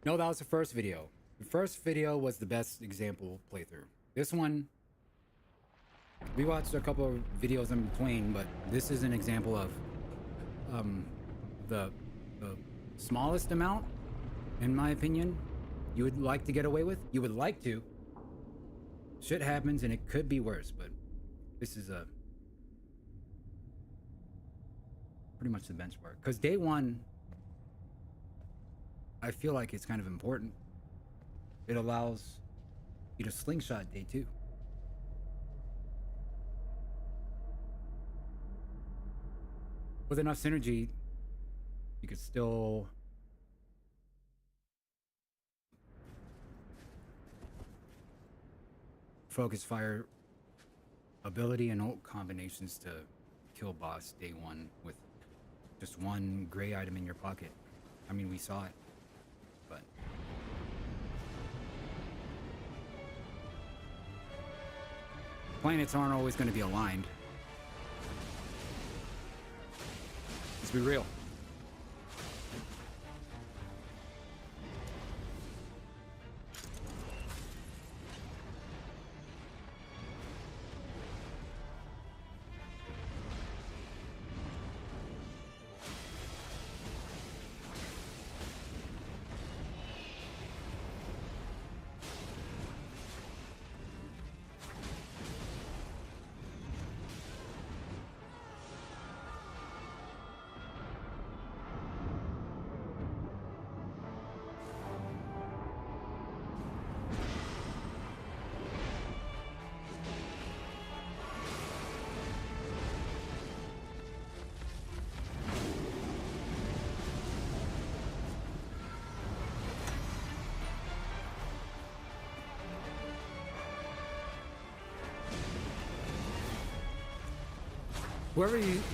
No, that was the first video. The first video was the best example playthrough. This one, we watched a couple of videos in between, but this is an example of the smallest amount, in my opinion, you would like to get away with. You would like to. Shit happens and it could be worse, but this is pretty much the benchmark. Because day one, I feel like it's kind of important. It allows you to slingshot day two. With enough synergy, you could still focus fire ability and ult combinations to kill boss day one with just one gray item in your pocket. I mean, we saw it, but planets aren't always going to be aligned. Let's be real.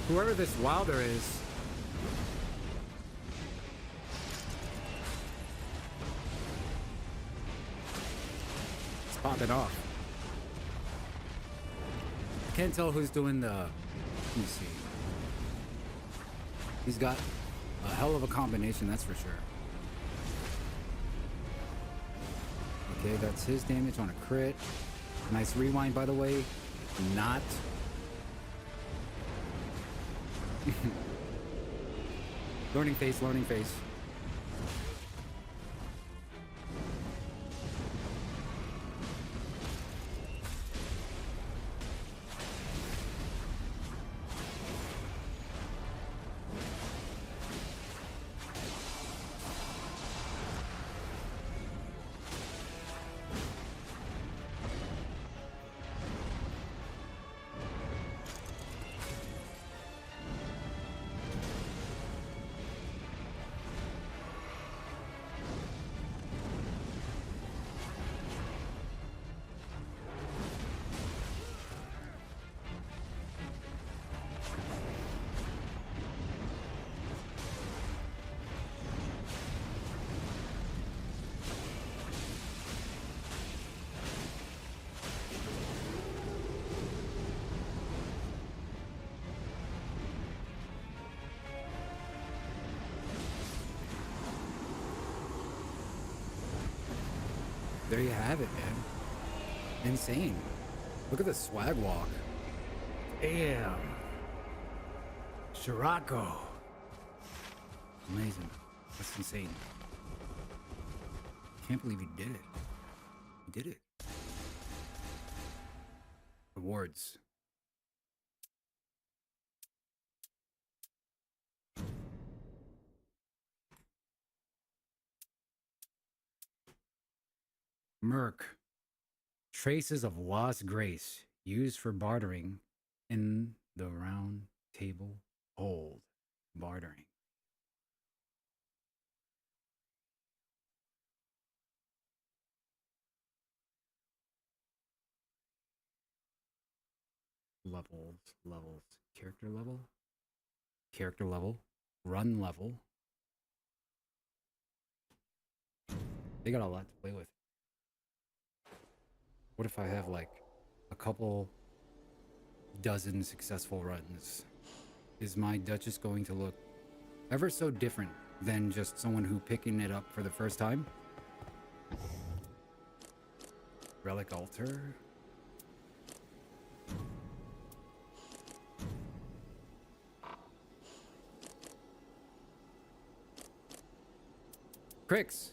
Whoever this Wilder is, let's pop it off. I can't tell who's doing the. Let me see. He's got a hell of a combination, that's for sure. Okay, that's his damage on a crit. Nice rewind, by the way. Not. Learning phase, learning phase. There you have it, man. Insane. Look at the swag walk. Damn. Shirako. Amazing. That's insane. Can't believe he did it. He did it. Awards. Merc. Traces of lost grace used for bartering in the round table hold. Bartering. Levels. Character level. Run level. They got a lot to play with. What if I have like a couple dozen successful runs? Is my Duchess going to look ever so different than just someone who picking it up for the first time? Relic Altar. Crix,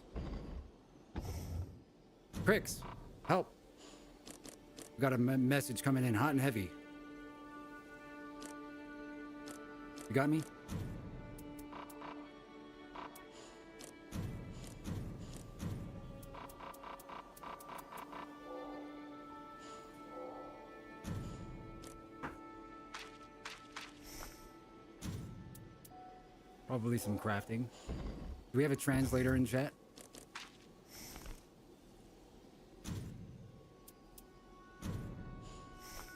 help. We got a message coming in hot and heavy. You got me? Probably some crafting. Do we have a translator in chat?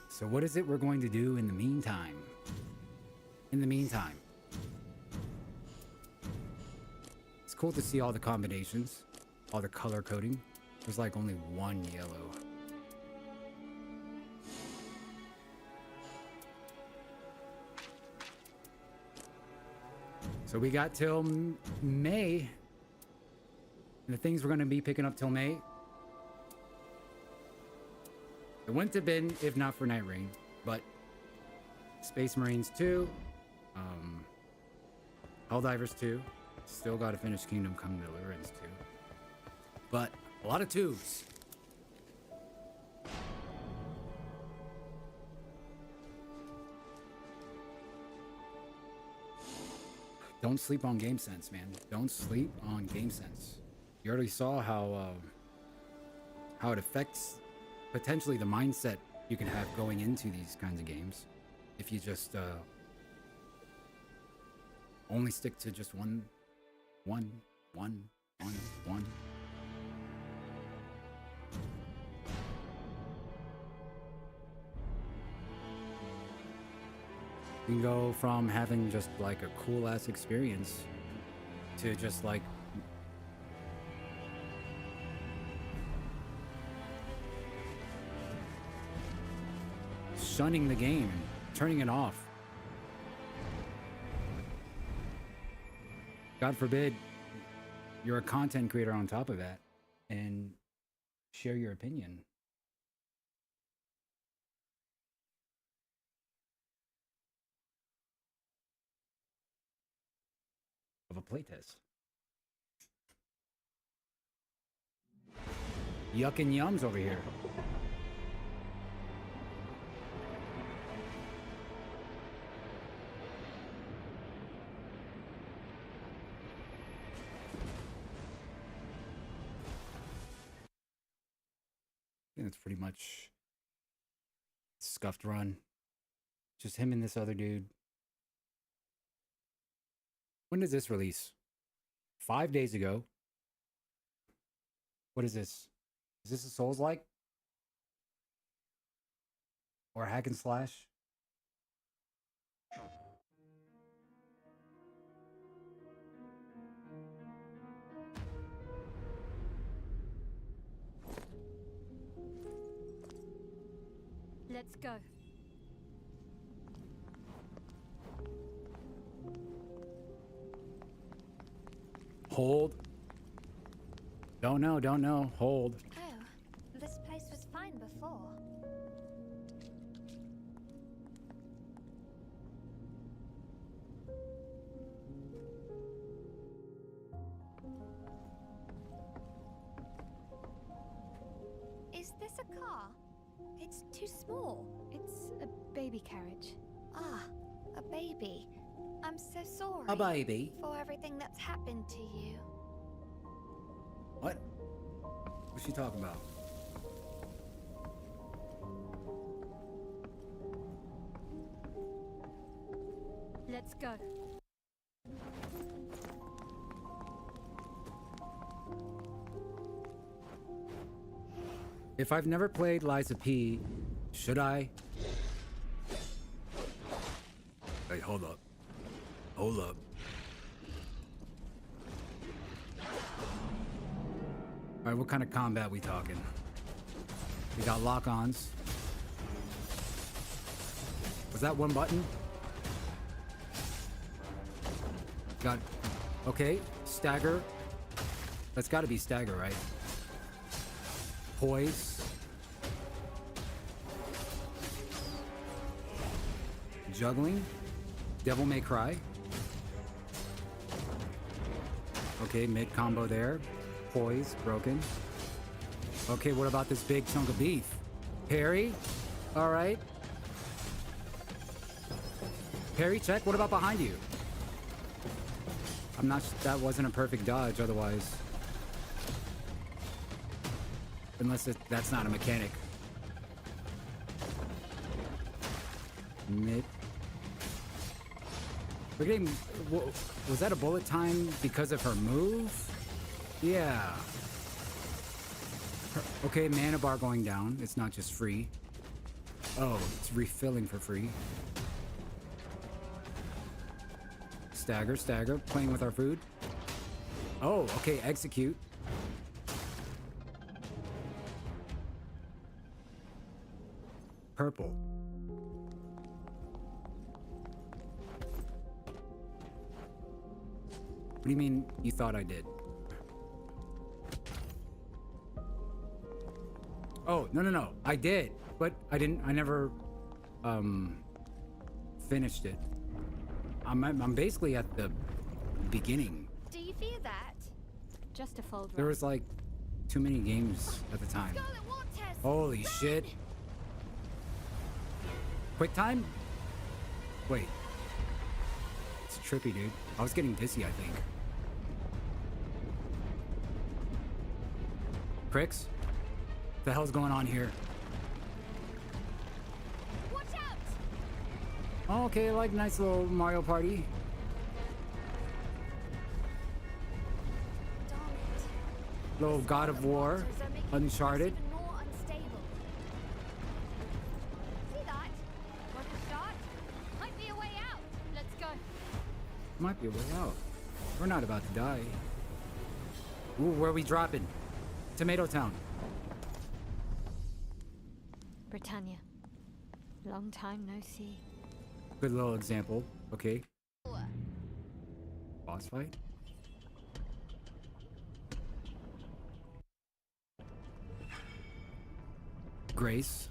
So what is it we're going to do in the meantime? In the meantime. It's cool to see all the combinations, all the color coding. There's like only one yellow. So we got till May. And the things we're going to be picking up till May. It wouldn't have been if not for Nightreign, but Space Marines 2, Helldivers 2, still got to finish Kingdom Come Deliverance 2, but a lot of 2s. Don't sleep on game sense, man. Don't sleep on game sense. You already saw how it affects potentially the mindset you can have going into these kinds of games if you just only stick to just one. You can go from having just like a cool ass experience to just like shunning the game, turning it off. God forbid you're a content creator on top of that and share your opinion. Of a playtest. Yuck and yums over here. I think it's pretty much scuffed run. Just him and this other dude. When does this release? 5 days ago. What is this? Is this a Souls-like? Or hack and slash? Let's go. Hold. Don't know. Hold. Oh, this place was fine before. Is this a car? It's too small. It's a baby carriage. Ah, a baby. I'm so sorry. A baby? For everything that's happened to you. What? What's she talking about? Let's go. If I've never played Lies of P, should I? Hey, hold up. Hold up. Alright, what kind of combat we talking? We got lock-ons. Was that one button? Got... Okay, stagger. That's gotta be stagger, right? Poise. Juggling. Devil May Cry. Okay, mid combo there. Poise, broken. Okay, what about this big chunk of beef? Parry. All right. Parry check. What about behind you? I'm not. That wasn't a perfect dodge. Otherwise, unless that's not a mechanic. Mid. We're getting... Was that a bullet time because of her move? Yeah. Okay, mana bar going down. It's not just free. Oh, it's refilling for free. Stagger, stagger. Playing with our food. Oh, okay, execute. Purple. What do you mean you thought I did? Oh, no. I did, but I never finished it. I'm basically at the beginning. Do you fear that? Just a fold There was like too many games at the time. Scarlet Waters! Holy shit. Quick time? Wait. It's trippy, dude. I was getting dizzy, I think. Pricks? What the hell's going on here? Watch out! Oh, okay, like nice little Mario Party. Darn it. Little God of War. Waters are making Uncharted. things even more unstable. See that? Want to start? Might be a way out. Let's go. Might be a way out. We're not about to die. Ooh, where are we dropping? Tomato Town. Britannia. Long time no see. Good little example. Okay. Boss fight? Grace.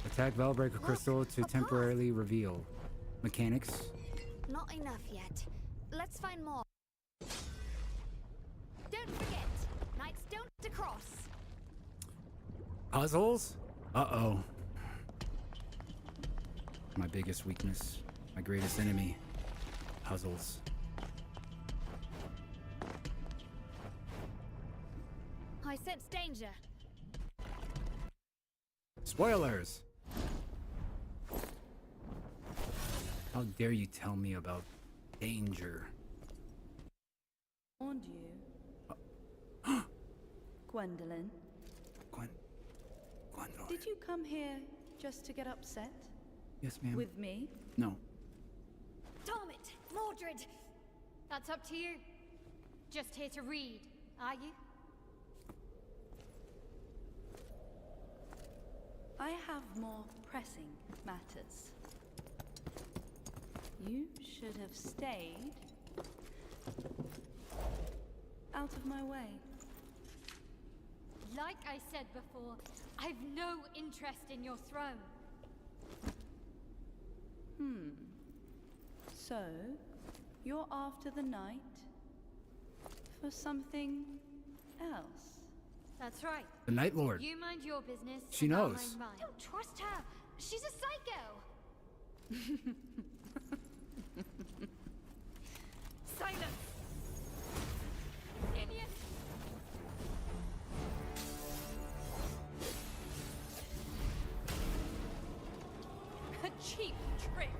Attack Valbreaker Crystal to temporarily reveal. Mechanics. Not enough yet. Let's find more. Don't forget, knights don't cross. Puzzles? Uh-oh. My biggest weakness. My greatest enemy. Puzzles. I sense danger. Spoilers! How dare you tell me about danger? Warned you. Gwendolyn, Gwendolyn. did you come here just to get upset? Yes, ma'am. With me? No. Damn it, Mordred! That's up to you. Just here to read, are you? I have more pressing matters. You should have stayed out of my way. Like I said before, I've no interest in your throne. So, you're after the knight for something else? That's right. The Night Lord. You mind your business. She and I'll knows. mind mine. Don't trust her. She's a psycho. Silence. Idiot. A cheap trick.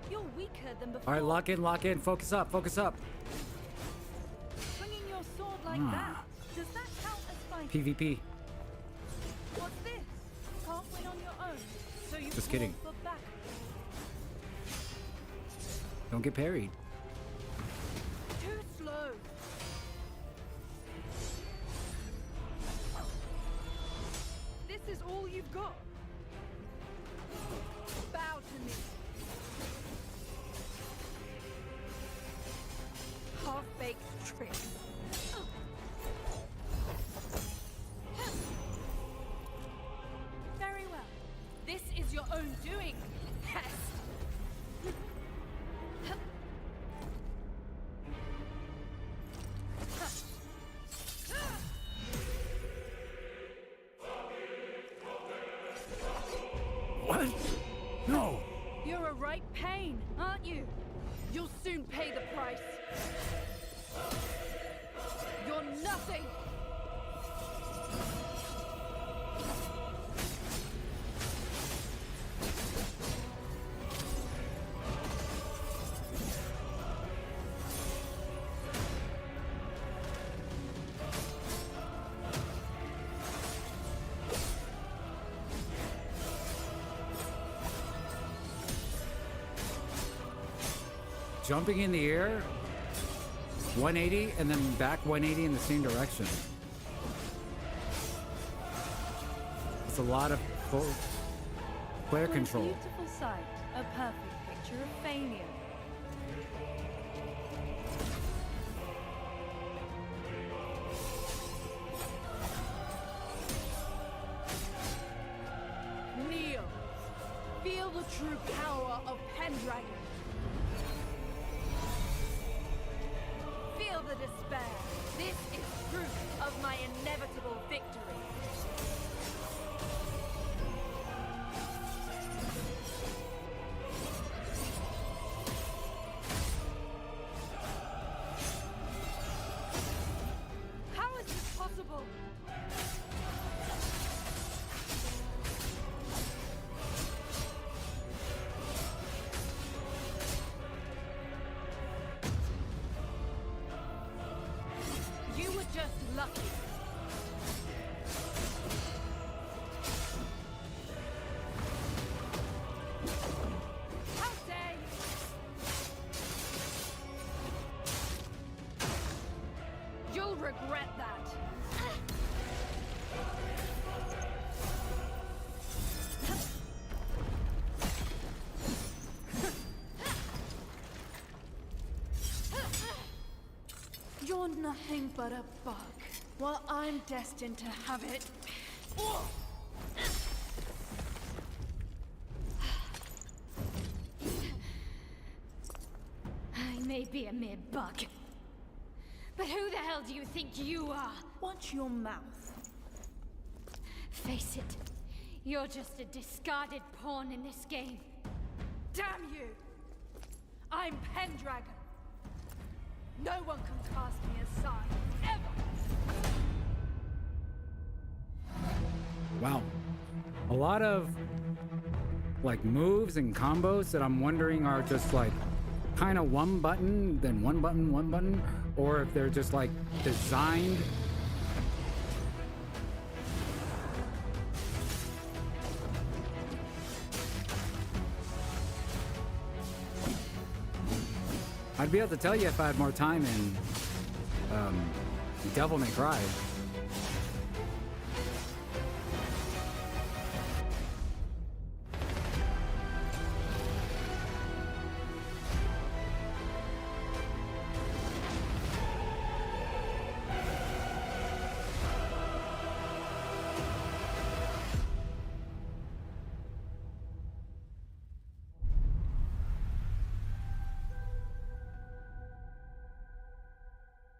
You're weaker than before. Alright, lock in, focus up. Swinging your sword like that. Does that count as fighting? PvP. What's this? Can't win on your own. So you Just kidding. call for back. Don't get parried. Too slow. This is all you've got. Bow to me. Half-baked trick. Very well. This is your own doing, pest. No! You're a right pain, aren't you? You'll soon pay the price. You're nothing! Jumping in the air, 180, and then back 180 in the same direction. It's a lot of player control. A beautiful sight, a perfect picture of failure. Kneel. Feel the true power of Pendragon. Feel the despair. This is proof of my inevitable victory. How is this possible? You were just lucky. How dare you? You'll regret that. You're nothing but a bug, while I'm destined to have it. I may be a mere bug. But who the hell do you think you are? Watch your mouth. Face it. You're just a discarded pawn in this game. Damn you! I'm Pendragon. No one can cast me aside, ever! Wow. A lot of like moves and combos that I'm wondering are just like kind of one button, then one button, or if they're just like designed. I'd be able to tell you if I had more time in Devil May Cry.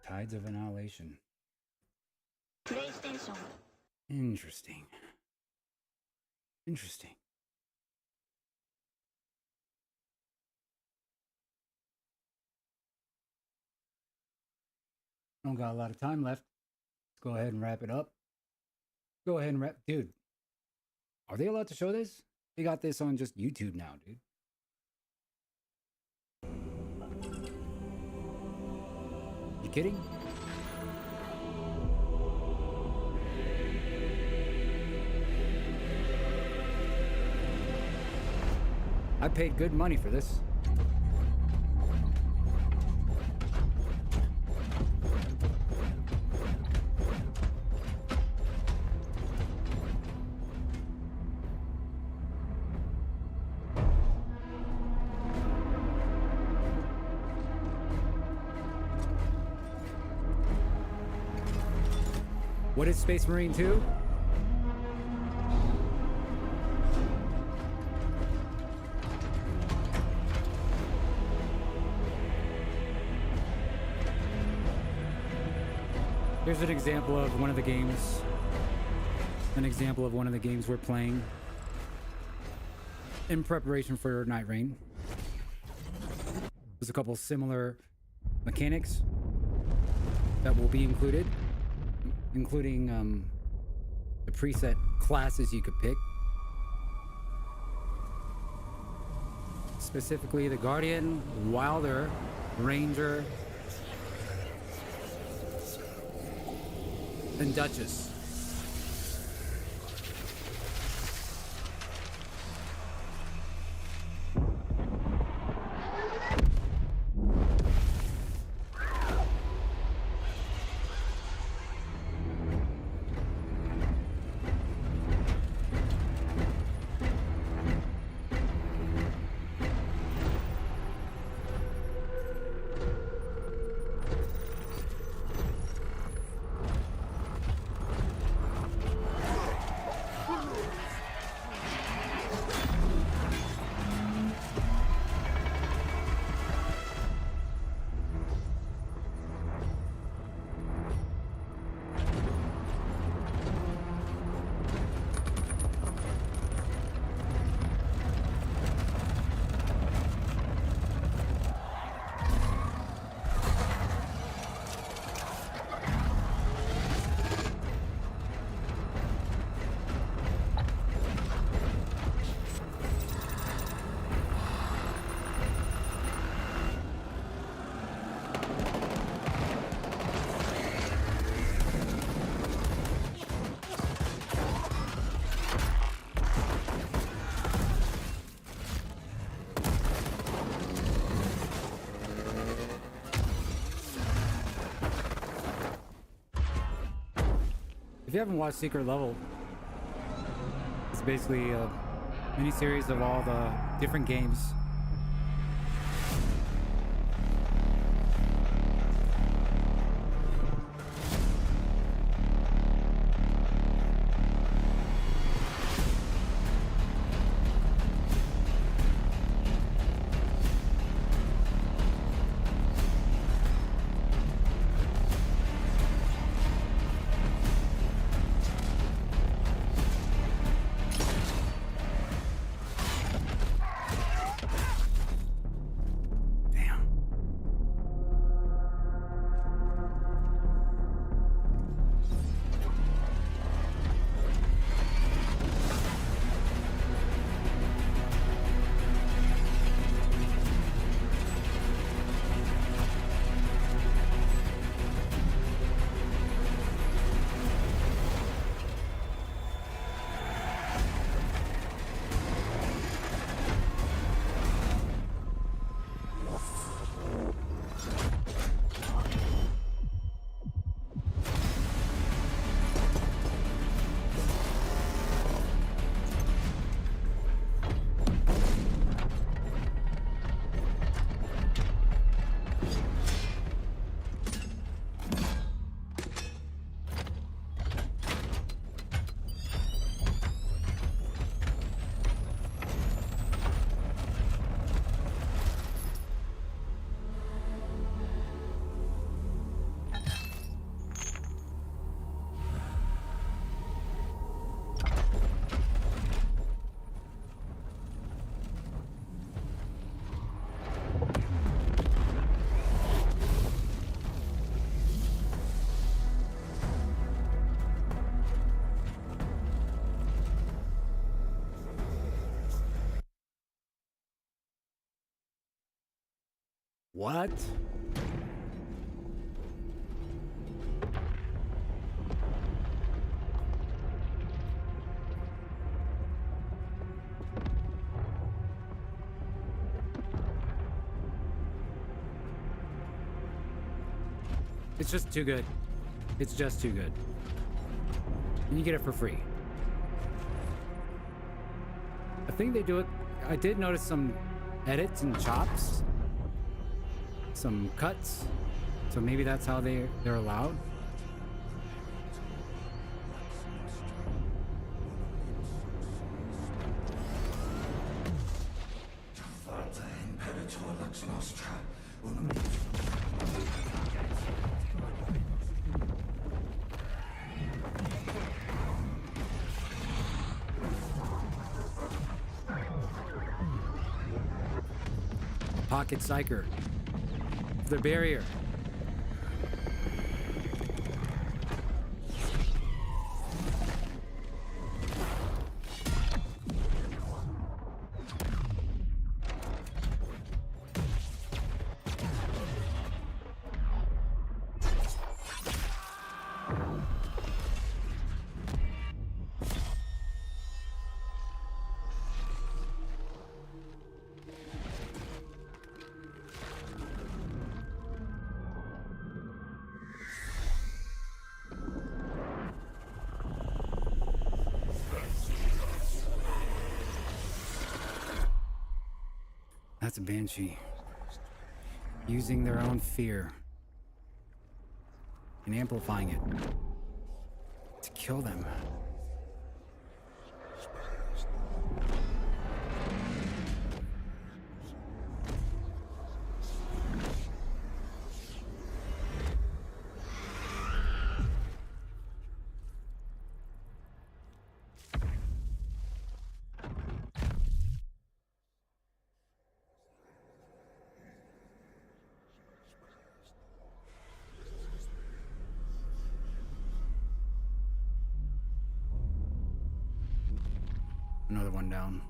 Tides of Annihilation. PlayStation. Interesting. Interesting. Don't got a lot of time left. Let's go ahead and wrap it up. Go ahead and wrap. Dude, are they allowed to show this? They got this on just YouTube now, dude. You kidding? I paid good money for this. What is Space Marine 2? Here's an example of one of the games. An example of one of the games we're playing. in preparation for Nightreign. There's a couple similar mechanics that will be included, including the preset classes you could pick. Specifically the Guardian, Wilder, Ranger, and Duchess. If you haven't watched Secret Level, it's basically a mini-series of all the different games. What? It's just too good. It's just too good. And you get it for free. I think they do it. I did notice some edits and chops. Some cuts. So maybe that's how they're allowed. Pocket Psyker. The barrier. That's a banshee. Using their own fear and amplifying it to kill them. Another one down.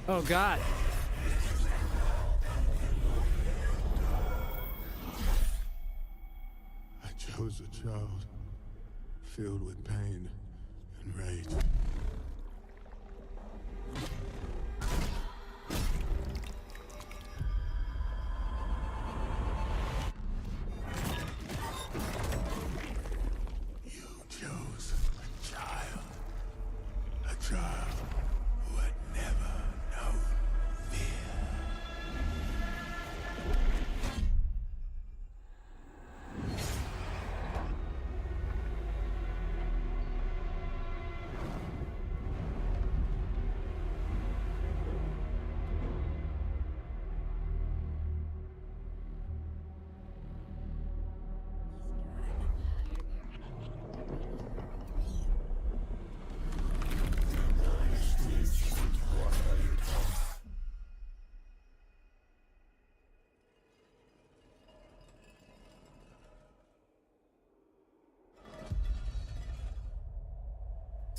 Oh God. I chose a child filled with pain and rage.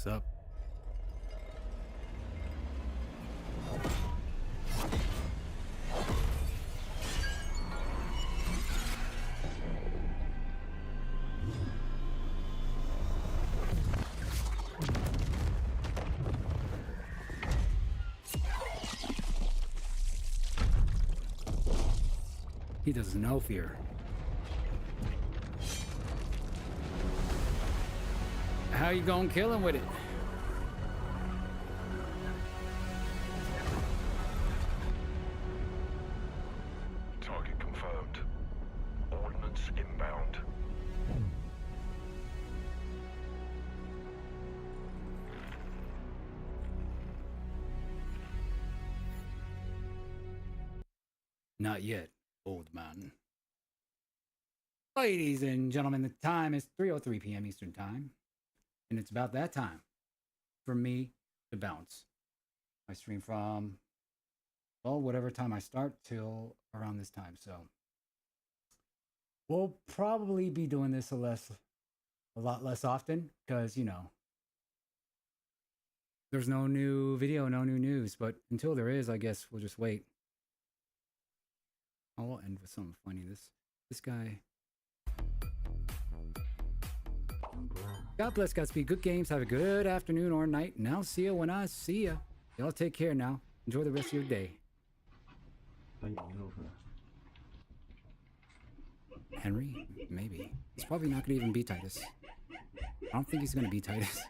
What's up? He doesn't know fear. How you gonna kill him with it? Target confirmed. Ordnance inbound. Not yet, old man. Ladies and gentlemen, the time is 3:03 p.m. Eastern Time. And it's about that time for me to bounce. I stream from, well, whatever time I start till around this time. So we'll probably be doing this a lot less often because, you know, there's no new video, no new news. But until there is, I guess we'll just wait. I'll end with something funny. This guy. God bless, Godspeed. Good games. Have a good afternoon or night. And I'll see you when I see you. Y'all take care now. Enjoy the rest of your day. Henry? Maybe. He's probably not going to even be Titus. I don't think he's going to be Titus.